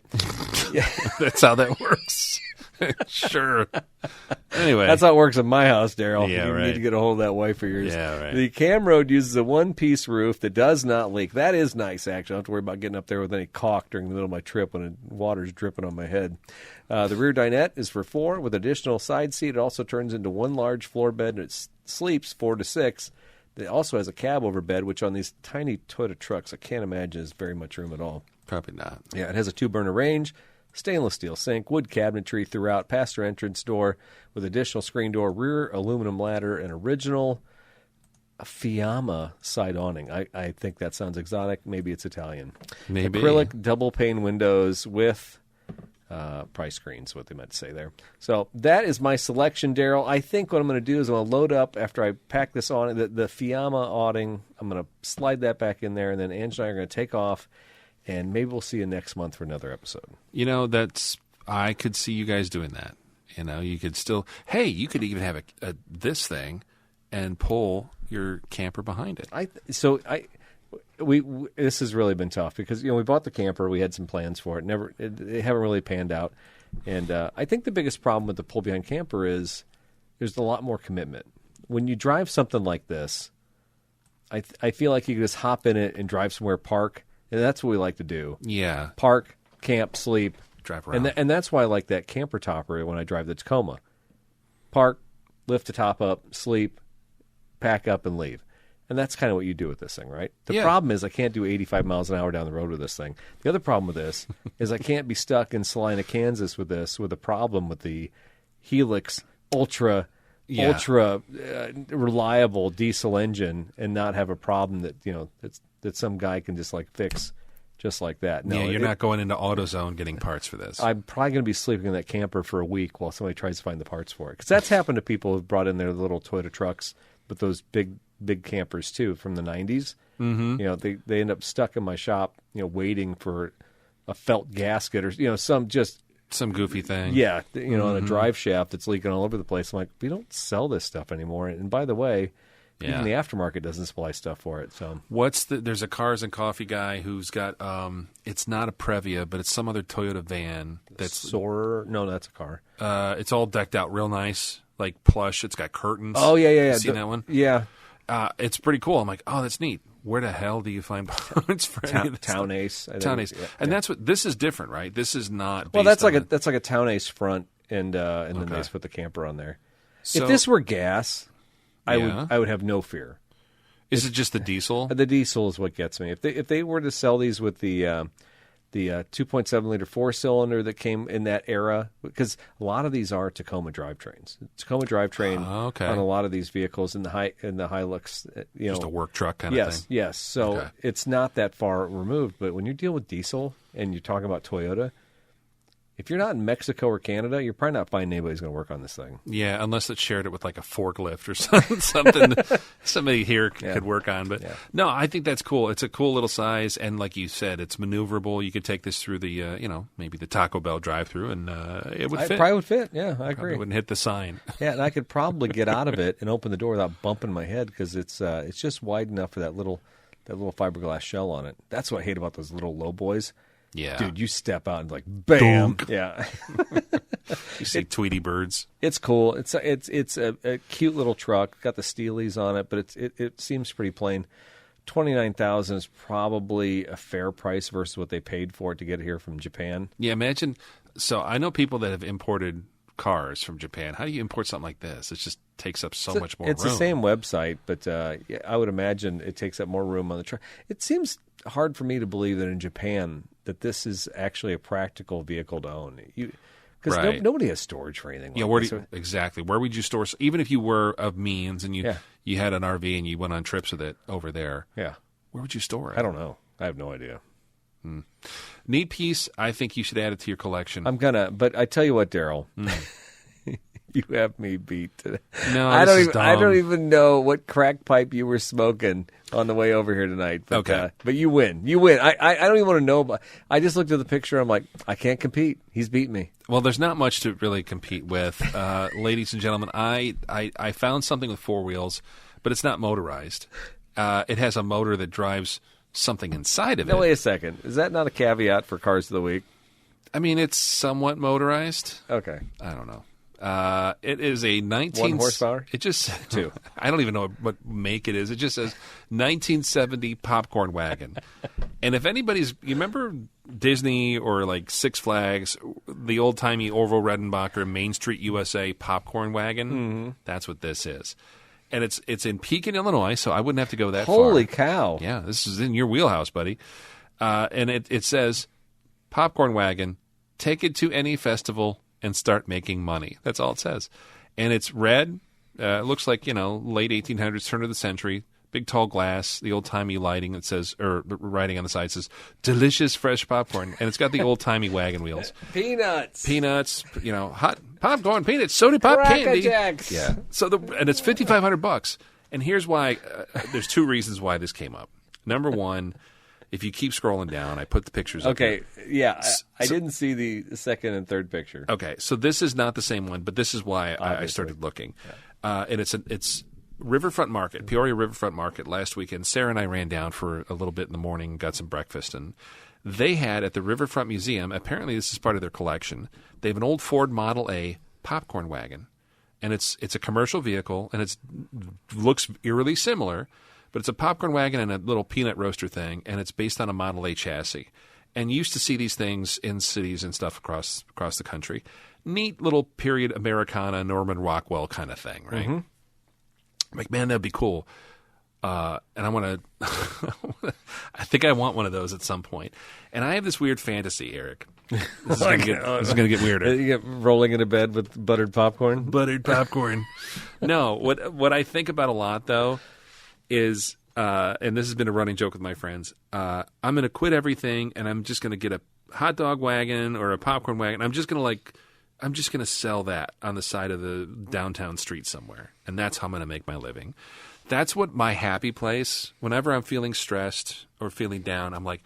Yeah, that's how that works. Sure. Anyway, that's how it works in my house, Daryl. Yeah, you right. need to get a hold of that wife of yours. Yeah, right. The Camroad uses a one-piece roof that does not leak. That is nice, actually. I don't have to worry about getting up there with any caulk during the middle of my trip when the water's dripping on my head. The rear dinette is for 4 with additional side seat. It also turns into one large floor bed, and it sleeps 4 to 6. It also has a cab over bed, which on these tiny Toyota trucks, I can't imagine is very much room at all. Probably not. Yeah, it has a 2-burner range, stainless steel sink, wood cabinetry throughout, passenger entrance door with additional screen door, rear aluminum ladder, and original Fiamma side awning. I think that sounds exotic. Maybe it's Italian. Maybe. Acrylic double pane windows with price screens, what they meant to say there. So that is my selection, Daryl. I think what I'm going to do is I'm going to load up after I pack this on, the Fiamma awning. I'm going to slide that back in there, and then Ange and I are going to take off, and maybe we'll see you next month for another episode. I could see you guys doing that. You could still, you could even have this thing and pull your camper behind it. This has really been tough because we bought the camper, we had some plans for it, they haven't really panned out, and I think the biggest problem with the pull behind camper is there's a lot more commitment. When you drive something like this, I feel like you can just hop in it and drive somewhere, park, and that's what we like to do. Yeah, park, camp, sleep, drive around, and that's why I like that camper topper when I drive the Tacoma. Park, lift the top up, sleep, pack up, and leave. And that's kind of what you do with this thing, right? The problem is I can't do 85 miles an hour down the road with this thing. The other problem with this is I can't be stuck in Salina, Kansas with this, with a problem with the Helix ultra reliable diesel engine and not have a problem that some guy can just fix just like that. No, you're not going into AutoZone getting parts for this. I'm probably going to be sleeping in that camper for a week while somebody tries to find the parts for it. Because that's happened to people who've brought in their little Toyota trucks with those big campers too from the 90s. Mm-hmm. They end up stuck in my shop, waiting for a felt gasket or some goofy thing. Yeah, on a drive shaft that's leaking all over the place. I'm like, we don't sell this stuff anymore. And by the way, even the aftermarket doesn't supply stuff for it. So there's a Cars and Coffee guy who's got it's not a Previa, but it's some other Toyota van that's Soarer. No, that's a car. It's all decked out real nice, like plush. It's got curtains. Oh yeah. You seen that one? Yeah. It's pretty cool. I'm like, oh, that's neat. Where the hell do you find parts for any of this Town Ace? Town Ace, and that's what this is different, right? This is not. Well, that's like a Town Ace front, and then they just put the camper on there. So, if this were gas, I would have no fear. Is it just the diesel? The diesel is what gets me. If they were to sell these with the 2.7 liter 4-cylinder that came in that era, because a lot of these are Tacoma drivetrains. Tacoma drivetrain on a lot of these vehicles in the Hilux, just a work truck kind of thing. Yes. So it's not that far removed. But when you deal with diesel and you're talking about Toyota, if you're not in Mexico or Canada, you're probably not finding anybody who's going to work on this thing. Yeah, unless it shared it with like a forklift or something somebody here could work on. But no, I think that's cool. It's a cool little size, and like you said, it's maneuverable. You could take this through the, maybe the Taco Bell drive-through, and it would fit. It probably would fit. Yeah, I agree. Wouldn't hit the sign. Yeah, and I could probably get out of it and open the door without bumping my head because it's just wide enough for that little fiberglass shell on it. That's what I hate about those little low boys. Yeah. Dude, you step out and bam. Dunk. Yeah. You see Tweety birds. It's cool. It's a cute little truck. Got the Steelies on it, but it seems pretty plain. $29,000 is probably a fair price versus what they paid for it to get it here from Japan. Yeah, imagine. So I know people that have imported cars from Japan. How do you import something like this? It just takes up so much more room. It's the same website, but I would imagine it takes up more room on the truck. It seems hard for me to believe that in Japan that this is actually a practical vehicle to own. Because nobody has storage for anything. Exactly. Where would you store? Even if you were of means and you had an RV and you went on trips with it over there, where would you store it? I don't know. I have no idea. Neat piece. I think you should add it to your collection. I'm gonna, but I tell you what, Daryl. You have me beat today. No, I don't even know what crack pipe you were smoking on the way over here tonight. But, okay, but you win. You win. I don't even want to know. But I just looked at the picture. I'm like, I can't compete. He's beat me. Well, there's not much to really compete with, ladies and gentlemen. I found something with four wheels, but it's not motorized. It has a motor that drives something inside of it. Now, wait a second. Is that not a caveat for Cars of the Week? I mean, it's somewhat motorized. Okay. I don't know. It is a 1 horsepower? It just 2. I don't even know what make it is. It just says 1970 popcorn wagon. And if anybody's, you remember Disney or like Six Flags, the old timey Orville Redenbacher Main Street USA popcorn wagon? Mm-hmm. That's what this is. And it's in Pekin, Illinois, so I wouldn't have to go that far. Holy cow. Yeah, this is in your wheelhouse, buddy. And it says popcorn wagon, Take it to any festival and start making money. That's all it says. And it's red. It looks like, late 1800s, turn of the century. Big tall glass, the old-timey lighting that says, or writing on the side says, delicious fresh popcorn. And it's got the old-timey wagon wheels. Peanuts, hot popcorn, peanuts, soda pop candy. Jacks. Yeah. And it's $5,500. And here's why, there's two reasons why this came up. Number one, if you keep scrolling down, I put the pictures up here. Yeah. I didn't see the second and third picture. Okay, so this is not the same one, but this is why I started looking. Yeah. And it's Riverfront Market, Peoria Riverfront Market last weekend. Sarah and I ran down for a little bit in the morning, got some breakfast, and they had at the Riverfront Museum, apparently this is part of their collection, they have an old Ford Model A popcorn wagon. And it's a commercial vehicle, and it looks eerily similar, but it's a popcorn wagon and a little peanut roaster thing, and it's based on a Model A chassis. And you used to see these things in cities and stuff across the country. Neat little period Americana, Norman Rockwell kind of thing, right? Mm-hmm. I'm like, man, that'd be cool. And I want to I think I want one of those at some point. And I have this weird fantasy, Eric. This is going to get weirder. You get rolling into bed with buttered popcorn? Buttered popcorn. No, what I think about a lot, though, is, and this has been a running joke with my friends, I'm going to quit everything, and I'm just going to get a hot dog wagon or a popcorn wagon. I'm just going to sell that on the side of the downtown street somewhere, and that's how I'm going to make my living. That's what my happy place, whenever I'm feeling stressed or feeling down, I'm like,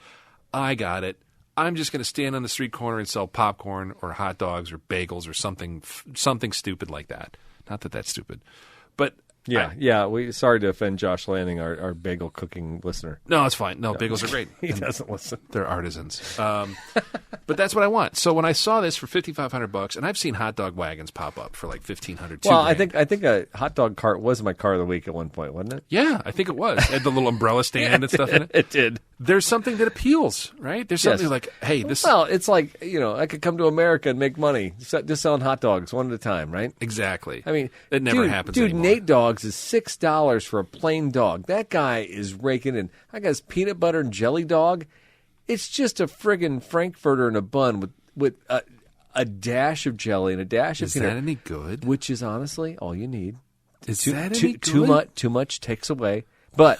I got it. I'm just going to stand on the street corner and sell popcorn or hot dogs or bagels or something stupid like that. Not that that's stupid, but yeah. Sorry to offend Josh Lanning, our bagel cooking listener. No, it's fine. No, bagels are great. He doesn't listen. They're artisans. But that's what I want. So when I saw this for $5,500, and I've seen hot dog wagons pop up for like $1,500. Well, I think a hot dog cart was my car of the week at one point, wasn't it? Yeah, I think it was. It had the little umbrella stand and stuff in it. It did. There's something that appeals, right? There's something like, hey, this. Well, it's like I could come to America and make money just selling hot dogs one at a time, right? Exactly. I mean, it never happens anymore. Nate Dogs is $6 for a plain dog. That guy is raking in. I got his peanut butter and jelly dog. It's just a friggin' Frankfurter in a bun with a dash of jelly and a dash of peanut. Is that any good? Which is honestly all you need. Is that any good? Too much takes away. But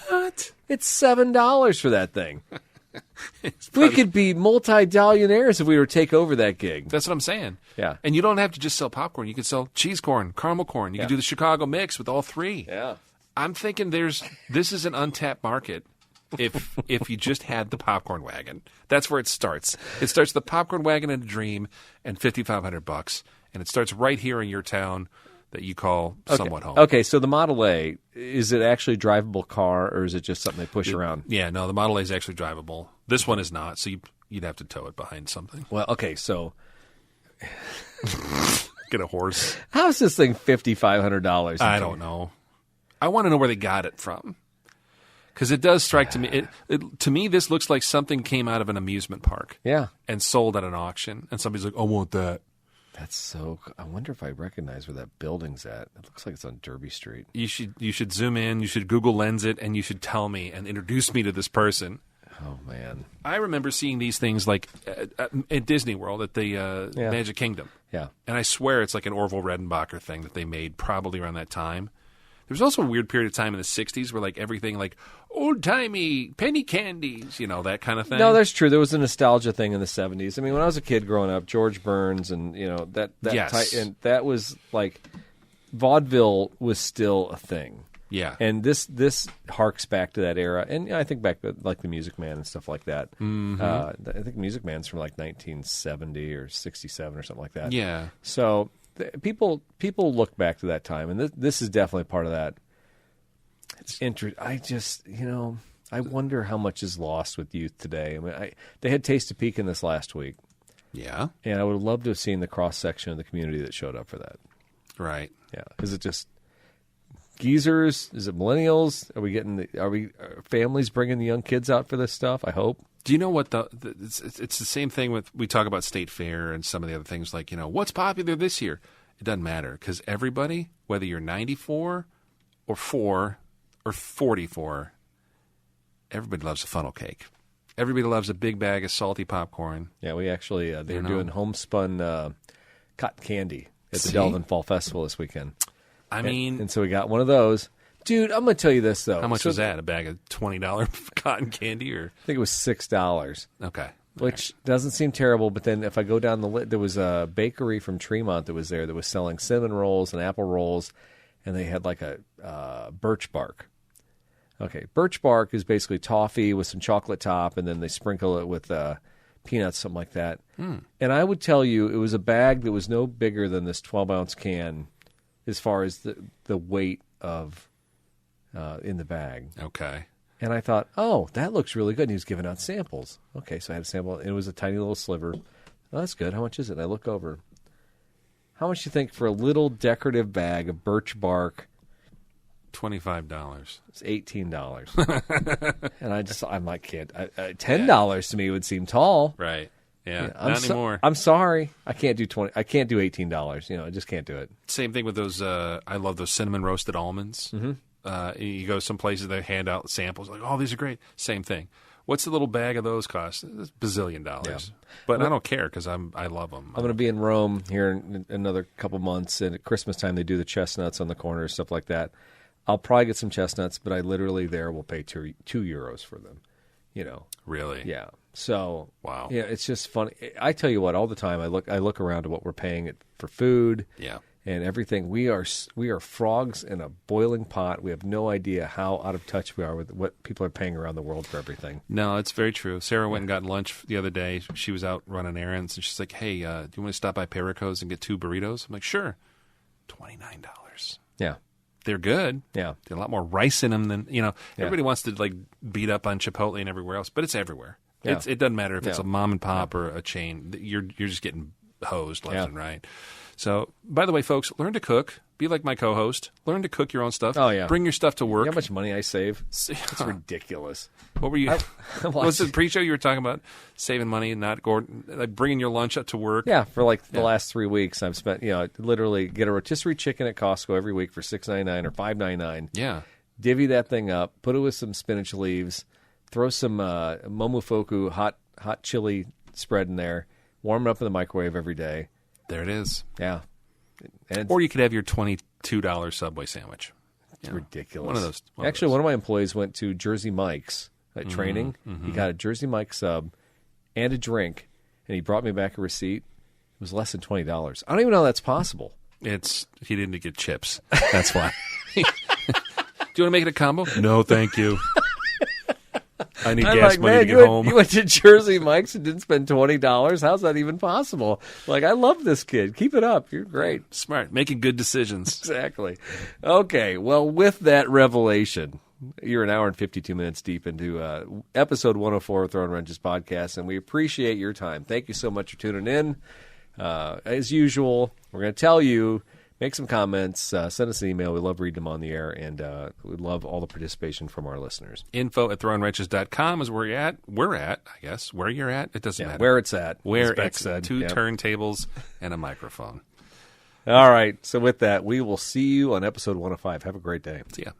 it's $7 for that thing. We could be multi-dallionaires if we were to take over that gig. That's what I'm saying. Yeah. And you don't have to just sell popcorn. You can sell cheese corn, caramel corn. You can do the Chicago mix with all three. Yeah. I'm thinking this is an untapped market if you just had the popcorn wagon. That's where it starts. It starts the popcorn wagon in a dream and $5,500, and it starts right here in your town that you call somewhat home. Okay, so the Model A, is it actually a drivable car, or is it just something they push around? Yeah, no, the Model A is actually drivable. This one is not, so you'd have to tow it behind something. Well, okay, so get a horse. How is this thing $5,500? I don't know. I want to know where they got it from. Because it does strike to me, to me, this looks like something came out of an amusement park. Yeah. And sold at an auction. And somebody's like, I want that. That's so. I wonder if I recognize where that building's at. It looks like it's on Derby Street. You should zoom in. You should Google Lens it, and you should tell me and introduce me to this person. Oh man, I remember seeing these things like at Disney World at the Magic Kingdom. Yeah, and I swear it's like an Orville Redenbacher thing that they made probably around that time. There was also a weird period of time in the 60s where like everything like old-timey penny candies, that kind of thing. No, that's true. There was a nostalgia thing in the 70s. I mean, when I was a kid growing up, George Burns and, that yes. And that was like vaudeville was still a thing. Yeah. And this harks back to that era. And I think back to like the Music Man and stuff like that. Mm-hmm. I think Music Man's from like 1970 or 67 or something like that. Yeah. So people look back to that time, and this is definitely part of that. It's interesting. I just, I wonder how much is lost with youth today. I mean, they had Taste of Pekin this last week. Yeah. And I would love to have seen the cross-section of the community that showed up for that. Right. Yeah. Is it just geezers? Is it millennials? Are families bringing the young kids out for this stuff? I hope. Do you know what it's the same thing with, we talk about State Fair and some of the other things like, what's popular this year? It doesn't matter because everybody, whether you're 94 or 4 or 44, everybody loves a funnel cake. Everybody loves a big bag of salty popcorn. Yeah, we actually, they're doing homespun cotton candy at the Delvin Fall Festival this weekend. And so we got one of those. Dude, I'm going to tell you this, though. How much was that? A bag of $20 cotton candy? Or I think it was $6. Okay. Which doesn't seem terrible, but then if I go down the list, there was a bakery from Tremont that was there that was selling cinnamon rolls and apple rolls, and they had like a birch bark. Okay, birch bark is basically toffee with some chocolate top, and then they sprinkle it with peanuts, something like that. And I would tell you it was a bag that was no bigger than this 12-ounce can as far as the weight of in the bag. Okay. And I thought, oh, that looks really good. And he was giving out samples. Okay, so I had a sample. And it was a tiny little sliver. Oh, that's good. How much is it? And I look over. How much do you think for a little decorative bag of birch bark? $25. It's $18. And I'm like, kid, $10 to me would seem tall. Right. Yeah. Not anymore. I'm sorry. I can't do $18. I just can't do it. Same thing with those. I love those cinnamon roasted almonds. Mm-hmm. You go some places, they hand out samples like, oh, these are great. Same thing. What's the little bag of those cost? It's $1 bazillion. Yeah. But I don't care because I love them. I'm going to be in Rome here in another couple months, and at Christmas time they do the chestnuts on the corner, stuff like that. I'll probably get some chestnuts, but I literally there will pay €2 for them. Really? Yeah. So wow. Yeah, it's just funny. I tell you what, all the time I look around at what we're paying for food. Yeah. And everything, we are frogs in a boiling pot. We have no idea how out of touch we are with what people are paying around the world for everything. No, it's very true. Sarah went and got lunch the other day. She was out running errands, and she's like, hey, do you want to stop by Perico's and get 2 burritos? I'm like, sure. $29. Yeah. They're good. Yeah. There's a lot more rice in them than, everybody wants to beat up on Chipotle and everywhere else, but it's everywhere. Yeah. It doesn't matter if it's a mom and pop or a chain. You're just getting hosed left and right. So, by the way, folks, learn to cook. Be like my co-host. Learn to cook your own stuff. Oh, yeah. Bring your stuff to work. You know how much money I save? It's ridiculous. What were you? What was the pre-show you were talking about? Saving money and not bringing your lunch up to work? Yeah, for the last 3 weeks, I've spent, literally get a rotisserie chicken at Costco every week for $6.99 or $5.99. Yeah. Divvy that thing up, put it with some spinach leaves, throw some momofuku hot chili spread in there, warm it up in the microwave every day. There it is. Yeah. Or you could have your $22 Subway sandwich. It's ridiculous. One of those. Actually, one of my employees went to Jersey Mike's at training. Mm-hmm. He got a Jersey Mike's sub and a drink, and he brought me back a receipt. It was less than $20. I don't even know how that's possible. He didn't get chips. That's why. Do you want to make it a combo? No, thank you. I need gas money to get home. You went to Jersey Mike's and didn't spend $20? How's that even possible? I love this kid. Keep it up. You're great. Smart. Making good decisions. Exactly. Okay, well, with that revelation, you're an hour and 52 minutes deep into episode 104 of Throwin Wrenches podcast, and we appreciate your time. Thank you so much for tuning in. As usual, we're going to tell you, make some comments, send us an email. We love reading them on the air, and we love all the participation from our listeners. info@throwinwrenches.com is where you're at. We're at, I guess. Where you're at, it doesn't matter. Where it's at. Where it's at. 2 turntables and a microphone. All right. So with that, we will see you on episode 105. Have a great day. See ya.